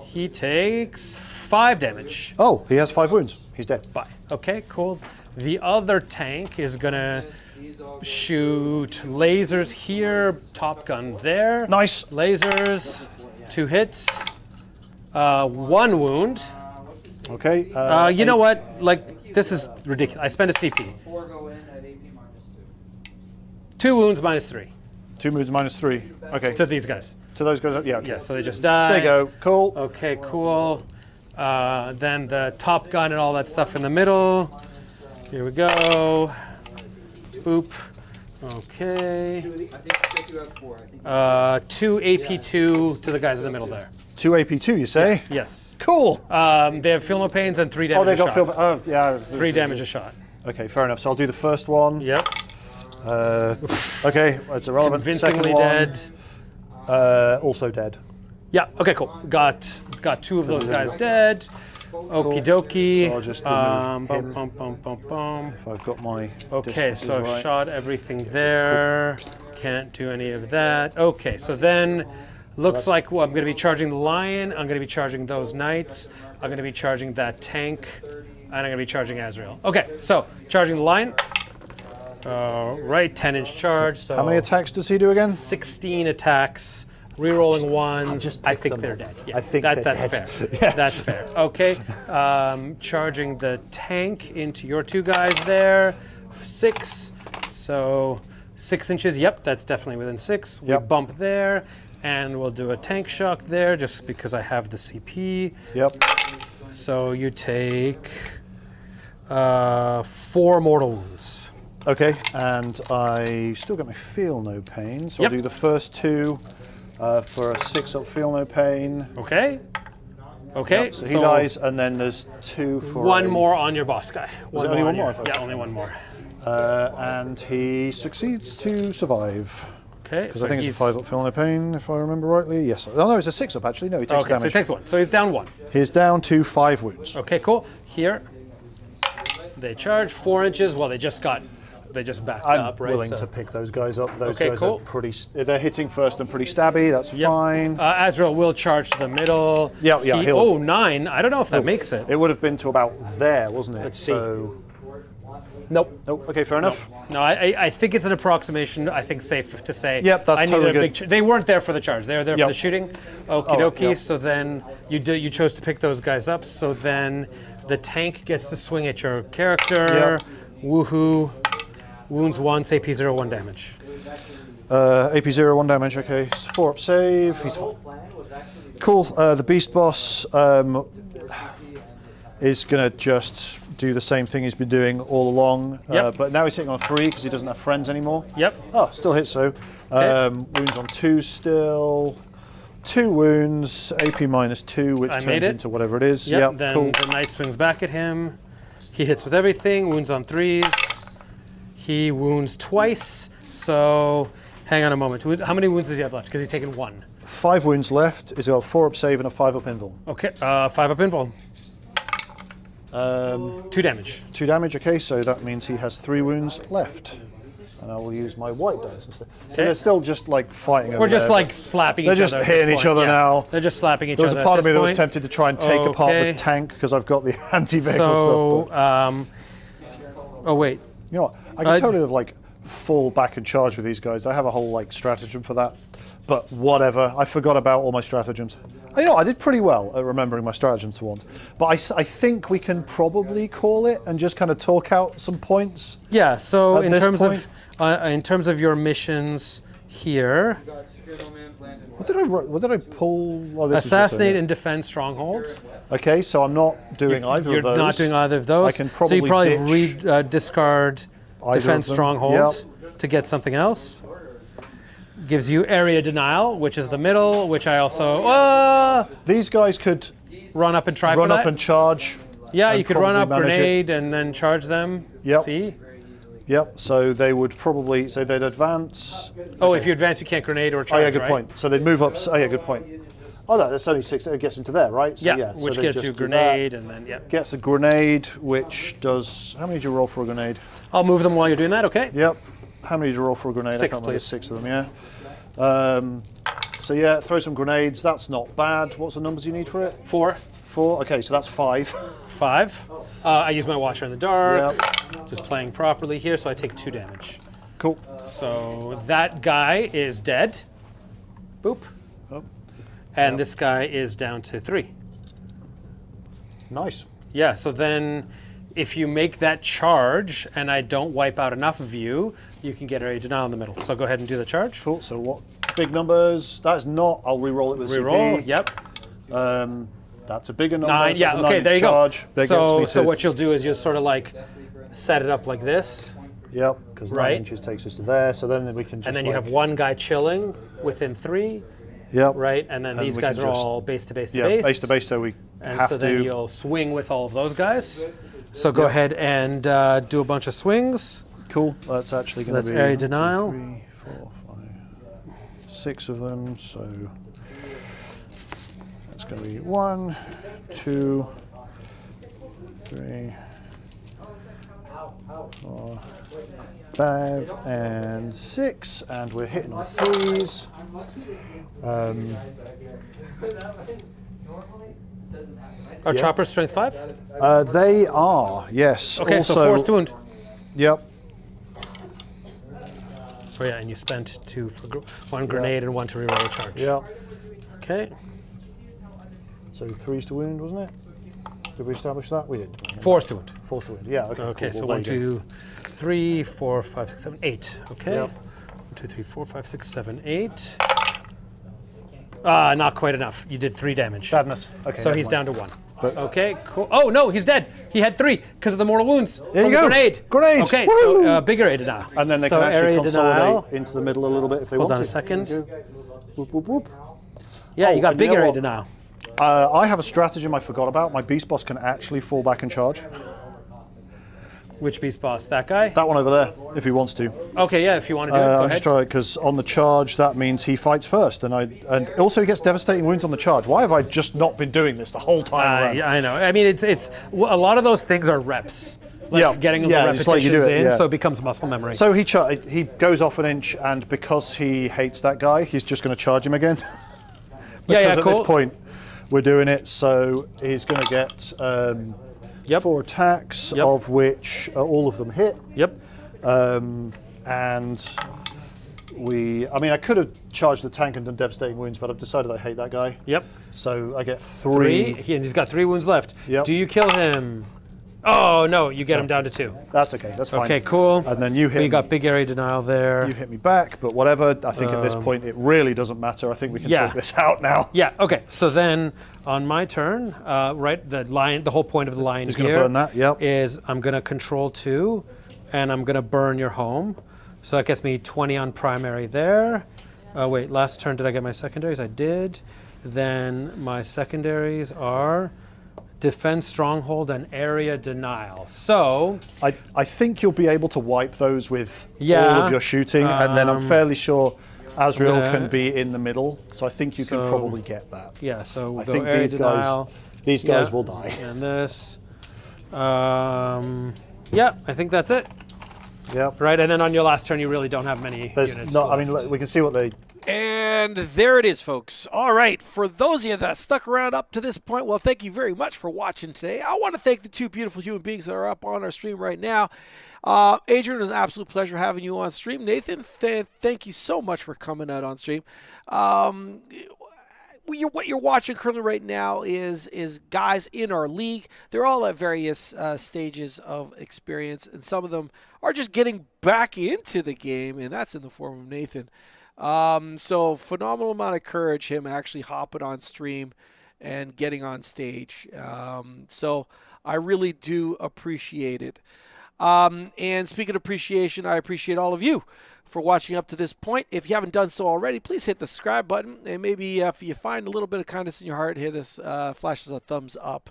He takes 5 damage. Oh, he has 5 wounds. He's dead. Bye. Okay, cool. The other tank is gonna shoot lasers here. Top gun there. Nice. Lasers. 2 hits. 1 wound. Okay. You know what? Like, this is ridiculous. I spent a CP. 4 go in at AP -2. 2 wounds -3 2 moves -3. Okay. to these guys. To those guys. Yeah. Okay. Yeah, so they just die. There you go. Cool. Okay, cool. Then the top gun and all that stuff in the middle. Here we go. Boop. Okay. I think you have 4. I think 2 AP2 to the guys in the middle there. 2 AP2, you say? Yes. Cool. They have feel no pains and 3 damage Oh, they a got shot. film. Oh, yeah. 3 damage a shot. Okay, fair enough. So I'll do the first one. Yep. Okay, it's irrelevant. Convincingly Second one, dead. also dead. Yeah. Okay. Cool. Got 2 of those guys dead. Okie dokie. So I'll just remove him. Bum, bum, bum, bum. If I've got my. Okay, distances so I've right. shot everything there. Can't do any of that. Okay, so then looks like I'm going to be charging the lion. I'm going to be charging those knights. I'm going to be charging that tank, and I'm going to be charging Azrael. Okay, so charging the lion. Right, 10-inch charge. So How many attacks does he do again? 16 attacks. Rerolling ones. just I pick think them. they're dead. Yeah, I think that's they're dead. fair. Yeah. That's fair. Okay. charging the tank into your 2 guys there. 6. So 6 inches. Yep, that's definitely within 6. We Yep. bump there, and we'll do a tank shock there just because I have the CP. Yep. So you take 4 mortal wounds. Okay, and I still got my feel no pain, so Yep. I'll do the first 2 for a 6 up feel no pain. Okay. Okay. Yep, so he dies, and then there's 2 for 1 more on your boss guy. Was it only one more? Yeah, only 1 more. And he succeeds to survive. Okay. Because I think it's a 5 up feel no pain, if I remember rightly. Yes. Oh no, it's a 6 up actually. No, he takes Okay, damage. so he takes 1. So he's down 1. He's down to 5 wounds. Okay, cool. Here, they charge 4 inches. Well, they just backed I'm up, right? willing So- to pick those guys up. Those Okay, guys cool. are pretty. They're hitting first and pretty stabby. That's Yep. fine. Azrael will charge to the middle. Yeah, he'll- Oh, 9. I don't know if that makes it. It would have been to about there, wasn't it? Let's see. So, Nope. nope. Okay, fair enough. No, I think it's an approximation. I think safe to say. Yep, that's I needed totally a big good. They weren't there for the charge. They were there Yep. for the shooting. Okie dokie. yep. So then you chose to pick those guys up. So then the tank gets to swing at your character. Yep. Woohoo. Wounds 1, AP 0, 1 damage. AP 0, 1 damage. Okay, it's 4 up save. He's fine. Cool. The beast boss is gonna just do the same thing he's been doing all along. Yep. But now he's hitting on 3 because he doesn't have friends anymore. Yep. Oh, still hits though. Wounds on 2 still. 2 wounds, AP -2, which I made turns it. into whatever it is. Yep. Yep, Then cool. the knight swings back at him. He hits with everything. Wounds on 3s. He wounds twice. So hang on a moment. How many wounds does he have left? Because he's taken 1. 5 wounds left. He's got a 4 up save and a 5 up invul. Okay. 5 up invul. 2 damage. 2 damage, okay, so that means he has 3 wounds left. And I will use my white dice instead. So Okay. they're still just like fighting over We're just there, like but slapping they're each just other. at hitting this each point. other Yeah. now. They're just slapping each There was other. a part at of me this that was point. tempted to try and take apart the Okay. tank because I've got the anti-vehicle So, stuff. But oh wait. you know what? I can totally have like fall back and charge with these guys. I have a whole like stratagem for that. But whatever, I forgot about all my stratagems. You know, I did pretty well at remembering my stratagems for once. But I think we can probably call it and just kind of talk out some points. Yeah. So At in this terms of your missions here, What did I pull? Oh, this is just a- assassinate and defend strongholds. Okay, so I'm not doing either You're of those. not doing either of those. I can so you probably probably discard Either defend of them. strongholds to get something else. Gives you area denial, which is the middle, which I also These guys could run up and try run for up that. and charge. Yeah, and you could run up, probably manage it. grenade, and then charge them. Yep. See? Yep, so they would probably, so they'd advance. Oh, if you advance, you can't grenade or Oh charge, yeah, good right? point. So they'd move up, oh yeah, good point. Oh no, that's only 6, it gets into there, right? So, Yeah, so which they gets just you do grenade, that. and then, yeah. Gets a grenade, which does, how many do you roll for a grenade? I'll move them while you're doing that, okay? Yep. How many do you roll for a grenade? I 6, can't remember, please. 6 of them, yeah. So yeah, throw some grenades, that's not bad. What's the numbers you need for it? 4, 4, okay, so that's 5. 5. I use my washer in the dark. Yep. Just playing properly here, so I take 2 damage. Cool. So that guy is dead. Boop. Oh. And this guy is down to 3. Nice. Yeah, so then if you make that charge and I don't wipe out enough of you, you can get area denial in the middle. So go ahead and do the charge. Cool, so what, big numbers, that's not, I'll re-roll it with Reroll, CP. yep. That's a bigger number. 9, so yeah, it's a okay, 9 there you charge. go. That So, gets me to, what you'll do is you'll sort of like set it up like this, Yep, because 9 Right. inches takes us to there, so then we can just and then you like, have one guy chilling within 3, Yep. right? And then And these we guys can are just- all base to base to Yeah, base. base to base, so we And have so then to. you'll swing with all of those guys. So go Yep. ahead and do a bunch of swings. Cool, that's actually So going to that's be area 1, 2, denial. 3, 4, 5, 6 of them, so that's going to be 1, 2, 3, 4, 5, and 6, and we're hitting on 3s. Are Yeah. choppers strength 5? They are, yes. Okay, also, so force to wound. Yep. Oh yeah, and you spent 2 for 1 grenade and 1 to reroll a charge. Yep. Okay. So 3s to wound, wasn't it? Did we establish that? We did. Force to wound. Force to wound. Yeah. Okay. Okay, cool. so Well, 1, there you 2, 3, 4, 5, 6, 7, 8. Okay. Yep. 1, 2, 3, 4, 5, 6, 7, 8. Ah, not quite enough. You did 3 damage. go. Sadness. Okay. So never he's mind. down to 1. But- Okay, cool. Oh no, he's dead. He had 3 because of the mortal wounds. There from you the go. Grenade. Grenade. Okay, Woo! so big area denial. And then they so can actually area consolidate denial. into the middle a little bit if they Hold want on to. a second. Whoop, whoop, whoop. Yeah, you got and big you know area what? denial. I have a stratagem I forgot about. My beast boss can actually fall back and charge. Which beast boss? That guy? That one over there, if he wants to. Okay, yeah, if you want to do it, go I'm ahead. just trying because on the charge that means he fights first, and also he gets devastating wounds on the charge. Why have I just not been doing this the whole time? around? Yeah, I know. I mean, it's a lot of those things are reps. Like Yeah, getting the yeah, just repetitions like you do it, in, yeah. so it becomes muscle memory. So he goes off an inch, and because he hates that guy, he's just going to charge him again. yeah, Because at cool. this point, we're doing it, so he's going to get Yep. 4 attacks, Yep. of which all of them hit. Yep. And I mean, I could have charged the tank and done devastating wounds, but I've decided I hate that guy. Yep. So I get 3. three. And he's got 3 wounds left. Yep. Do you kill him? Oh no, you get him down to 2. That's okay. That's fine. Okay, cool. And then you hit. We got big area denial there. You hit me back, but whatever. I think at this point it really doesn't matter. I think we can yeah. talk this out now. Yeah. Okay. So then, on my turn, right, the whole point of the line He's here gonna burn that, yep. is I'm gonna control 2, and I'm gonna burn your home. So that gets me 20 on primary there. Wait, last turn did I get my secondaries? I did. Then my secondaries are defense stronghold and area denial. So I think you'll be able to wipe those with all Yeah. of your shooting, and then I'm fairly sure Azrael gonna- can be in the middle. So I think you can So- probably get that. yeah, so we'll I go think area these guys, denial. these guys will die. And this. Yeah, I think that's it. Yep. Right, and then on your last turn, you really don't have many There's units not. I mean, left. look, we can see what they. And there it is, folks. All right, for those of you that stuck around up to this point, well, thank you very much for watching today. I want to thank the 2 beautiful human beings that are up on our stream right now. Adrian, it was an absolute pleasure having you on stream. Nathan, thank you so much for coming out on stream. What you're watching currently right now is guys in our league. They're all at various stages of experience, and some of them are just getting back into the game, and that's in the form of Nathan. So phenomenal amount of courage, him actually hopping on stream and getting on stage. So I really do appreciate it. And speaking of appreciation, I appreciate all of you for watching up to this point. If you haven't done so already, please hit the subscribe button, and maybe if you find a little bit of kindness in your heart, hit us, flash us a thumbs up.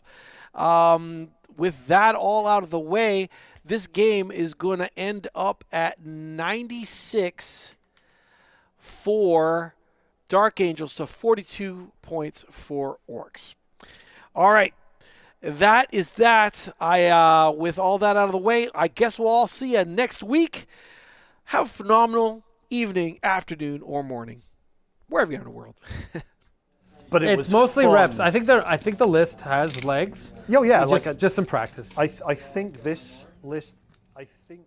With that all out of the way, this game is going to end up at 96 for Dark Angels to 42 points for Orks. All right. That is that. With all that out of the way, I guess we'll all see you next week. Have a phenomenal evening, afternoon, or morning, wherever you are in the world. But it It's was mostly fun. reps. I think the list has legs. Oh yeah, Just, like just some practice. I think this list. I think